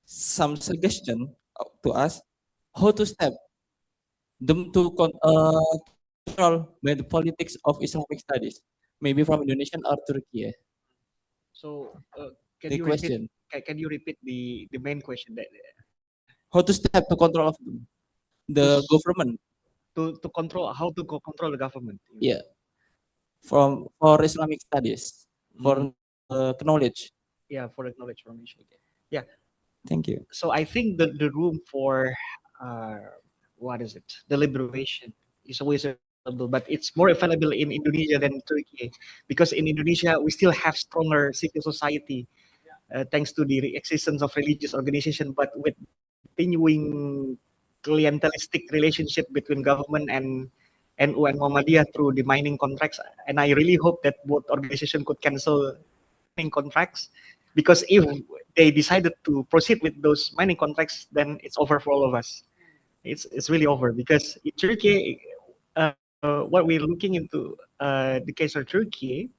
some suggestion to us how to step them to control by the politics of Islamic studies, maybe from Indonesia or Turkey. So, can The you repeat? question: Can you repeat the main question that how to step to control of them, to the government? to control how to control the government? Yeah, from for Islamic studies, for knowledge. Yeah, for the knowledge formation. Yeah. Thank you. So I think the room for what is it? Deliberation is always available, but it's more available in Indonesia than Turkey because in Indonesia we still have stronger civil society thanks to the existence of religious organization, but with continuing clientelistic relationship between government and NU and Muhammadiyah through the mining contracts. And I really hope that both organizations could cancel mining contracts because if they decided to proceed with those mining contracts, then it's over for all of us. It's really over because in Turkey, what we're looking into the case of Turkey,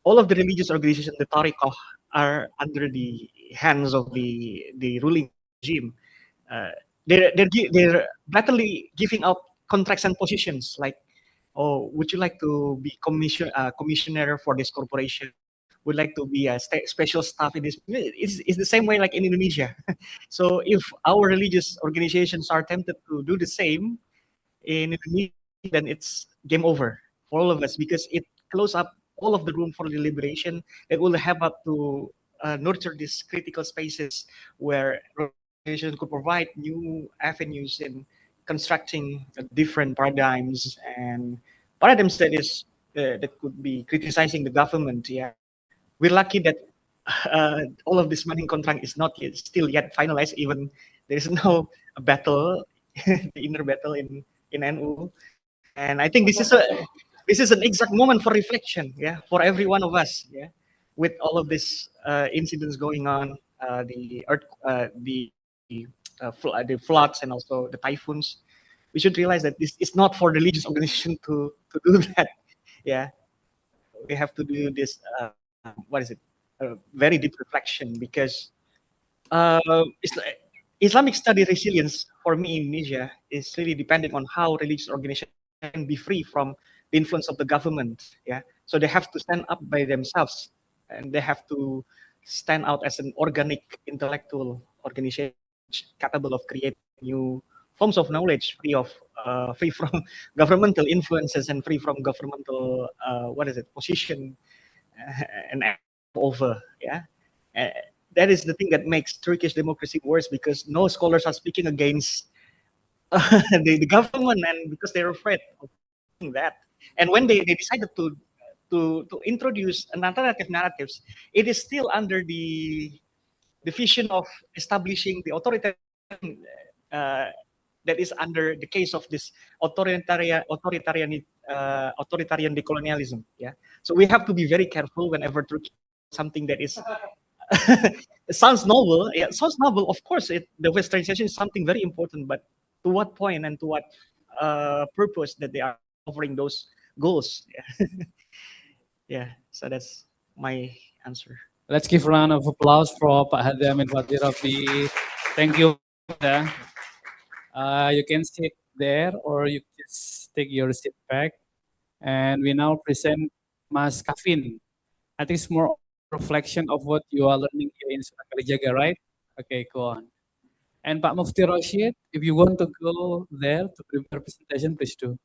all of the religious organizations, the tariqah, are under the hands of the ruling regime. Uh, they're blatantly giving out contracts and positions like, oh, would you like to be commissioner for this corporation? Would like to be a special staff in this? It's the same way like in Indonesia. So if our religious organizations are tempted to do the same in Indonesia, then it's game over for all of us because it closes up all of the room for deliberation that will have up to nurture these critical spaces where organizations could provide new avenues in constructing different paradigms and paradigms that is that could be criticizing the government. Yeah, we're lucky that all of this mining contract is not yet, still yet finalized. Even there is no battle, the inner battle in NU. And I think this is an exact moment for reflection, yeah, for every one of us, yeah, with all of these incidents going on, the earth, the floods, and also the typhoons. We should realize that this is not for religious organization to do that, yeah. We have to do this. What is it? Very deep reflection because uh, Islamic study resilience for me in Indonesia is really dependent on how religious organizations can be free from the influence of the government. Yeah, so they have to stand up by themselves, and they have to stand out as an organic intellectual organization capable of creating new forms of knowledge, free from governmental influences and free from governmental what is it position and over. Yeah. Uh, that is the thing that makes Turkish democracy worse because no scholars are speaking against the government and because they're afraid of doing that. And when they decided to introduce an alternative narratives, it is still under the vision of establishing the authoritarian uh, that is under the case of this authoritarian decolonialism. Yeah, so we have to be very careful whenever Turkey something that is it sounds novel. Yeah, it sounds novel. Of course, the westernization is something very important, but to what point and to what purpose that they are offering those goals? Yeah, yeah. So that's my answer. Let's give a round of applause for Pak Hadam and Pak Rafi. Thank you. Ya. You can sit there or you just take your seat back. And we now present Mas Kavin. I think it's more reflection of what you are learning here in Sunan Kalijaga, right? Okay, go on. And Pak Mufti Rashid, if you want to go there to prepare presentation, please do.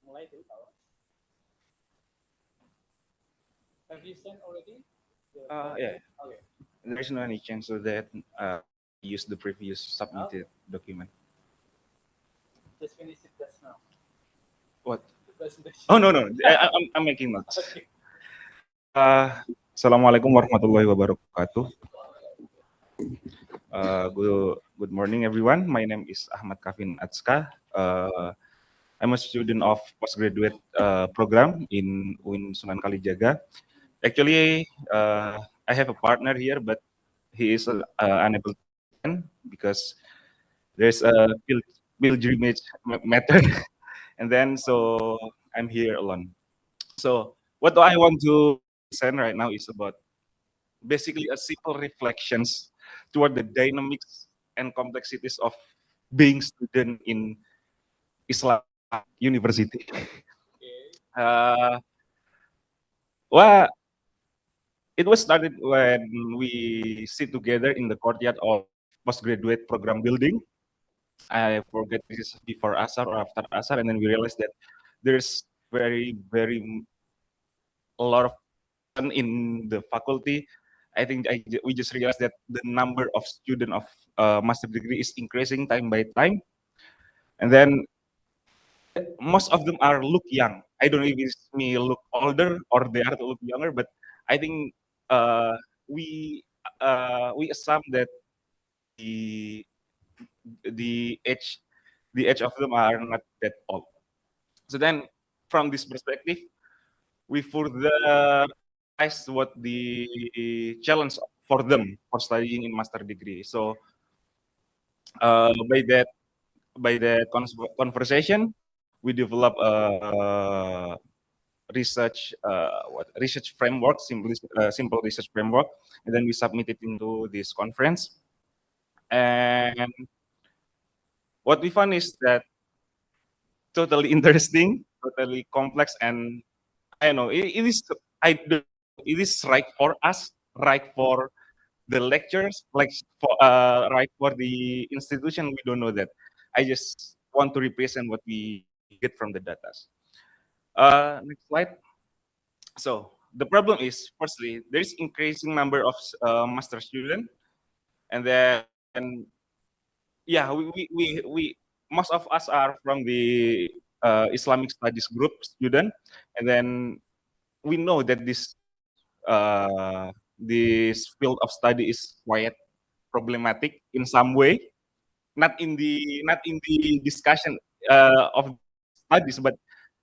Mulai dulu. Have you sent already? Yeah. Okay. There is no any change so that use the previous submitted document. Just finish it just now. What? The presentation. Oh no no, I'm making notes. Okay. Assalamualaikum warahmatullahi wabarakatuh. Good morning everyone. My name is Ahmad Kavin Atska. I'm a student of postgraduate program in UIN Sunan Kalijaga. Actually, I have a partner here, but he is unable to attend because there's a pilgrimage matter, and then so I'm here alone. So what I want to present right now is about basically a simple reflections toward the dynamics and complexities of being student in Islam University. Well, it was started when we sit together in the courtyard of postgraduate program building. I forget this is before Asar or after Asar, and then we realized that there's very a lot of fun in the faculty. I think we just realized that the number of student of master degree is increasing time by time, and then most of them are look young. I don't know if it's me look older or they are look younger, but I think uh, we we assume that the the age the age of them are not that old. So then, from this perspective, we further analyze what the challenge for them for studying in master degree. So by that conversation, we develop a research framework, simple research framework, and then we submit it into this conference. And what we found is that totally interesting, totally complex, and I know it is. I don't, it is right for us, right for the lectures, like for right for the institution. We don't know that. I just want to represent what we get from the data. Next slide. So the problem is, firstly, there is increasing number of master student, and then yeah, we most of us are from the Islamic studies group student, and then we know that this field of study is quite problematic in some way, not in the discussion of studies, but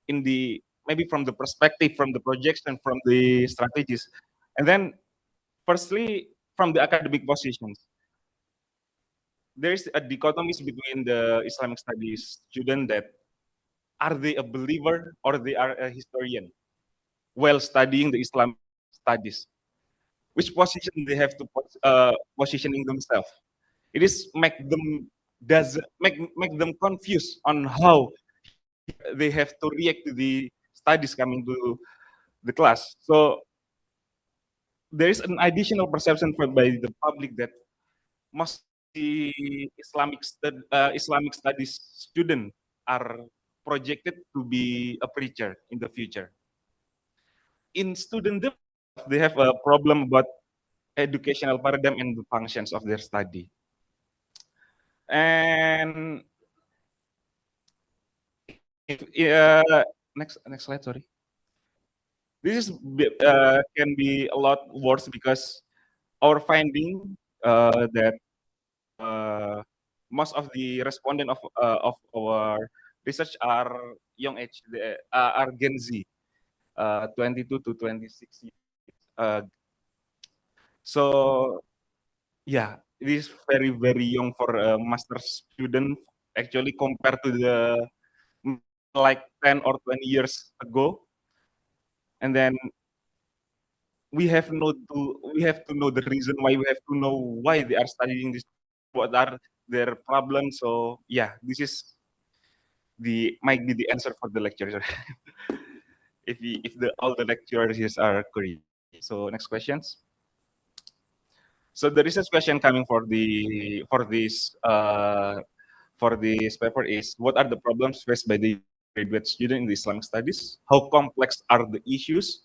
in the maybe from the perspective, from the projection, from the strategies, and then firstly from the academic positions. There is a dichotomy between the Islamic studies student that are they a believer or they are a historian while studying the Islamic studies. Which position they have to positioning themselves. It is make them confused on how they have to react to the studies coming to the class. So there is an additional perception by the public that most the Islamic studies student are projected to be a preacher in the future. In student themselves, they have a problem about educational paradigm and the functions of their study. And next slide, sorry. This is can be a lot worse because our finding that most of the respondent of our research are young age, are Gen Z, 22 to 26 years. So yeah, it is very young for a master student actually compared to the like 10 or 20 years ago. And then we have to know the reason why, we have to know why they are studying this, what are their problems. So yeah, this is might be the answer for the lecture. if all the lectures are correct. So next questions. So the research question coming for this paper is, what are the problems faced by the graduate student in the Islamic studies? How complex are the issues?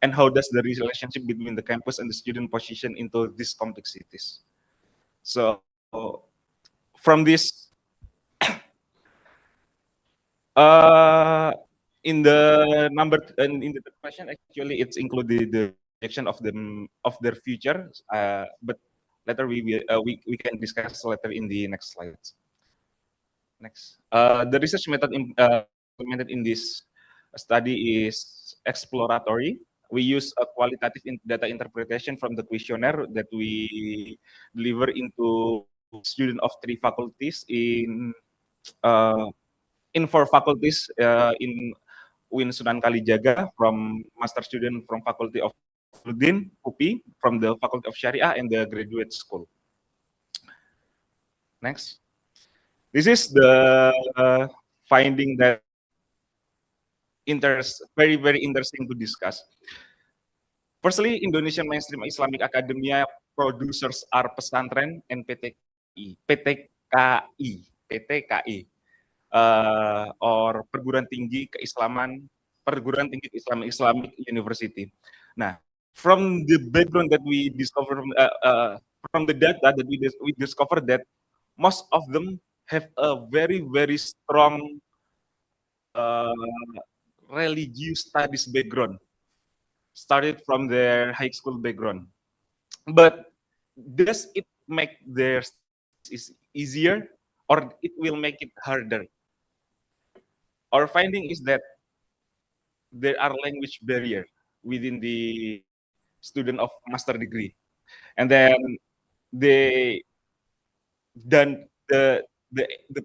and how does the relationship between the campus and the student position into these complexities. So from this, in the in the third question, actually it's included the projection of them of their future, but later we can discuss later in the next slides. Next, the research method implemented in this study is exploratory. We use a qualitative data interpretation from the questionnaire that we deliver into student of 3 faculties uh, in 4 faculties in Win Sunan Kalijaga, from master student from Faculty of Ludin, UPI, from the Faculty of Syariah and the graduate school. Next. This is the finding that very, very interesting to discuss. Firstly, Indonesian Mainstream Islamic Academia producers are pesantren and PTKI, or perguruan tinggi keislaman, perguruan tinggi Islamic University. Nah, from the background that we discover, from the data that we discovered that most of them have a very, very strong religious studies background, started from their high school background. But does it make their studies easier, or it will make it harder? Our finding is that there are language barrier within the student of master degree, and then they done the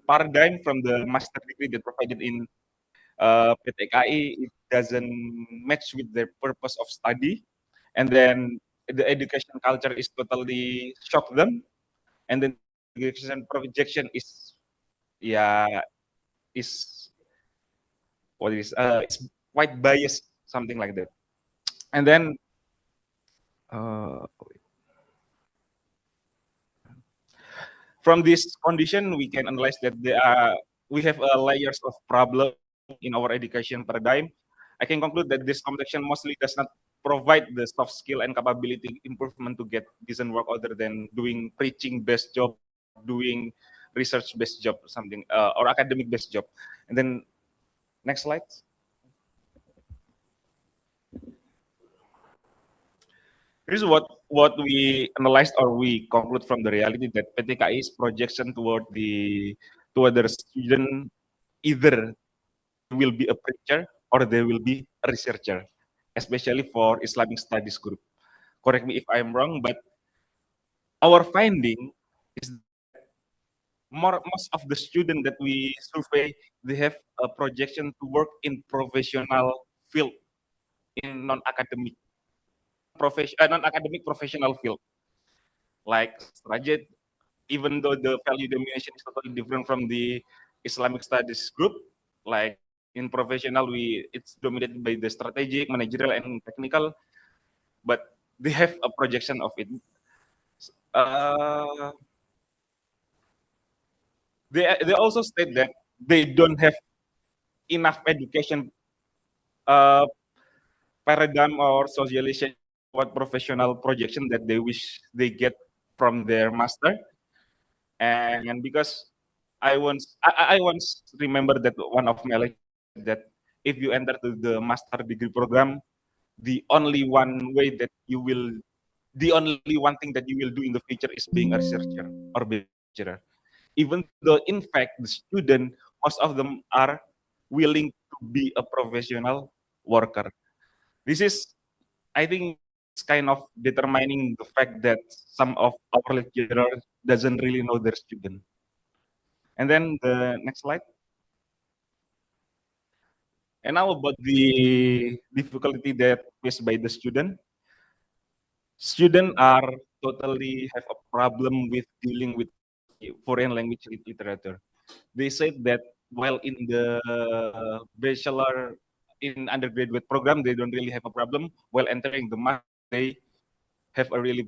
paradigm from the master degree that provided in PTKI, it doesn't match with their purpose of study, and then the education culture is totally shock them, and then education projection is is what is it's quite biased, something like that. And then from this condition, we can analyze that we have layers of problem in our education paradigm. I can conclude that this complexion mostly does not provide the soft skill and capability improvement to get decent work other than doing preaching based job, doing research based job, something or academic based job. And then next slide. Here's what we analyzed or we conclude from the reality that PTKI's projection toward the student, either will be a preacher or they will be a researcher, especially for Islamic studies group. Correct me if I'm wrong, but our finding is most of the students that we survey, they have a projection to work in professional field, in non-academic professional field, like Rajat, even though the value domination is totally different from the Islamic studies group, like in professional, it's dominated by the strategic, managerial, and technical, but they have a projection of it. They also state that they don't have enough education paradigm or socialization what professional projection that they wish they get from their master. And because I once remember that one of my lectures that if you enter to the master degree program, the only one way that you will, the only one thing that you will do in the future is being a researcher or being a lecturer. Even though in fact the student, most of them are willing to be a professional worker. This is, I think, it's kind of determining the fact that some of our lecturers doesn't really know their student. And then the next slide. And now about the difficulty that faced by the student. Students are totally have a problem with dealing with foreign language literature. They said that while in the bachelor in undergraduate program, they don't really have a problem. While entering the master, they have a really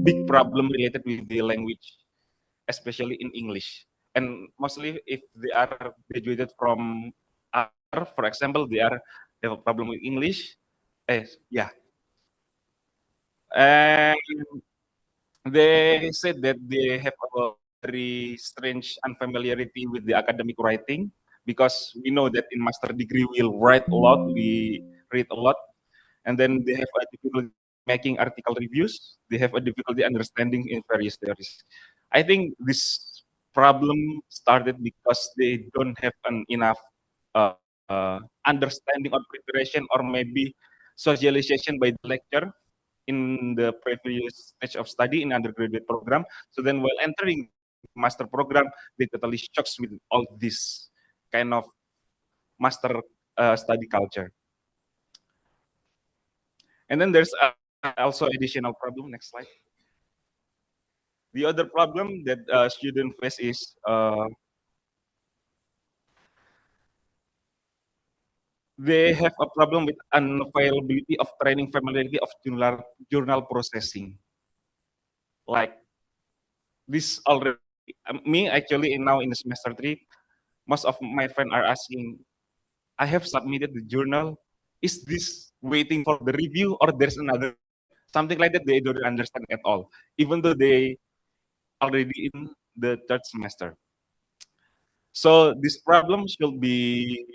big problem related with the language, especially in English. And mostly if they are graduated from R, for example, they have a problem with English. And they said that they have a very strange unfamiliarity with the academic writing, because we know that in master degree we'll write a lot, we read a lot, and then they have a difficulty making article reviews. They have a difficulty understanding in various theories. I think this problem started because they don't have an enough understanding or preparation, or maybe socialization by the lecture in the previous stage of study in undergraduate program. So then while entering master program, they totally shocks with all this kind of master study culture. And then there's also additional problem. Next slide. The other problem that student face is they have a problem with unavailability of training familiarity of journal processing. Like this already, me actually now in semester 3, most of my friends are asking, I have submitted the journal. Is this waiting for the review or there's another something like that? They don't understand at all, even though they already in the third semester. So this problem should be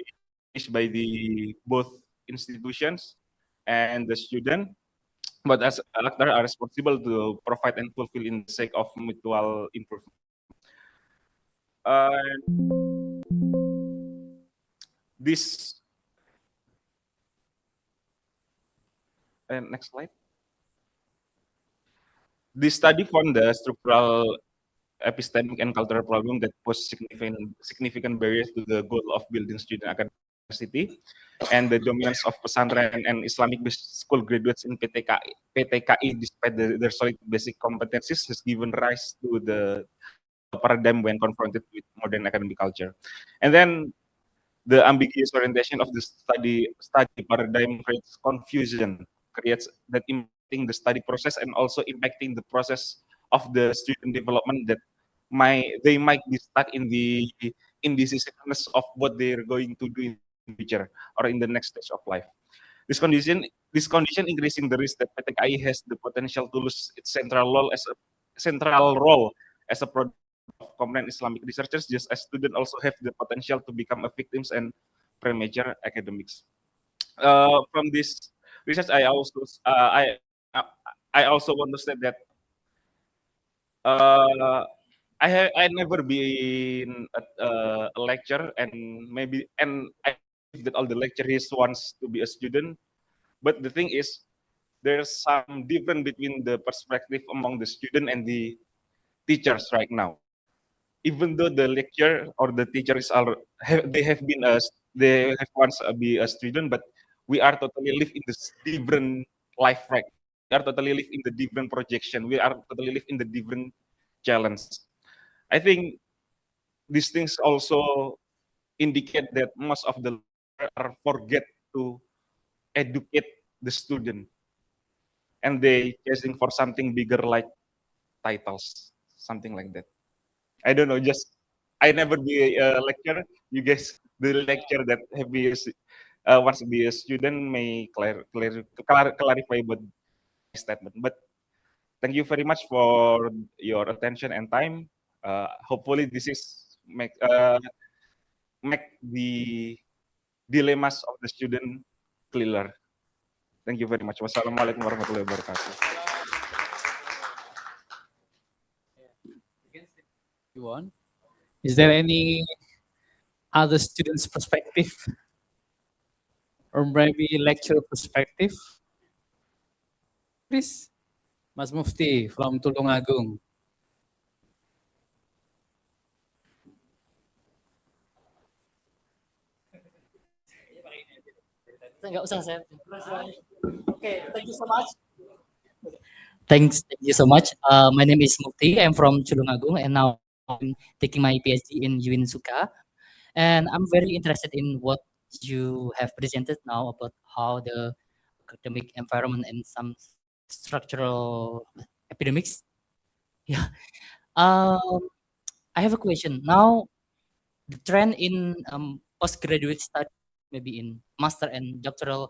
faced by the both institutions and the student, but as actors are responsible to provide and fulfill in the sake of mutual improvement. This and next slide. This study found the structural, epistemic, and cultural problem that pose significant barriers to the goal of building student academic capacity, and the dominance of pesantren and Islamic-based school graduates in PTKI, despite their solid basic competencies, has given rise to the paradigm when confronted with modern academic culture. And then the ambiguous orientation of the study paradigm creates confusion, creates that impacting the study process and also impacting the process of the student development, that they might be stuck in the indecisiveness of what they're going to do in the future or in the next stage of life. This condition increasing the risk that PTKI has the potential to lose its central role as a product of competent Islamic researchers, just as students also have the potential to become a victims and premature academics. From this research, I also want to say that I never been a lecturer, and I believe that all the lecturers wants to be a student. But the thing is, there's some difference between the perspective among the student and the teachers right now. Even though the lecturer or the teacher is they have been they have once be a student, but we are totally live in this different life, right? We are totally live in the different projection. We are totally live in the different challenge. I think these things also indicate that most of the lecturer are forget to educate the student, and they chasing for something bigger like titles, something like that. I don't know. Just I never be a lecturer. You guys, the lecturer that have be wants to be a student may clarify about my statement. But thank you very much for your attention and time. Hopefully, this is make the dilemmas of the student clearer. Thank you very much. Wassalamualaikum warahmatullahi wabarakatuh. Is there any other student's perspective or maybe lecturer perspective? Please, Mas Mufti from Tulungagung. Enggak usah saya. Okay, thank you so much. Thank you so much. My name is Mukti. I'm from Tulungagung, and now I'm taking my PhD in UIN-Suka. And I'm very interested in what you have presented now about how the academic environment and some structural epidemics. Yeah. I have a question. Now, the trend in postgraduate study, maybe in master and doctoral,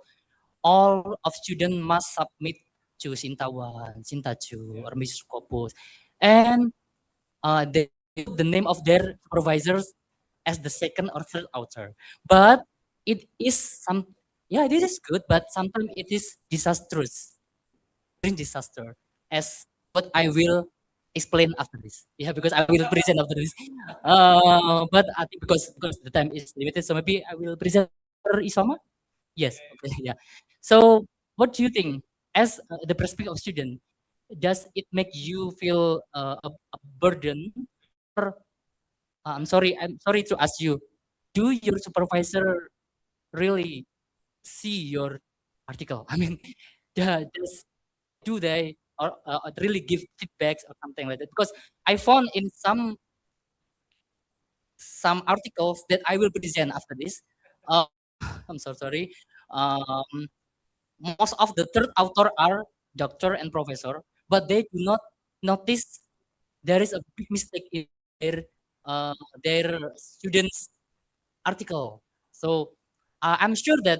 all of students must submit choose Sintawan, Sintaju, or Mrs. Kopus, and they put the name of their supervisors as the second or third author. But it is yeah, this is good, but sometimes it is disastrous, disaster, as what I will explain after this. Yeah, because I will present after this. But I think because the time is limited, so maybe I will present for Isoma. Yes. Okay. Yeah. So, what do you think, as the perspective of student, does it make you feel a burden? Or I'm sorry to ask you, do your supervisor really see your article? I mean, does do they or really give feedbacks or something like that? Because I found in some articles that I will present after this. Uh, I'm so sorry. Um, most of the third author are doctor and professor, but they do not notice there is a big mistake in uh, their students' article. So I'm sure that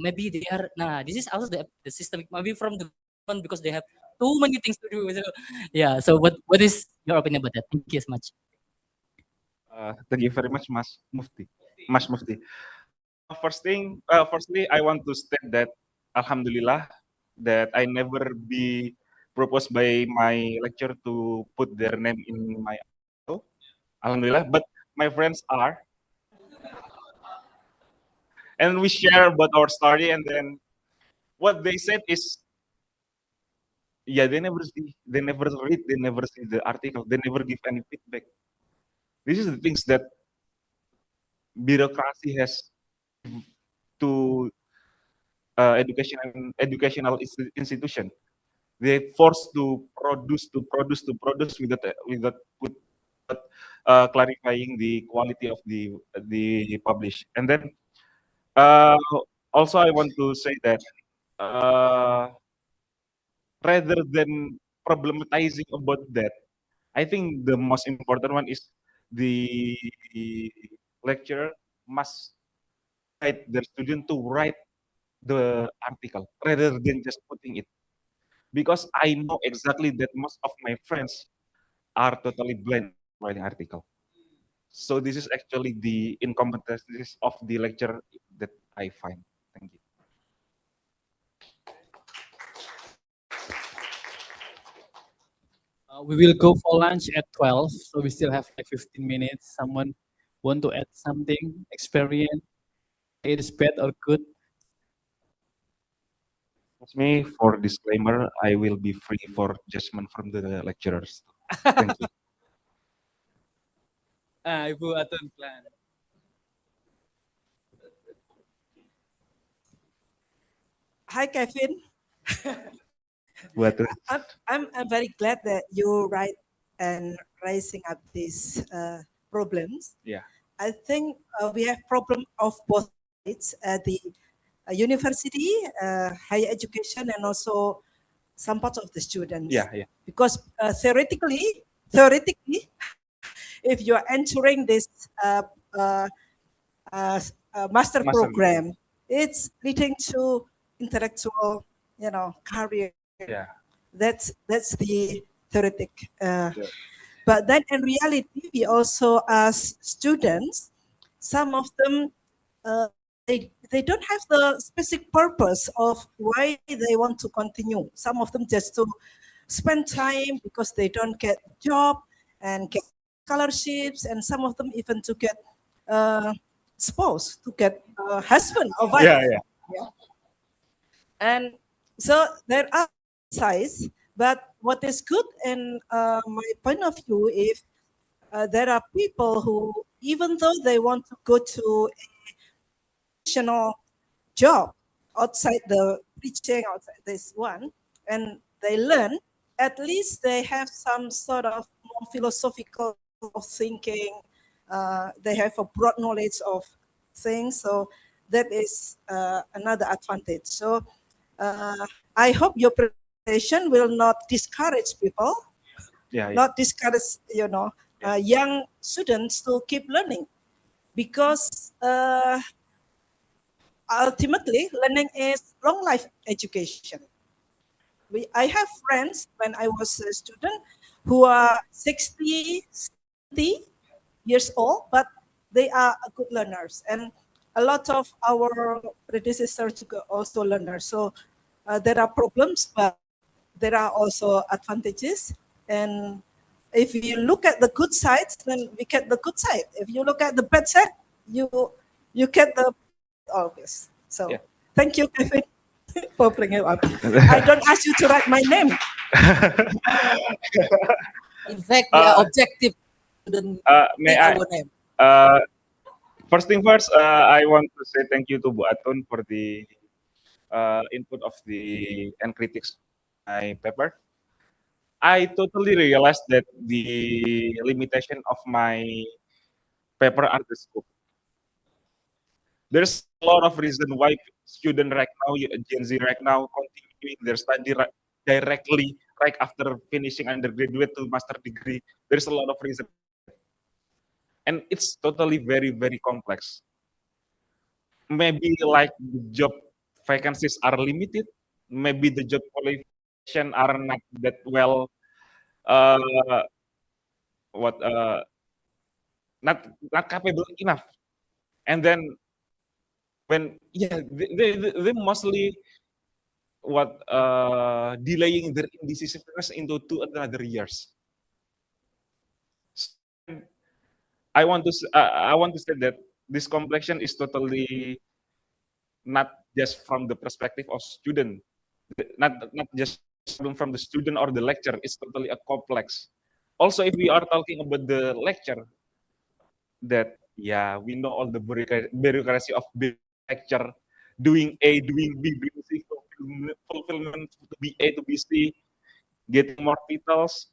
maybe they are. Nah, this is also the system. Maybe from the government because they have too many things to do. So, yeah. So what is your opinion about that? Thank you so much. Thank you very much, Mas Mufti. Mas Mufti. Firstly, I want to state that Alhamdulillah that I never be proposed by my lecturer to put their name in my article. Alhamdulillah, but my friends are, and we share about our story, and then what they said is, yeah, they never read, they never see the article, they never give any feedback. This is the things that bureaucracy has to institution. They forced to produce without clarifying the quality of the publish. And then uh, also I want to say that uh, rather than problematizing about that, I think the most important one is the lecturer must guide their student to write the article rather than just putting it. Because I know exactly that most of my friends are totally blind writing article. So this is actually the incompetencies of the lecturer that I find. Thank you. We will go for lunch at 12, so we still have like 15 minutes. Someone want to add something? Experience? It is bad or good? Excuse me, for disclaimer, I will be free for judgment from the lecturers. Thank you. Ibu Atun Plan. Hi, Kevin. What? I'm very glad that you write and raising up these problems. Yeah. I think we have problem of both sides, the university, higher education, and also some parts of the students. Yeah, yeah. Because theoretically, if you are entering this master program, it's leading to intellectual, career. Yeah. That's the theoretic. But then in reality, we also as students, some of them they don't have the specific purpose of why they want to continue. Some of them just to spend time because they don't get job and get scholarships, and some of them even to get spouse, to get husband or wife. Yeah. And so there are sides, but what is good in my point of view, if there are people who, even though they want to go to a professional job outside the preaching, outside this one, and they learn, at least they have some sort of more philosophical thinking. They have a broad knowledge of things, so that is another advantage. So I hope your presentation will not discourage people, not discourage young students to keep learning, because ultimately learning is long life education. I have friends when I was a student who are 60, 70 years old, but they are good learners. And a lot of our predecessors also learners. So there are problems, but there are also advantages. And if you look at the good sides, then we get the good side. If you look at the bad side, you get the always. So Yeah. thank you, Kevin, for bringing it up. I don't ask you to write my name. In fact, we are objective. May I? Our name. First thing first, I want to say thank you to Bu Atun for the input of the and critics my paper. I totally realized that the limitation of my paper are the scope. There's a lot of reason why student right now, Gen Z right now, continuing their study directly right after finishing undergraduate to master degree. There's a lot of reason, and it's totally very complex. Maybe like the job vacancies are limited. Maybe the job qualification are not that well. Uh, what not capable enough. And then when they mostly what delaying their indecisiveness into 2 another years. I want to say that this complexion is totally not just from the perspective of student, not just from the student or the lecture. It's totally a complex. Also, if we are talking about the lecture, that we know all the bureaucracy of big lecture, doing A, doing B, doing C, fulfillment to B A to B C, getting more titles,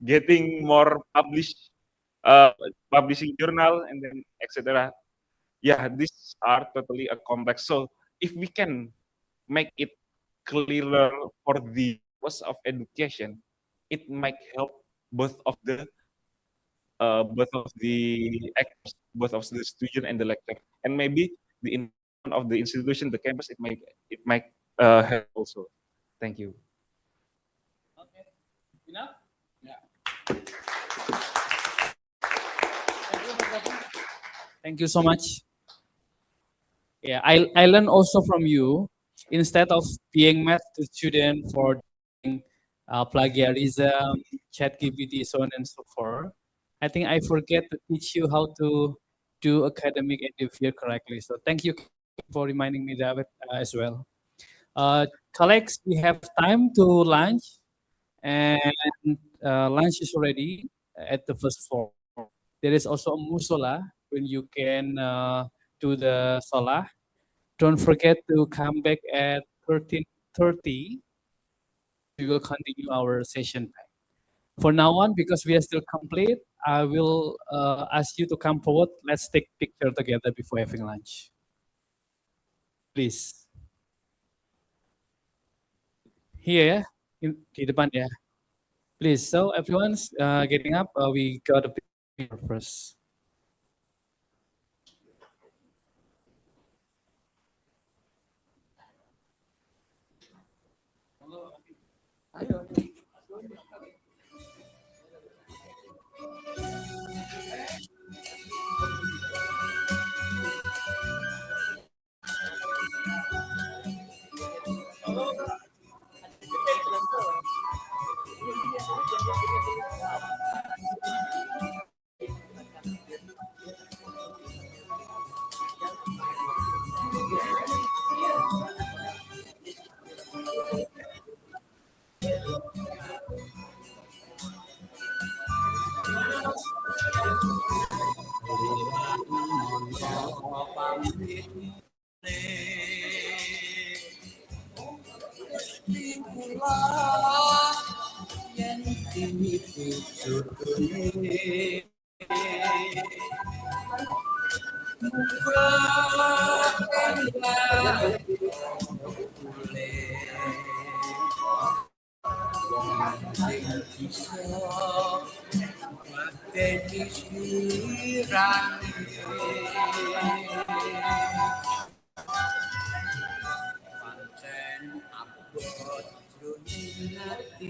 getting more publishing journal, and then etc. Yeah, these are totally a complex. So if we can make it clearer for the purpose of education, it might help both of the actors, both of the student and the lecturer, and maybe the environment of the institution, the campus, it might help also. Thank you. Okay, enough. Yeah. Thank you so much. Yeah, I learned also from you. Instead of being mad to student for doing, plagiarism, chat GPT, so on and so forth, I think I forget to teach you how to do academic behavior correctly. So thank you for reminding me that as well. Colleagues, we have time to lunch, and lunch is already at the first floor. There is also a musola when you can do the salah. Don't forget to come back at 13:30. We will continue our session. For now on, because we are still complete, I will ask you to come forward. Let's take picture together before having lunch. Please. Here, di depan ya. Please. So everyone's getting up. We got a picture first. hati.